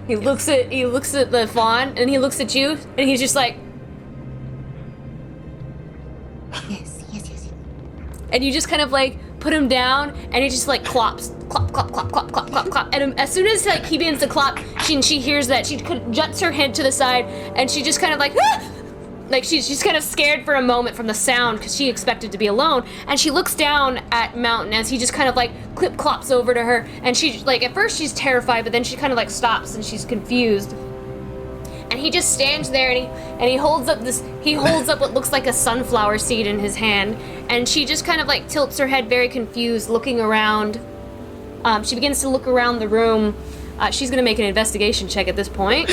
He looks at the fawn, and he looks at you, and he's just like, Yes. and you just kind of like put him down, and he just like clops, clop, clop, clop, clop, clop, clop, clop. And as soon as like he begins to clop, she hears that, she juts her head to the side, and she just kind of like, ah! Like she's kind of scared for a moment from the sound because she expected to be alone, and she looks down at Mountain as he just kind of like clip clops over to her, and she like at first she's terrified, but then she kind of like stops and she's confused, and he just stands there and he holds up what looks like a sunflower seed in his hand, and she just kind of like tilts her head very confused, looking around. She begins to look around the room. She's gonna make an investigation check at this point.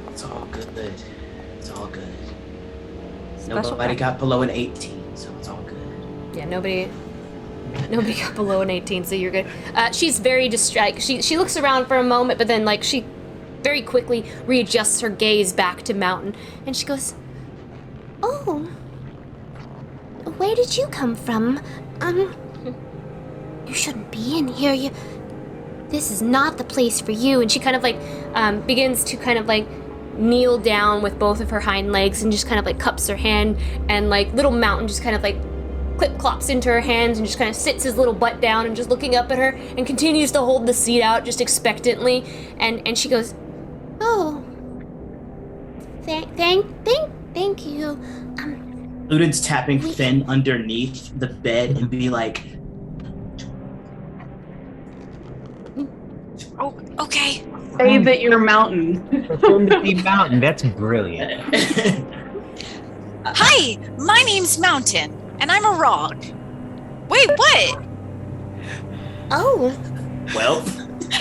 It's all good. It's all good. Special Nobody pack. got below an 18, so it's all good. Yeah, nobody got below an 18, so you're good. She's very distracted. She looks around for a moment, but then like she very quickly readjusts her gaze back to Mountain, and she goes, Oh. Where did you come from? You shouldn't be in here. This is not the place for you. and she kind of like begins to kind of like kneel down with both of her hind legs and just kind of like cups her hand, and like little Mountain just kind of like clip clops into her hands and just kind of sits his little butt down and just looking up at her and continues to hold the seat out just expectantly, and she goes, Oh. Thank you. Ludin's tapping Finn underneath the bed and be like, Oh, okay. Say that you're Mountain. Pretend to be Mountain. That's brilliant. Hi, my name's Mountain, and I'm a rock. Wait, what? Oh, Well,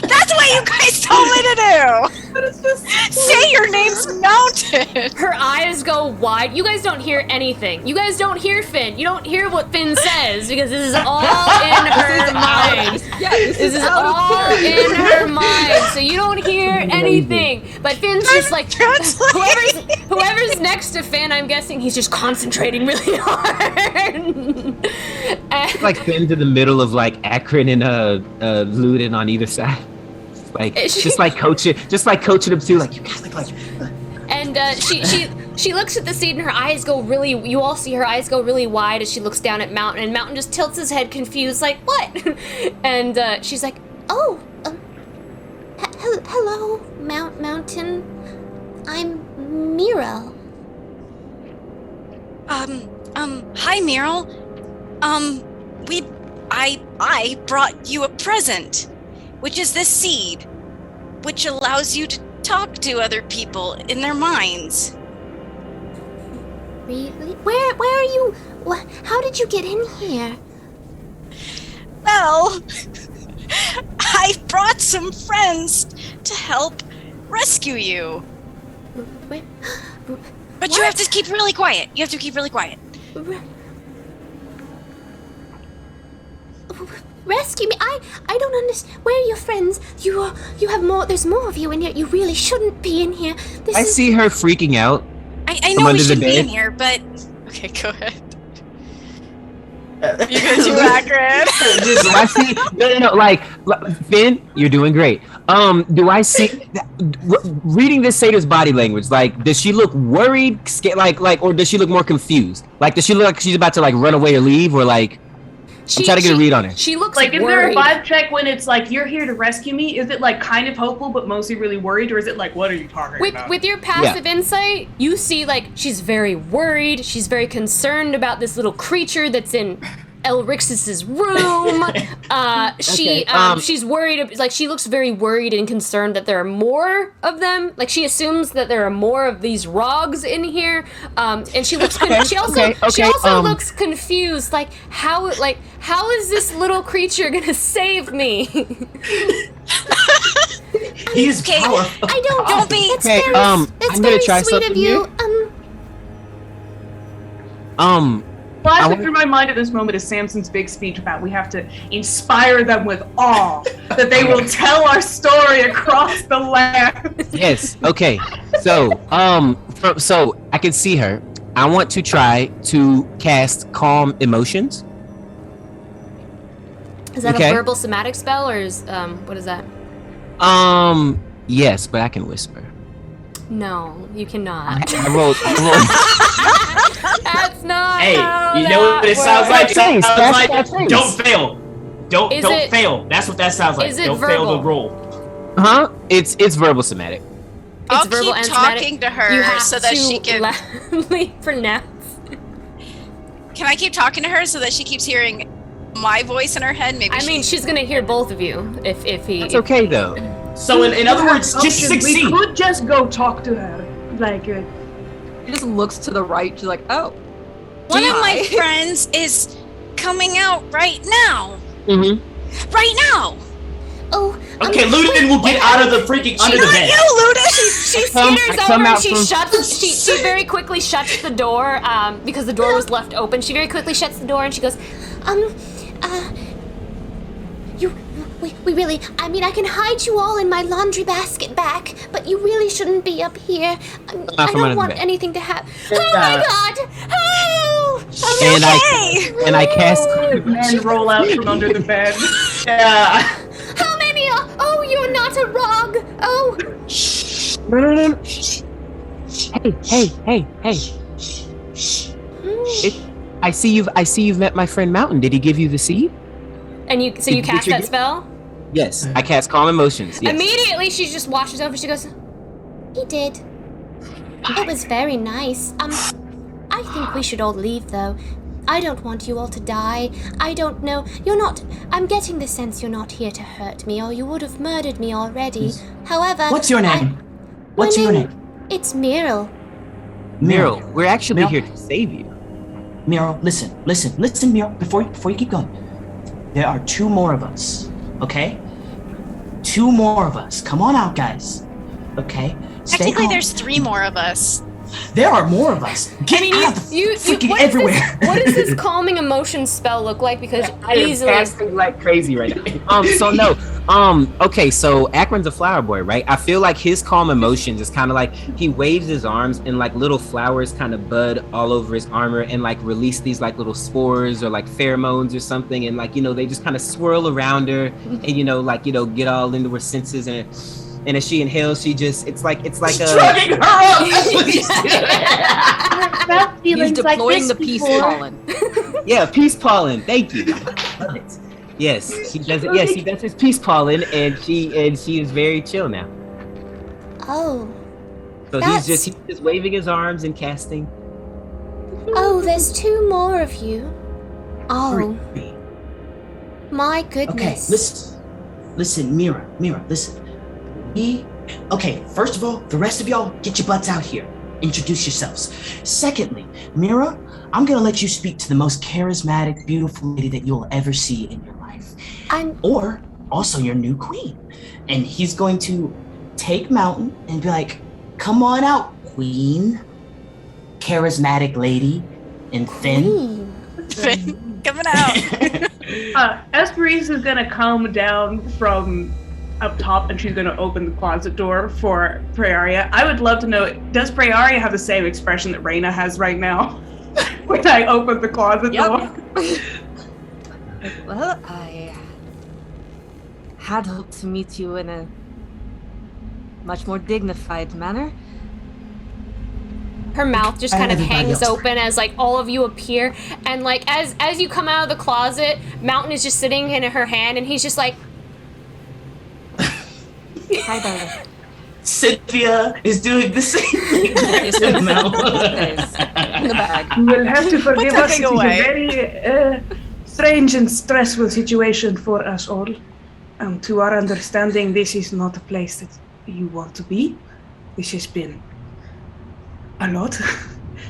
That's what you guys told me to do! Say your name's Mountain! Her eyes go wide. You guys don't hear anything. You guys don't hear Finn. You don't hear what Finn says because this is all in her mind. This is all in her mind. So you don't hear anything. But Finn's just like whoever's next to Finn, I'm guessing he's just concentrating really hard. Like Finn's in the middle of like Akron and Luden on either side. Like just like coaching them too. Like you guys look like. And she looks at the seed and her eyes go really. You all see her eyes go really wide as she looks down at Mountain, and Mountain just tilts his head, confused, like what? And she's like, oh, hello, Mountain. I'm Miro. Hi, Meryl. I brought you a present, which is this seed, which allows you to talk to other people in their minds. Really? Where are you? How did you get in here? Well, I brought some friends to help rescue you. Where? But you have to keep really quiet. You have to keep really quiet. Rescue me? I don't understand. Where are your friends? You have more. There's more of you in here. You really shouldn't be in here. I see her freaking out. I know we under the shouldn't be in bed. here, but okay, go ahead. You're gonna do Akron. Do I see? No. Like Finn, you're doing great. Do I see? Reading this satyr's body language, like, does she look worried, scared, like, or does she look more confused? Like, does she look like she's about to like run away or leave, or like? I'm trying to get a read on her. She looks Like, is worried. there a vibe check when it's like, you're here to rescue me? Is it like kind of hopeful but mostly really worried, or is it like, what are you talking about? With your passive insight, you see like she's very worried. She's very concerned about this little creature that's in Elrixis's room. She's worried. Like she looks very worried and concerned that there are more of them. Like she assumes that there are more of these rogs in here. And she looks. She also looks confused. Like how is this little creature gonna save me? he's powerful. I don't be. It's Okay, very, I'm it's gonna very try sweet something of you. Flashing through my mind at this moment is Samson's big speech about we have to inspire them with awe, that they will tell our story across the land. Yes. Okay. So, so I can see her. I want to try to cast Calm Emotions. Is that Okay. a verbal somatic spell or is what is that? Yes, but I can whisper. No, you cannot. I rolled. That's not. Hey, how you know what that it sounds like? works. It sounds That's like that face. don't fail. Don't Is it- fail. That's what that sounds like. is it Don't fail verbal? the roll. Huh? It's verbal somatic. I'll verbal keep and somatic. talking to You her have so that to she can. loudly pronounce. Can I keep talking to her so that she keeps hearing my voice in her head? Maybe. I mean, she's gonna hear both of you if he. It's okay though. So in other words, just Options. succeed. We could just go talk to her. Like, She just looks to the right. She's like, oh. One of my friends is coming out right now. Mm-hmm. Right now. Oh. Okay, Ludin will get out of the freaking under the Not bed. you, Ludin. She come skitters over out and she from- shuts. She very quickly shuts the door because the door was left open. She very quickly shuts the door and she goes, We really, I mean, I can hide you all in my laundry basket back, but you really shouldn't be up here. I from under don't the want bed. anything to happen. Oh my god! Help! And I cast. men roll out from under the bed. Yeah. How many are, oh, you're not a rog! Oh! No. Hey. I see you've met my friend Mountain. Did he give you the seed? and you Did cast you that get- spell. Yes. I cast Calm Emotions. Yes. Immediately, she just washes over. She goes, He did. It was very nice. I think we should all leave, though. I don't want you all to die. I don't know. You're not. I'm getting the sense you're not here to hurt me, or you would have murdered me already. However. What's your name? What's your name? It's Meryl. Meryl, we're actually Meryl. here to save you. Meryl, listen, Meryl, before you keep going. There are 2 more of us, okay? 2 more of us. Come on out, guys. Okay? Stay Technically, calm. there's 3 more of us. There are more of us. Get out of freaking what is everywhere. What does this calming emotion spell look like? Because I am easily. casting like crazy right now. Okay, so Akron's a flower boy, right? I feel like his calm emotions is kind of like he waves his arms and like little flowers kind of bud all over his armor and like release these like little spores or like pheromones or something, and like they just kind of swirl around her and get all into her senses, and as she inhales, it's like Drugging her up. He's deploying the peace pollen. Yeah, peace pollen. Thank you. Yes, he does it. Yes, he does his peace pollen, and she is very chill now. Oh. So he's just waving his arms and casting. Oh, there's 2 more of you. Oh. 3. My Okay, goodness. listen, Mira, listen. Okay, first of all, the rest of y'all, get your butts out here. Introduce yourselves. Secondly, Mira, I'm gonna let you speak to the most charismatic, beautiful lady that you'll ever see in your life. Or also your new queen. And he's going to take Mountain and be like, come on out, queen. Charismatic lady. And Finn. Finn, coming out. Esperise is gonna come down from up top and she's gonna open the closet door for Praeria. I would love to know, does Praeria have the same expression that Reyna has right now when I open the closet door? Well, I had hoped to meet you in a much more dignified manner. Her mouth just kind of Everybody hangs else. open as like all of you appear, and like as you come out of the closet, Mountain is just sitting in her hand, and he's just like, Hi, darling. Cynthia is doing the same thing. to Mel. In the bag. You will have to forgive us. tucking It is away. a very strange and stressful situation for us all. To our understanding, this is not a place that you want to be. This has been a lot.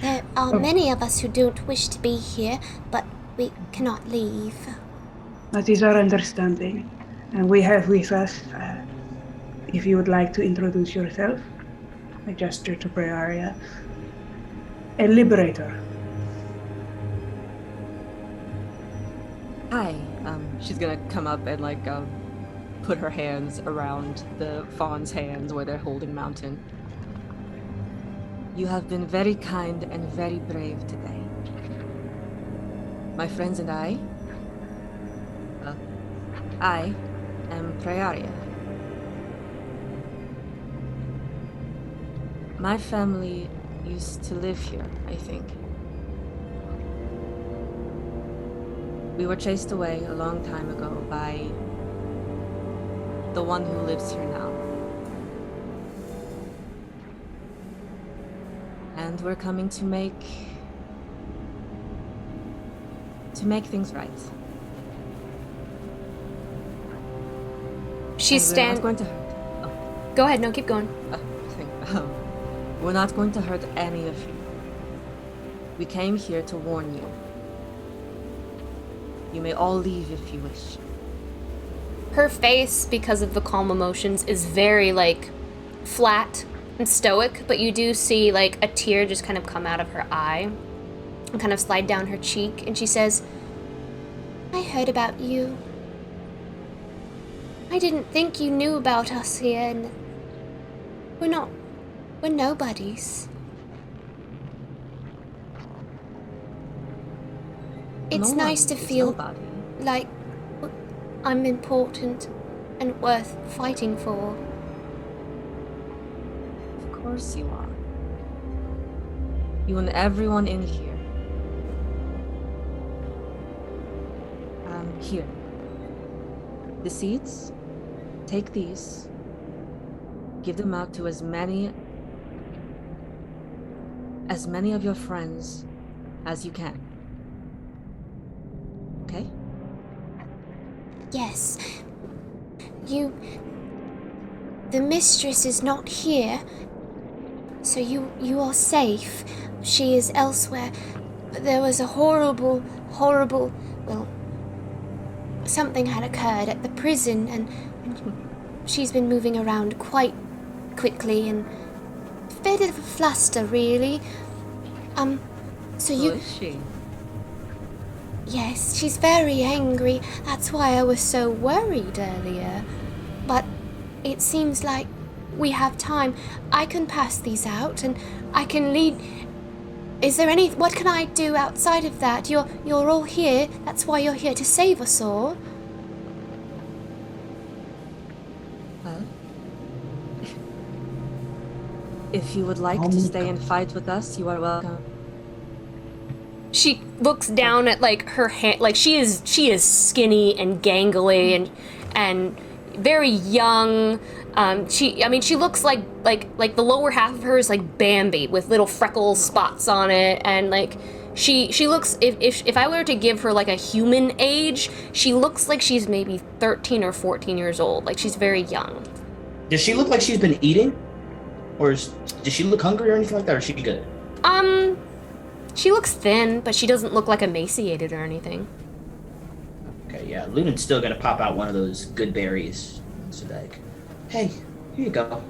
There are many of us who don't wish to be here, but we cannot leave. That is our understanding. And we have with us, if you would like to introduce yourself, I gesture to Praeria, a liberator. Hi. She's gonna come up and put her hands around the fawn's hands where they're holding Mountain. You have been very kind and very brave today. My friends and I am Praeria. My family used to live here, I think. We were chased away a long time ago by the one who lives here now. And we're coming to make things right. she's And we're not stand. going to hurt. Go ahead, no, keep going. We're not going to hurt any of you. We came here to warn you. You may all leave if you wish. Her face, because of the calm emotions, is very flat and stoic, but you do see a tear just kind of come out of her eye and kind of slide down her cheek, and she says, I heard about you. I didn't think you knew about us here, and we're nobodies. It's No nice one to is feel nobody. like I'm important and worth fighting for. Of course you are. You and everyone in here. Here. The seeds, take these. Give them out to as many of your friends as you can. Yes. The mistress is not here, so you are safe. She is elsewhere. But there was a horrible, well, something had occurred at the prison, and she's been moving around quite quickly and a bit of a fluster, really. So Who you... is she? Yes, she's very angry. That's why I was so worried earlier. But it seems like we have time. I can pass these out, and I can lead... What can I do outside of that? You're all here. That's why you're here, to save us all. Well, if you would like to stay and fight with us, you are welcome. She looks down at like her hand, like she is skinny and gangly and very young. She looks like the lower half of her is like Bambi with little freckle spots on it, and like she looks, if I were to give her like a human age, she looks like she's maybe 13 or 14 years old. Like she's very young. Does she look like she's been eating? Or does she look hungry or anything like that, or is she good? She looks thin, but she doesn't look like emaciated or anything. Okay, yeah. Lunan's still gonna pop out one of those good berries. So like, hey, here you go.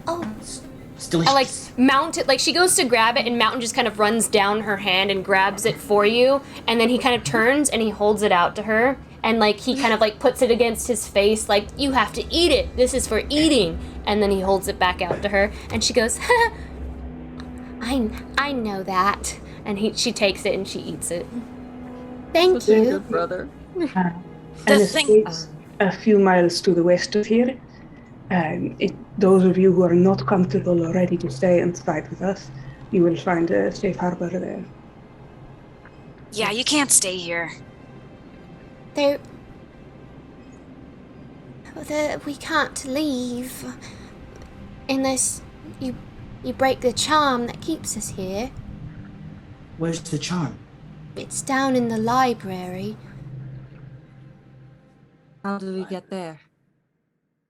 Oh. It's delicious. I like Mountain, like she goes to grab it and Mountain just kind of runs down her hand and grabs it for you, and then he kind of turns and he holds it out to her, and like he kind of like puts it against his face like, you have to eat it, this is for eating, and then he holds it back out to her and she goes, I know that, and she takes it and she eats it. Thank You're you. good, brother. And the state's a few miles to the west of here. Those of you who are not comfortable or ready to stay inside with us, you will find a safe harbor there. Yeah, you can't stay here. We can't leave unless you break the charm that keeps us here. Where's the charm? It's down in the library. How do we get there?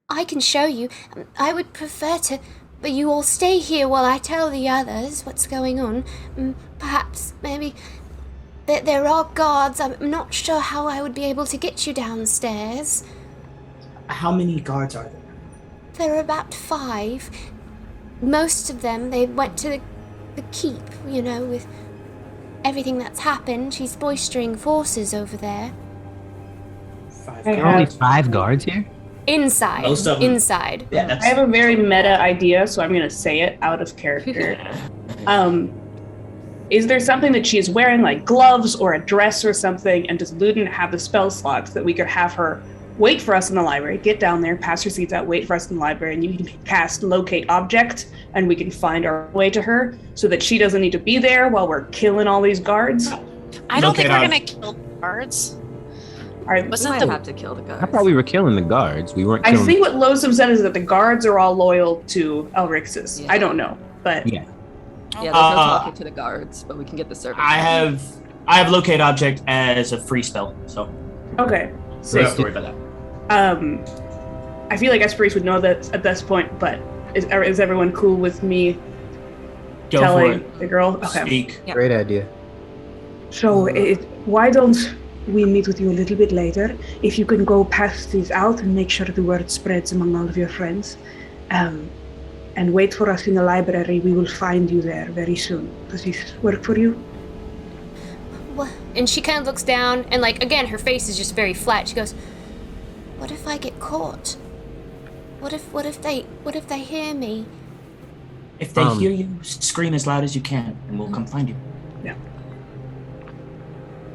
I can show you. I would prefer to, but you all stay here while I tell the others what's going on. Perhaps, maybe, there are guards. I'm not sure how I would be able to get you downstairs. How many guards are there? There are about 5. Most of them, they went to the keep, with everything that's happened. She's boistering forces over there. 5 There are only 5 guards here? Inside. Most of them- Inside. Yeah, that's I have a very meta idea, so I'm going to say it out of character. Is there something that she is wearing, like gloves or a dress or something, and does Ludin have the spell slots that we could have her wait for us in the library, get down there, pass her seeds out, wait for us in the library, and you can cast Locate Object, and we can find our way to her so that she doesn't need to be there while we're killing all these guards? I don't think Locate we're gonna kill guards. All right, We Wasn't might the have to kill the guards. I thought we were killing the guards. We weren't I killing... think what Losum said is that the guards are all loyal to Elrixis. Yeah. I don't know, but Yeah. Yeah, there's no talking to the guards, but we can get the servants. I have Locate Object as a free spell, so okay. so don't So, have to worry about that. I feel like Esperis would know that at this point, but is everyone cool with me Go telling for the girl? it. Okay. Speak. Yeah. Great idea. So, why don't we meet with you a little bit later? If you can go pass these out and make sure the word spreads among all of your friends, and wait for us in the library, we will find you there very soon. Does this work for you? And she kind of looks down, and like again, her face is just very flat. She goes, What if I get caught? What if they hear me? If they hear you, scream as loud as you can, and we'll come find you.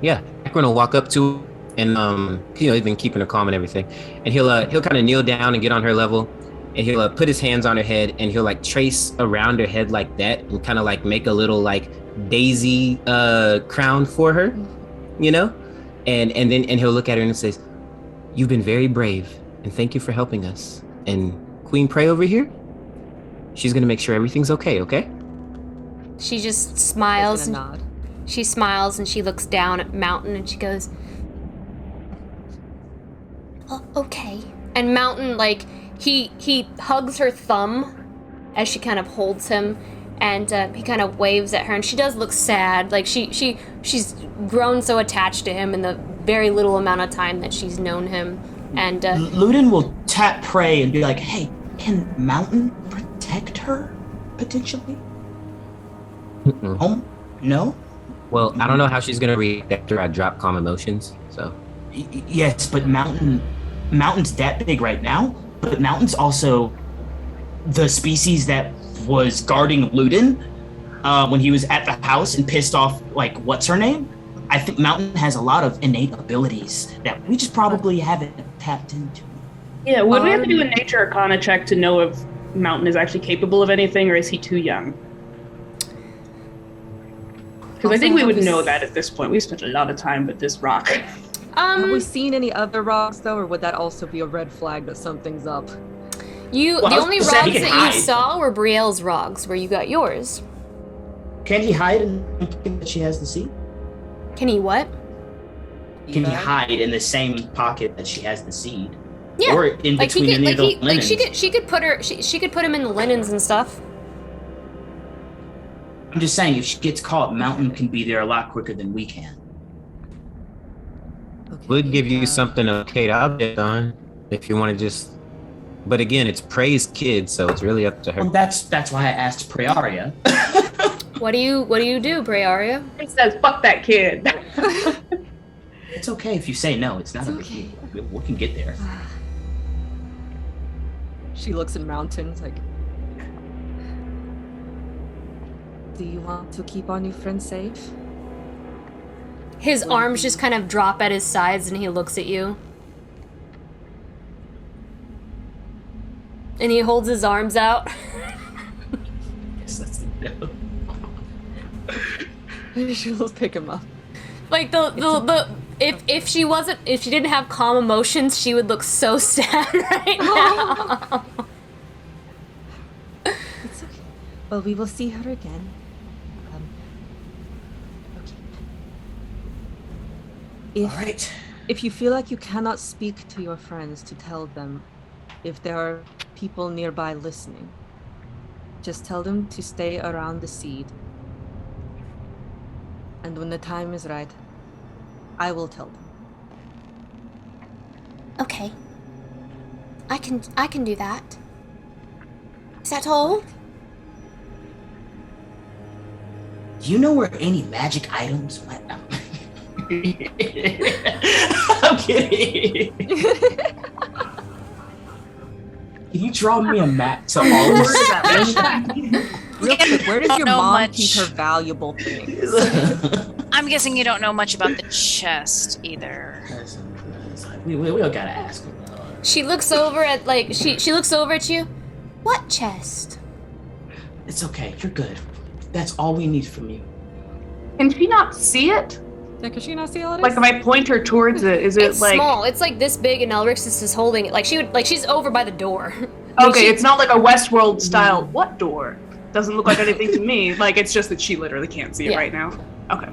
Yeah, Akron will walk up to and he's been keeping her calm and everything, and he'll kind of kneel down and get on her level, and he'll put his hands on her head and he'll like trace around her head like that and kind of like make a little like daisy crown for her, and then he'll look at her and says, "You've been very brave, and thank you for helping us. And Queen Prey over here, she's gonna make sure everything's okay?" she just Just smiles. gonna And nod. she smiles and she looks down at Mountain and she goes, Okay. And Mountain, like, he hugs her thumb as she kind of holds him, and he kind of waves at her, and she does look sad. Like, she's grown so attached to him in the very little amount of time that she's known him. And Ludin will tap Prey and be like, hey, can Mountain protect her, potentially? No? Well, I don't know how she's gonna react after I drop calm emotions, so. Yes, but Mountain's that big right now, but Mountain's also the species that was guarding Ludin when he was at the house and pissed off, like, what's her name? I think Mountain has a lot of innate abilities that we just probably haven't tapped into. Yeah, would we have to do a nature arcana check to know if Mountain is actually capable of anything, or is he too young? Because I think we would know that at this point. We spent a lot of time with this rock. Have we seen any other rocks though, or would that also be a red flag that something's up? the only rogs that you saw were Brielle's rogs, where you got yours. Can he hide in that she has the seed? Can he what? Can he hide in the same pocket that she has the seed? Yeah, or in between any of the linens? She could put him in the linens and stuff. I'm just saying, if she gets caught, Mountain can be there a lot quicker than we can. Okay, Would give you something to locate object on if you want to just. But again, it's Prey's kid, so it's really up to her. Well, that's why I asked Prearia. What do you do, Prearia? He says, fuck that kid. It's okay if you say no. It's not a big deal. We can get there. She looks in mountains like. Do you want to keep our new friend safe? His arms just kind of drop at his sides, and he looks at you. And he holds his arms out. Yes, that's a no. She'll pick him up. Like if she didn't have calm emotions, she would look so sad right now. It's okay. Well, we will see her again. Okay. All right. If you feel like you cannot speak to your friends to tell them if there are people nearby listening, just tell them to stay around the seed. And when the time is right, I will tell them. Okay. I can do that. Is that all? Do you know where any magic items went? I'm kidding. Can you draw me a map to all of Real quick, where does your know mom much. keep her valuable things? I'm guessing you don't know much about the chest either. we all gotta ask him. She looks over at she looks over at you. What chest? It's okay. You're good. That's all we need from you. Can she not see it? Yeah, can she not see all this? Like, if I point her towards it, is it It's like... small. It's like this big, and Elrixis is holding it. Like she's over by the door. Okay, it's not like a Westworld style, what door? Doesn't look like anything to me. Like, it's just that she literally can't see it right now. Okay.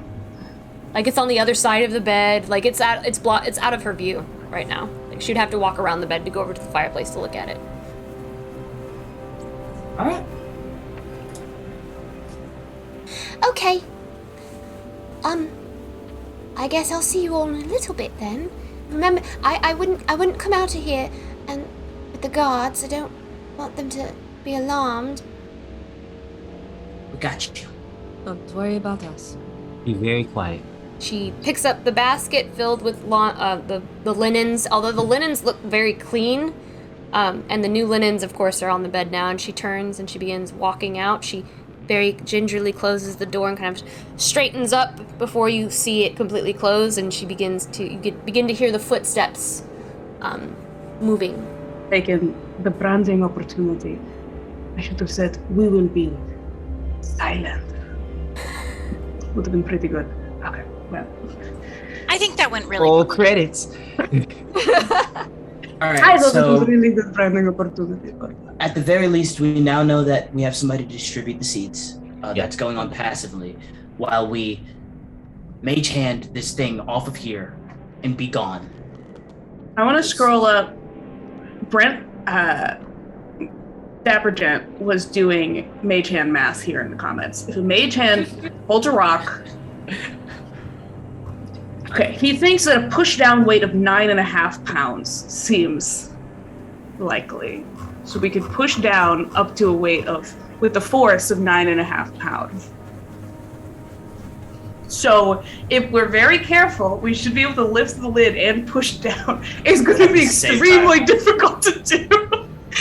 Like it's on the other side of the bed. Like it's out of her view right now. Like she'd have to walk around the bed to go over to the fireplace to look at it. All right. Okay. I guess I'll see you all in a little bit then. Remember, I wouldn't come out of here and with the guards. I don't want them to be alarmed. We got you. Don't worry about us. Be very quiet. She picks up the basket filled with the linens, although the linens look very clean, and the new linens, of course, are on the bed now, and she turns and she begins walking out. She very gingerly closes the door and kind of straightens up before you see it completely close, and you begin to hear the footsteps moving. Taken the branding opportunity. I should have said, we will be silent. Would have been pretty good. Okay, well. I think that went really Roll well. credits. All right. I thought it So was really good branding opportunity. But... at the very least, we now know that we have somebody to distribute the seeds. That's going on passively, while we mage hand this thing off of here and be gone. I want to scroll up. Brent, Dapper Gent was doing mage hand math here in the comments. If a mage hand holds a rock, okay, he thinks that a push down weight of 9.5 pounds seems likely. So we could push down up to a weight of, with the force of 9.5 pounds. So if we're very careful, we should be able to lift the lid and push down. It's going to be extremely difficult to do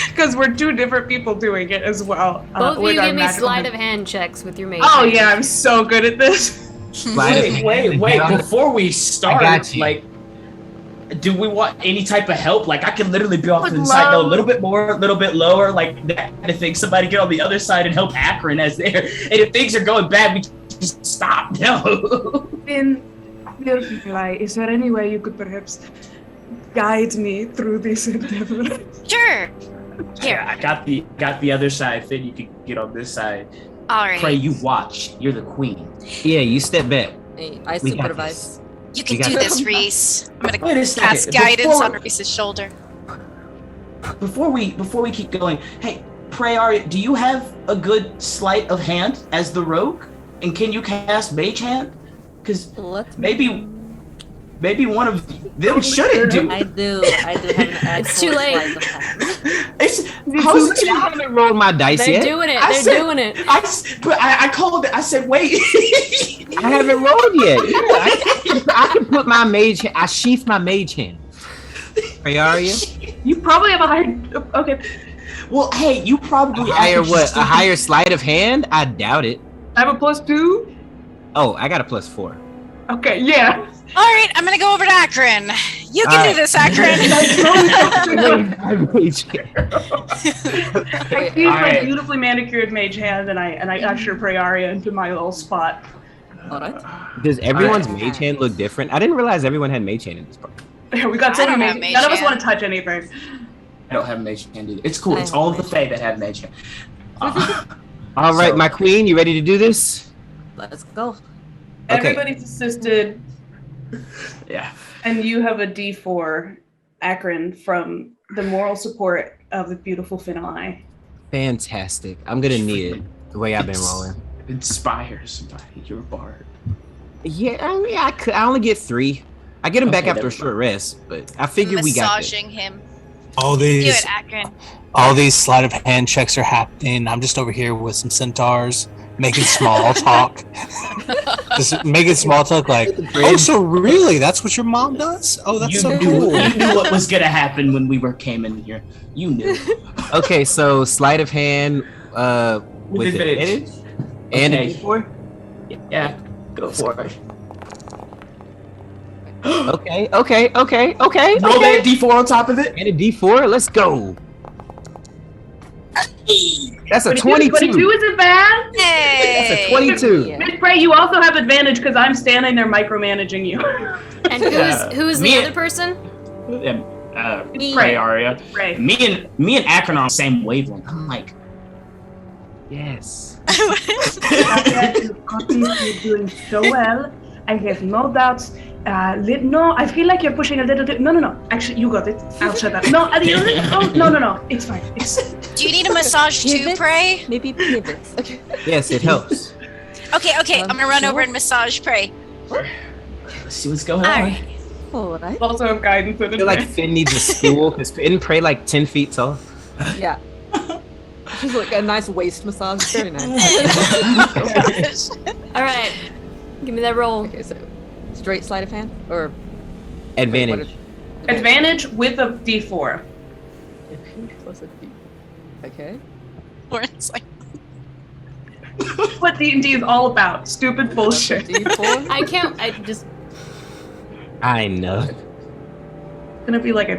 because we're two different people doing it as well. Both of you give me sleight of hand checks with your mage. Oh yeah, I'm so good at this. Wait. Before we start, like, do we want any type of help? Like, I can literally be off to the side, go a little bit more, a little bit lower, like that kind of thing. Somebody get on the other side and help Akron as there. And if things are going bad, we just stop. No. Is there any way you could perhaps guide me through this endeavor? Sure. Here, I got the other side. Finn, you can get on this side. All right. Pray, you watch. You're the queen. Yeah, you step back. Hey, I supervise. You can do this, Reese. I'm gonna cast guidance on Reese's shoulder. Before we keep going, hey, Pray, Arya, do you have a good sleight of hand as the rogue? And can you cast Mage Hand? Because maybe one of them shouldn't do. I do have an actual It's too late. sleight of hand. I haven't rolled my dice They're yet. doing it. They're doing it. I called it. I said, wait. I haven't rolled yet. I can put my mage hand. I sheath my mage hand. Arya? You probably have a higher. Okay. Well, hey, you probably higher what? A higher sleight of hand? I doubt it. I have a +2. Oh, I got a +4. Okay, yeah. All right, I'm gonna go over to Akron. You can do this, Akron. I use my beautifully manicured mage hand, and I usher Prayaria into my little spot. All right. Does everyone's mage hand look different? I didn't realize everyone had mage hand in this part. Yeah, we got so many mage. None of us want to touch anything. I don't have mage hand either. It's cool. It's all of the Fae that have mage hand. All right, my queen, you ready to do this? Let's go. Okay. Everybody's assisted. Yeah. And you have a D4, Akron, from the moral support of the beautiful Finlai. Fantastic. I'm gonna need it the way I've been rolling. Inspire somebody. You're a bard. Yeah, I mean, I only get 3. I get him back after a short rest, but I figured we got this. Massaging him. All Do these, it, Akron. all these sleight of hand checks are happening. I'm just over here with some centaurs, making small talk. Just making small talk like, oh, so really, that's what your mom does? Oh, that's so cool. You knew what was gonna happen when we came in here. You knew. Okay, so sleight of hand with advantage. And Okay. a D4? Yeah, go for it. Okay. Roll that D4 on top of it. And a D4, let's go. That's a 22. 22 isn't bad. Hey. That's a 22. Miss Prey, you also have advantage because I'm standing there micromanaging you. And who is the other person? Pray, Arya. Right. Me and Akron are on the same wavelength. I'm like, Yes. You're doing so well. I have no doubts. No, I feel like you're pushing a little bit. No. Actually, you got it. I'll shut up. No, no. It's fine. Do you need a massage too, Pivot? Pray? Maybe pivots. Okay. Yes, it helps. Okay. I'm gonna run over and massage Pray. let's see what's going All on. right. All right. Also have guidance in I feel like Finn needs a stool because Finn pray like 10 feet tall. Yeah. She's like a nice waist massage. Very nice. All right, give me that roll. Okay, so straight sleight of hand or Advantage. Advantage with a D4. Plus a D. Okay. Lauren's like, What D&D is all about. Stupid bullshit. D4. I can't. I just. I know. It's gonna be like a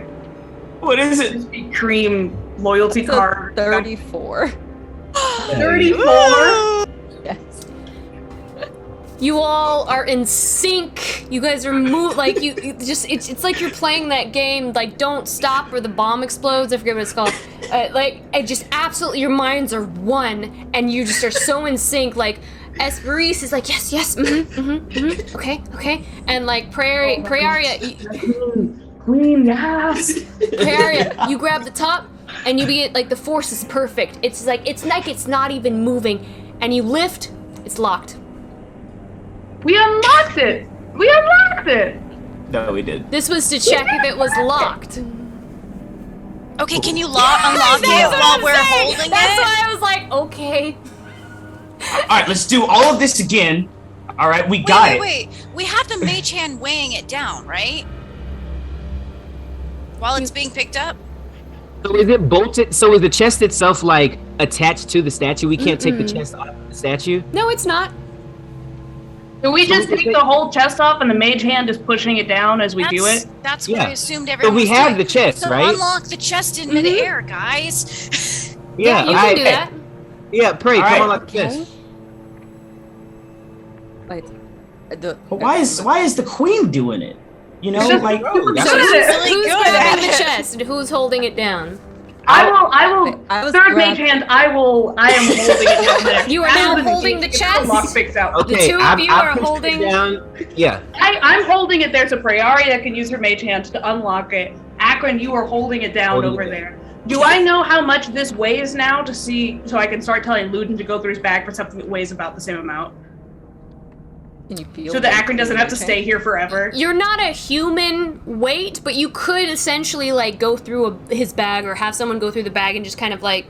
What is it? Krispy Kreme loyalty It's a card. 34. 34? Yes. You all are in sync. You guys are like you just. It's like you're playing that game like Don't Stop where the bomb explodes. I forget what it's called. It just absolutely your minds are one, and you just are so in sync. Like Esperise is like yes, okay, and like Prayaria. Queen, yes. Pearia, you grab the top, and you begin, like, the force is perfect. It's like it's not even moving. And you lift, it's locked. We unlocked it! We unlocked it! No, we did. This was to check if it was locked. Okay, can you unlock it while we're holding That's it? why I was like, okay. All right, let's do all of this again. All right, we got it. Wait. We have the mage hand weighing it down, right? While it's being picked up? So is it bolted? So is the chest itself like attached to the statue? We can't take the chest off the statue? No, it's not. Do we just take the whole chest off and the mage hand is pushing it down as we do it? That's what I assumed So everyone we was have doing. the chest, So right? unlock the chest in midair, guys. Yeah, you can do that. Yeah, pray, All come right. on like the chest. Wait. But why is the queen doing it? You know, Just- like So really who's good grabbing at the it. chest and who's holding it down? I will. I was Third grabbed- mage hand. I am holding it down there. You are As now the holding the get chest? lockpicks out. Okay, two of you I've are pushed it holding- down. Yeah. I'm holding it there so Praeria can use her mage hand to unlock it. Akron, you are holding it down Holding over it. there. Do I know how much this weighs now to see, so I can start telling Ludin to go through his bag for something that weighs about the same amount? Can you feel So that it? Akron doesn't have to stay here forever? You're not a human weight, but you could essentially like go through his bag or have someone go through the bag and just kind of like,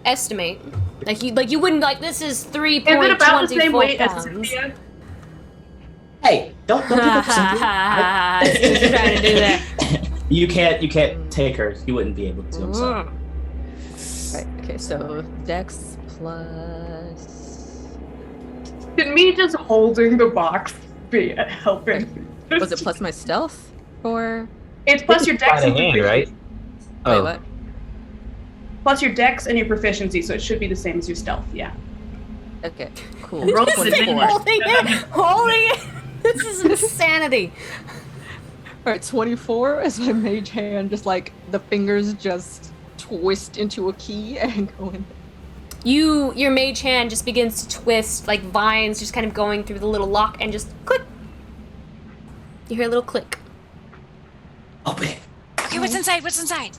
estimate. Like you wouldn't like this is 3.24 Is it about the same weight as pounds. Cynthia? hey, don't give up Cynthia. You're trying to do that. You can't take her. You wouldn't be able to. I'm sorry. Right, okay, so Dex plus... Can me just holding the box be helping? Was it plus my stealth? Or... It's plus your dex By the and hand, proficiency. right? Wait, Oh, what? Plus your dex and your proficiency, so it should be the same as your stealth. Yeah. Okay, cool. Roll the 24. Holding it. This is insanity. Alright, 24 as my mage hand just like the fingers just twist into a key and go in. Your mage hand just begins to twist, like vines just kind of going through the little lock and just click. You hear a little click. Open it. Okay, what's inside? What's inside?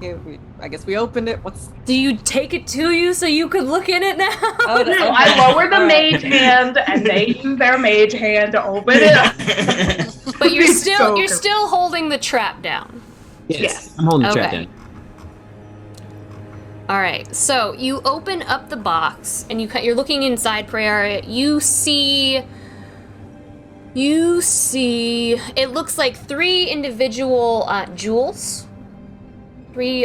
Okay, I guess we opened it. What's... Do you take it to you so you could look in it now? Oh, No, I lower the mage hand and they use their mage hand to open it up. But you're It's so still holding the trap down. Yes. I'm holding the trap Okay. down. All right, so you open up the box and you're looking inside Prayer. You see it looks like 3 individual jewels. 3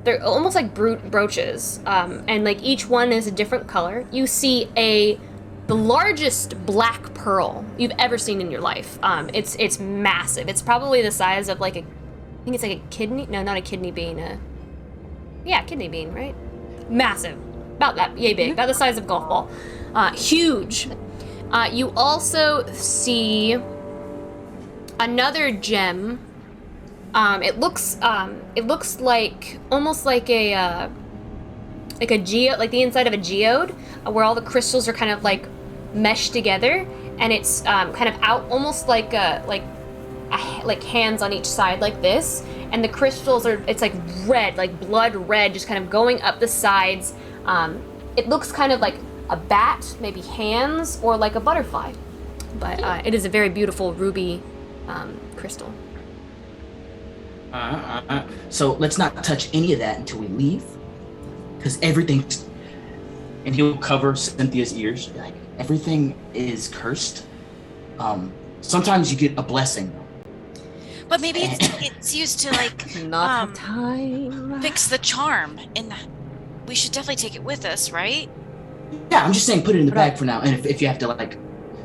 they're almost like brooches, and like each one is a different color. You see the largest black pearl you've ever seen in your life. It's massive. It's probably the size of like I think it's like a kidney. No, not a kidney bean. Yeah, kidney bean, right? Massive. About that, yay big. About the size of a golf ball. Huge. You also see another gem. It looks like almost like a geode, like the inside of a geode, where all the crystals are kind of like meshed together, and it's kind of out almost like hands on each side like this, and the crystals it's like red, like blood red, just kind of going up the sides. It looks kind of like a bat, maybe hands, or like a butterfly, but it is a very beautiful ruby crystal. So let's not touch any of that until we leave, because everything's. And he'll cover Cynthia's ears. Like everything is cursed. Sometimes you get a blessing. But maybe it's used to like Not time. fix the charm, and we should definitely take it with us, right? Yeah, I'm just saying, put it in the bag for now. And if you have to like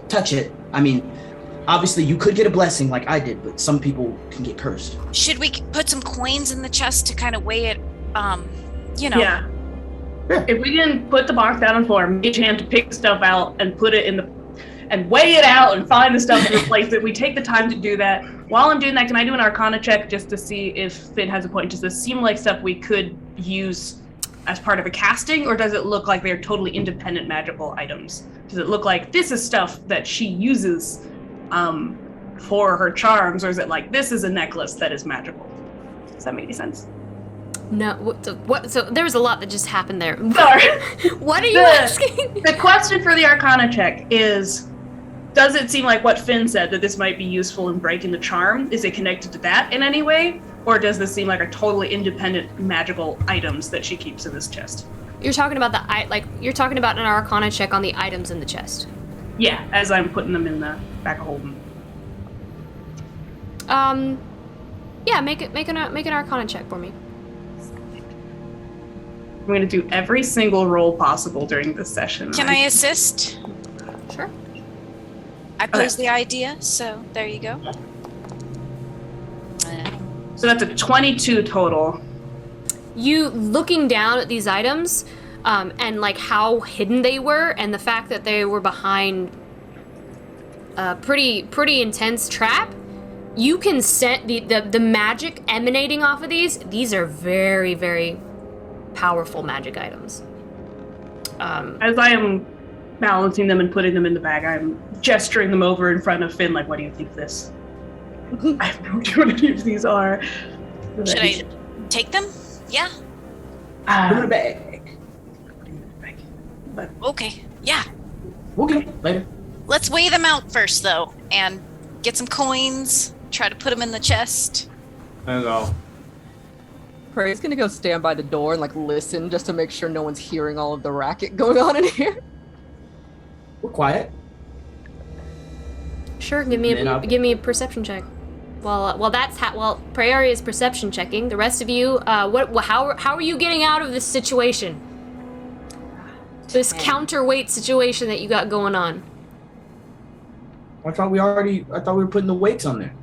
touch it, I mean, obviously you could get a blessing like I did, but some people can get cursed. Should we put some coins in the chest to kind of weigh it? Yeah. If we can put the box down on the floor, mage hand to pick stuff out and put it in and weigh it out and find the stuff to replace it. We take the time to do that. While I'm doing that, can I do an Arcana check just to see if Finn has a point? Does this seem like stuff we could use as part of a casting, or does it look like they're totally independent magical items? Does it look like this is stuff that she uses for her charms, or is it like this is a necklace that is magical? Does that make any sense? No, what? So there was a lot that just happened there. Sorry. What are you asking? The question for the Arcana check is, does it seem like what Finn said, that this might be useful in breaking the charm? Is it connected to that in any way? Or does this seem like a totally independent magical items that she keeps in this chest? You're talking about you're talking about an Arcana check on the items in the chest. Yeah, as I'm putting them in the back of Holden. Yeah, make an Arcana check for me. I'm going to do every single roll possible during this session. Can I assist? Sure. I posed the idea, so there you go. So that's a 22 total. You looking down at these items, and like how hidden they were, and the fact that they were behind a pretty intense trap. You can sense the magic emanating off of these. These are very, very powerful magic items. As I am balancing them and putting them in the bag, I'm gesturing them over in front of Finn, like, what do you think of this? I have no idea what any of these are. Should I take them? Yeah. Put it in a bag. But Okay. Yeah. Okay, later. Let's weigh them out first, though, and get some coins. Try to put them in the chest. There you go. Prey's gonna go stand by the door and like listen just to make sure no one's hearing all of the racket going on in here. We're quiet. Sure, give me a perception check. Well, Prayari is perception checking. The rest of you, how are you getting out of this situation? This counterweight situation that you got going on. I thought we were putting the weights on there.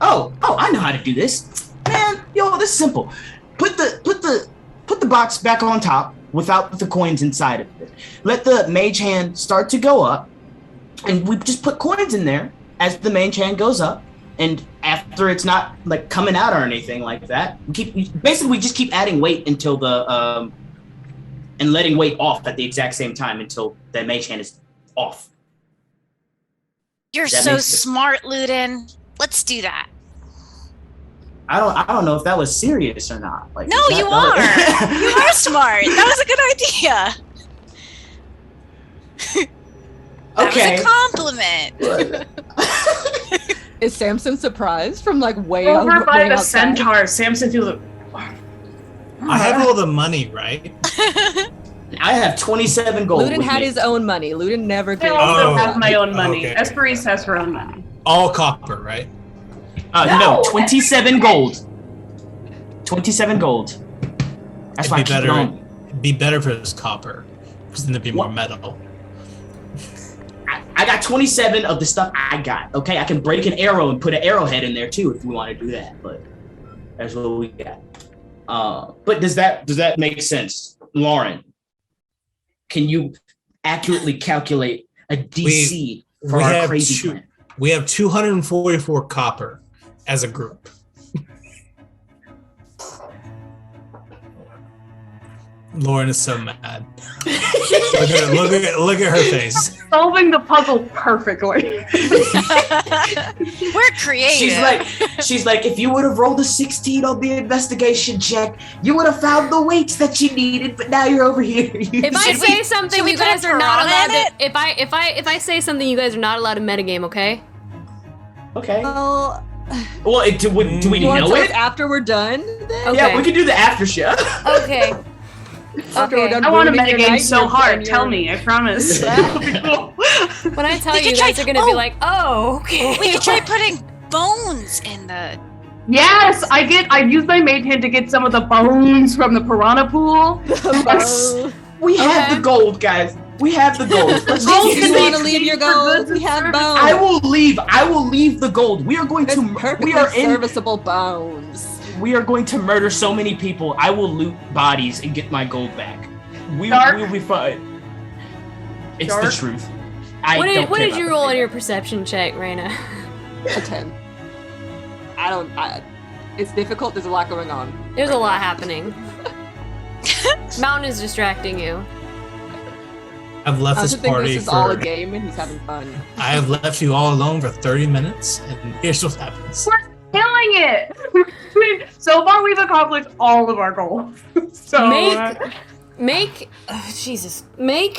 Oh, I know how to do this. Man, yo, this is simple. Put the box back on top without the coins inside of it. Let the mage hand start to go up, and we just put coins in there as the mage hand goes up. And after it's not like coming out or anything like that, we just keep adding weight until and letting weight off at the exact same time until the mage hand is off. You're so smart, Luden. Let's do that. I don't know if that was serious or not. Like, no, you are. You are smart. That was a good idea. Okay. That was a compliment. Is Samson surprised from like way over by the outside? centaur? Samson feels like, I have all the money, right? I have 27 gold. Luden had his own money. Luden never I gave. also have my own money. Okay. Esperise has her own money. All copper, right? No, 27 gold. 27 gold. That's why I keep it on. It'd be better if it was copper, because then there'd be more metal. I got 27 of the stuff I got. Okay, I can break an arrow and put an arrowhead in there too if we want to do that. But that's what we got. But does that make sense, Lauren? Can you accurately calculate a DC for our crazy plan? We have 244 copper as a group. Lauren is so mad. Look at her face. Solving the puzzle perfectly. We're creative. She's like, if you would have rolled a 16 on the investigation check, you would have found the weights that you needed. But now you're over here. If I say something, you guys are not allowed to. If I say something, you guys are not allowed to metagame. Okay. Okay. Well, do we know it after we're done? Then? Okay. Yeah, we can do the after show. Okay. After we're done I want to ruining your metagame night, so you're hard. playing Tell me, I promise. When I tell you, guys are gonna be like, "Oh, okay." We could try putting bones in the. Yes, I use my mage hand to get some of the bones from the piranha pool. Yes. We have the gold, guys. We have the gold. Let's Do just you use want to it. leave your gold? We have bones. I will leave the gold. We are going to. Perfectly We are in. serviceable bones. We are going to murder so many people. I will loot bodies and get my gold back. We will be fine. It's Dark. the truth. What did you roll on your perception check, Raina? A 10. It's difficult. There's a lot going on. There's a lot happening. Mountain is distracting you. I've left I this also think party this is all a for. game and he's having fun. I have left you all alone for 30 minutes, and here's what happens. We're killing it. So far, we've accomplished all of our goals. So Make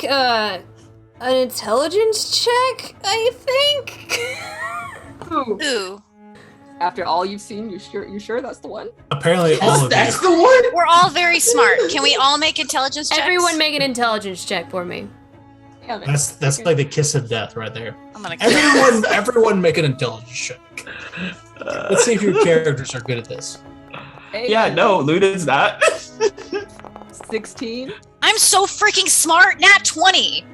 an intelligence check, I think. Ooh. After all you've seen, you sure that's the one? Apparently, all of That's you. the one. We're all very smart. Can we all make intelligence checks? Everyone make an intelligence check for me. Yeah, That's like the kiss of death right there. I'm gonna Everyone make an intelligence check. Let's see if your characters are good at this. Yeah, no, Luda's not. 16. I'm so freaking smart. Nat 20.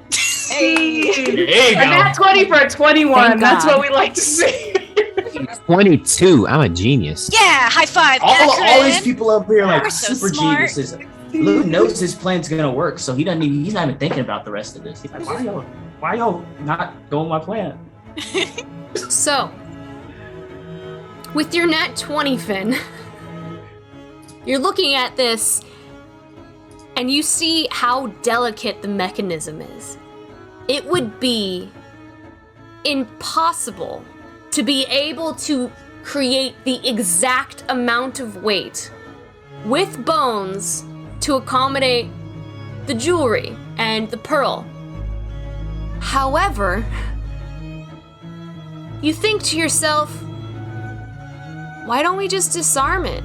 Hey. There you a nat go. 20 for a 21. Thank That's God. what we like to see. 22. I'm a genius. Yeah, high five. All these Akron. people up here like We're so super smart. geniuses. Luda knows his plan's gonna work, so he's not even thinking about the rest of this. He's like, why y'all not going my plan? So, with your nat 20, Finn, you're looking at this and you see how delicate the mechanism is. It would be impossible to be able to create the exact amount of weight with bones to accommodate the jewelry and the pearl. However, you think to yourself, why don't we just disarm it?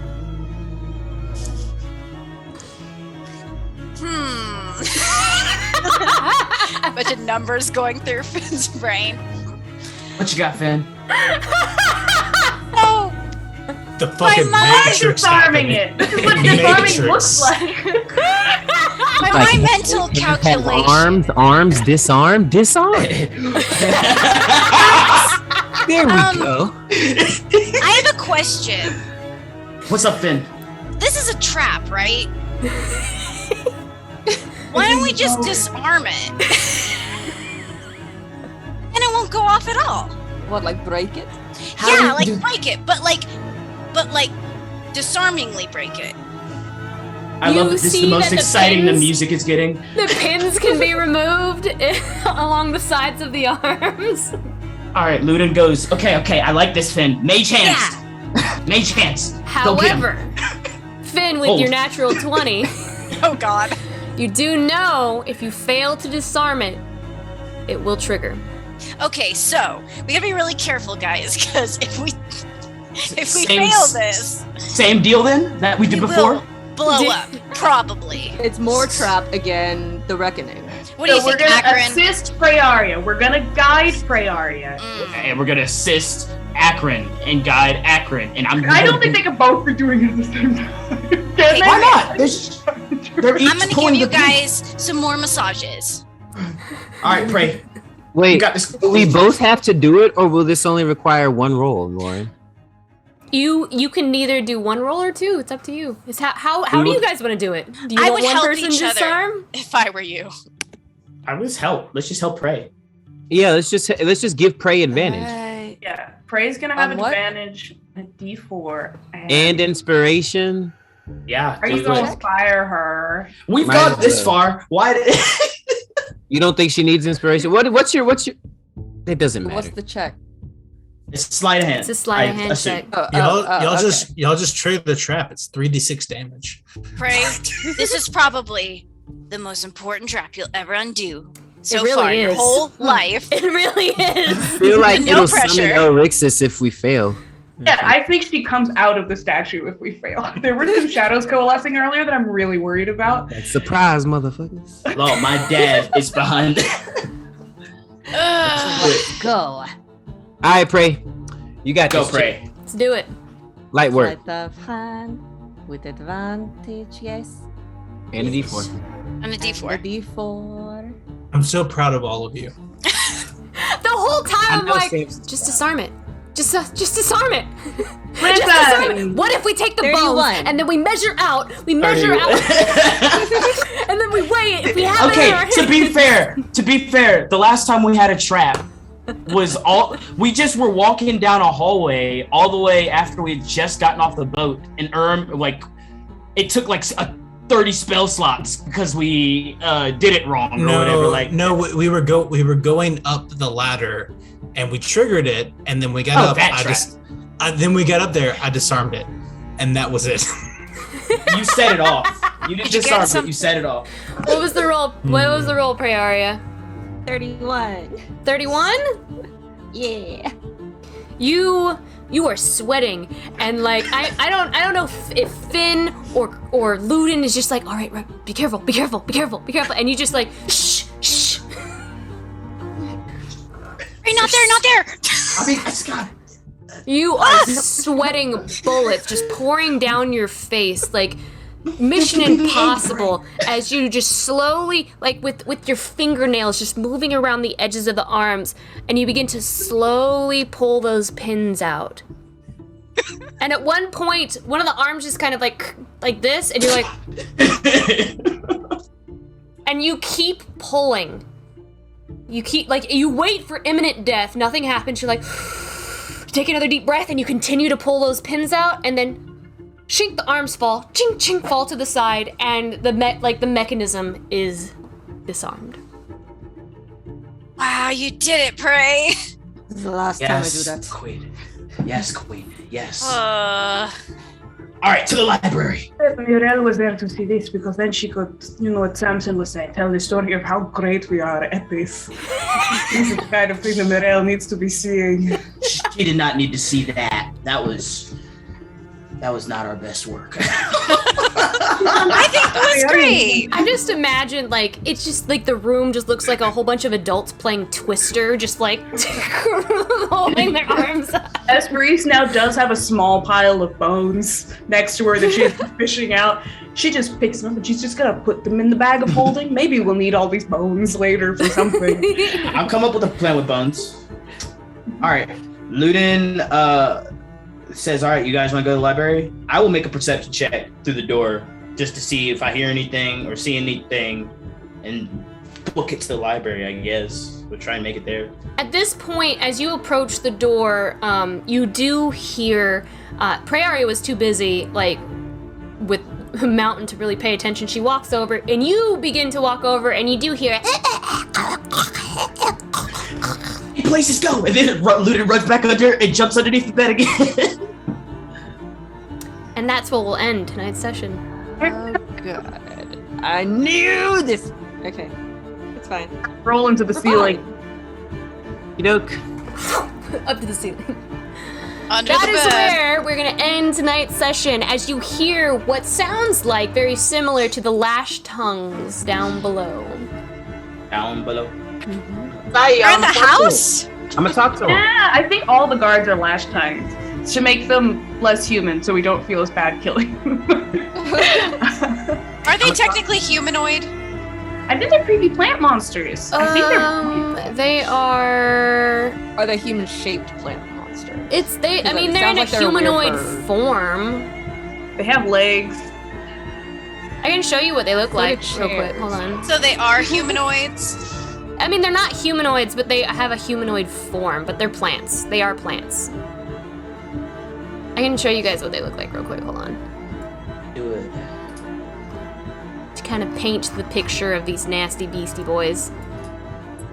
A bunch of numbers going through Finn's brain. What you got, Finn? Oh, The fucking mind He's Matrix. disarming happening. it. This is what disarming Matrix. looks like. my mental calculation. Arms, disarm. There we go. I have a question. What's up, Finn? This is a trap, right? Why don't we just disarm it? And it won't go off at all. What, like break it? Yeah, like break it, but like disarmingly break it. I You love it. This is see the most that the exciting the pins- music is getting. The pins can be removed along the sides of the arms. All right, Ludin goes, okay, I like this, Finn. Mage hands. Mage hands. Go get 'em. However, Finn, with Hold. your natural 20, Oh God. you do know if you fail to disarm it, it will trigger. Okay, so we gotta be really careful, guys, because if we Same- fail this, Same deal then that we did we before? will blow up, probably. It's more trap again, the reckoning. What do you So we're think, gonna Akron? assist Prearia. We're gonna guide Prearia. And we're gonna assist Akron and guide Akron. And I don't think they can both be doing it at the same time. Can they? Why not? They're each I'm gonna give pulling you the pin. guys some more massages. All right, pray. Wait, You got this. do we both have to do it, or will this only require one roll, Lauren? You can neither do one roll or two. It's up to you. It's how do you guys want to do it? Do you I want would one help person each disarm? other if I were you. I was help. Let's just help pray. Yeah, let's just give Prey advantage Yeah, Prey's gonna have On what? advantage at D4. and inspiration. Yeah. Are you do gonna it. inspire her? We've Might got as this well. far. Why did You don't think she needs inspiration? What's your? It doesn't matter. What's the check? It's sleight of hand. It's a sleight of I hand assume. check. Y'all just trigger the trap. It's 3d6 damage. Pray. This is probably the most important trap you'll ever undo so really far in your is. whole life. It really I is. feel like No it'll pressure. summon Elrixis if we fail. Yeah, I think she comes out of the statue if we fail. There were some shadows coalescing earlier that I'm really worried about. Surprise, motherfuckers. Well, my dad is behind. Let's go. All right, Prey. You got Go this. pray. Let's do it. Light work. Sleight of hand with advantage, yes. And a D4. On a D4. The D4. I'm so proud of all of you. The whole time I'm know like, Sam's- just disarm it. Just disarm it. Just Listen. disarm it. What if we take the bones 31. and then we measure out, and then we weigh it if we have it in our Okay, to be fair, the last time we had a trap was we just were walking down a hallway all the way after we had just gotten off the boat, and it took like 30 spell slots because we did it wrong or whatever. Like, no, we were going up the ladder, and we triggered it, and then we got up. Then we got up there. I disarmed it, and that was it. You set it off. You didn't disarm it. You set it off. What was the roll? What was the roll, Praeria? 31. 31? Yeah. You are sweating, and like I don't know if Finn or Ludin is just like, all right, be careful, and you just like shh. Hey, not there. I mean, I just got it. You are sweating bullets just pouring down your face, like Mission Impossible, as you just slowly, like with your fingernails just moving around the edges of the arms, and you begin to slowly pull those pins out. And at one point, one of the arms just kind of like this, and you're like, and you keep pulling. You keep, like, you wait for imminent death, nothing happens, you're like, take another deep breath, and you continue to pull those pins out, and then shink, the arms fall, chink, chink, fall to the side, and the mechanism is disarmed. Wow, you did it, Prey. This is the last time I do that. Queen. Yes, Queen. Yes. All right, to the library. Muriel was there to see this because then she could, what Samson was saying, tell the story of how great we are at this. This is the kind of thing that Muriel needs to be seeing. She did not need to see that. That was not our best work. I think it was great. I just imagine, like, it's just like the room just looks like a whole bunch of adults playing Twister, just like holding their arms up. Esperise now does have a small pile of bones next to her that she's fishing out. She just picks them up and she's just gonna put them in the bag of holding. Maybe we'll need all these bones later for something. I'll come up with a plan with bones. All right, Ludin says, all right, you guys want to go to the library? I will make a perception check through the door just to see if I hear anything or see anything and book it to the library, I guess. We'll try and make it there. At this point, as you approach the door, you do hear, Praeria was too busy, like, with Mountain to really pay attention. She walks over, and you begin to walk over, and you do hear, places go, and then Ludin runs back under and jumps underneath the bed again. And that's what will end tonight's session. Oh god. I knew this. Okay. It's fine. Roll into the ceiling. You know, Up to the ceiling. Under That the is bed. where we're gonna end tonight's session as you hear what sounds like very similar to the lashed tongues down below. Down below. You're in the house? I'm gonna talk to him. Yeah, I think all the guards are lash tongues to make them less human so we don't feel as bad killing them. Are they technically humanoid? I think they're creepy plant monsters. I think they're They are. Are they human-shaped plant monsters? I mean, It they're in sounds a like they're a weird humanoid bird. form. They have legs. I can show you what they look like at real quick. chairs. Hold on. So they are humanoids? I mean, they're not humanoids, but they have a humanoid form, but they're plants. They are plants. I can show you guys what they look like real quick. Hold on. Do it. To kind of paint the picture of these nasty beastie boys.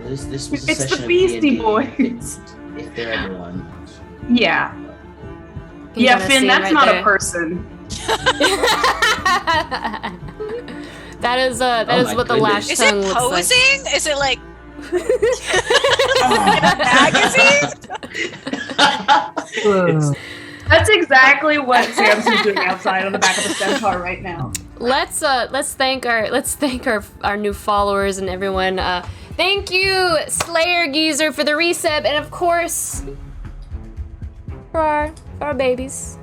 Well, this was a It's the session of Beastie D&D, Boys. If there ever one. Yeah. You Yeah, kinda Finn, see 'em that's right not there. a person. That is my what the goodness. lash Is tongue it looks like. posing? Is it like magazine? That's exactly what Samson's doing outside on the back of a centaur right now. Let's thank our new followers and everyone. Thank you, Slayer Geezer, for the resub, and of course for our babies.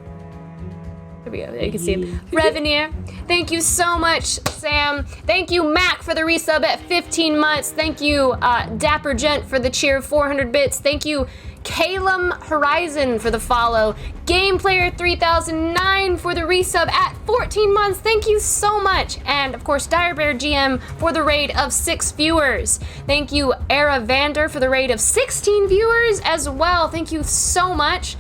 There we go. There you can see him. Revenir. Thank you so much, Sam. Thank you, Mac, for the resub at 15 months. Thank you, Dapper Gent, for the cheer of 400 bits. Thank you, Calum Horizon, for the follow. Gameplayer 3009 for the resub at 14 months. Thank you so much. And of course, Dire Bear GM for the raid of 6 viewers. Thank you, Era Vander, for the raid of 16 viewers as well. Thank you so much.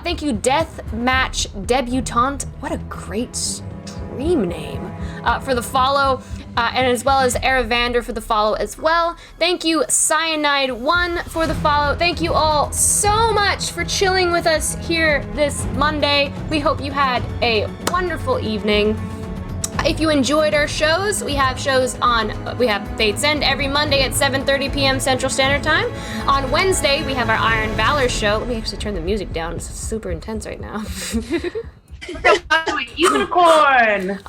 Thank you, Death Match Debutante. What a great stream name. for the follow, and as well as Eravander for the follow as well. Thank you, Cyanide1 for the follow. Thank you all so much for chilling with us here this Monday. We hope you had a wonderful evening. If you enjoyed our shows, we have Fate's End every Monday at 7:30 p.m. Central Standard Time. On Wednesday, we have our Iron Valor show. Let me actually turn the music down. It's super intense right now. Unicorn.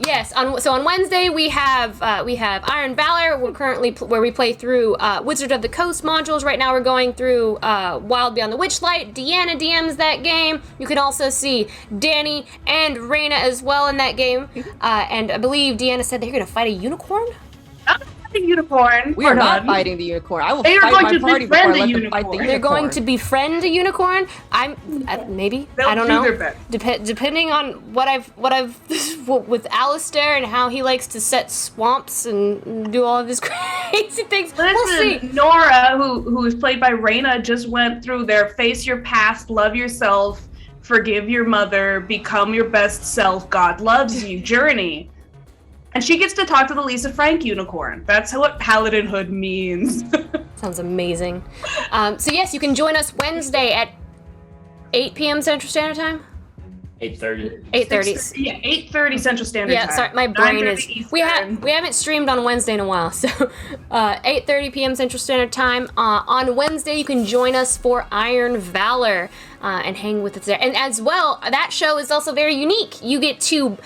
Yes. So on Wednesday we have Iron Valor. We're currently where we play through Wizard of the Coast modules. Right now we're going through Wild Beyond the Witchlight. Deanna DMs that game. You can also see Danny and Raina as well in that game. And I believe Deanna said they're gonna fight a unicorn. Unicorn. We are not fighting the unicorn. I will They are fight going my to party before I befriend let the them fight the unicorn. unicorn. They're going to befriend a unicorn. Maybe. They'll I don't do know. their best. Depending on what I've with Alistair and how he likes to set swamps and do all of his crazy things. We'll see. Nora, who is played by Raina, just went through their face your past, love yourself, forgive your mother, become your best self, God loves you journey. And she gets to talk to the Lisa Frank unicorn. That's what paladinhood means. Sounds amazing. So yes, you can join us Wednesday at 8 p.m. Central Standard Time. 8:30. 8:30. Yeah, 8:30 Central Standard Time. Yeah, sorry, my brain 9:30 is. Eastern. We haven't streamed on Wednesday in a while, so 8:30 p.m. Central Standard Time. On Wednesday, you can join us for Iron Valor and hang with us there. And as well, that show is also very unique. You get to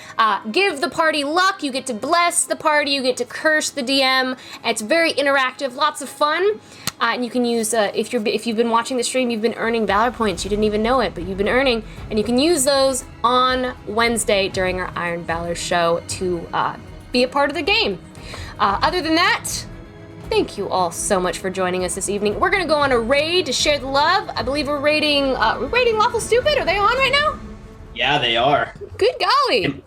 give the party luck. You get to bless the party. You get to curse the DM. It's very interactive, lots of fun. And you can use if you've been watching the stream, you've been earning Valor points. You didn't even know it, but you've been earning, and you can use those on Wednesday during our Iron Valor show to be a part of the game. Other than that, thank you all so much for joining us this evening. We're gonna go on a raid to share the love. I believe we're raiding Lawful Stupid. Are they on right now? Yeah, they are. Good golly.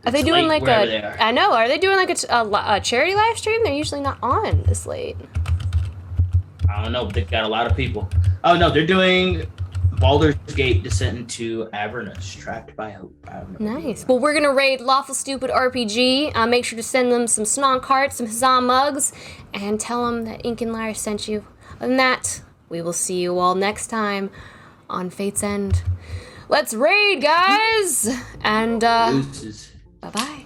Are they doing like a? I know. Are they doing like a charity live stream? They're usually not on this late. I don't know, but they've got a lot of people. Oh no, they're doing Baldur's Gate Descent into Avernus, Trapped by Hope. Nice. Well, we're gonna raid Lawful Stupid RPG. Make sure to send them some snog hearts, some huzzah mugs, and tell them that Ink and Lyre sent you. Other than that, we will see you all next time on Fate's End. Let's raid, guys! And bye-bye.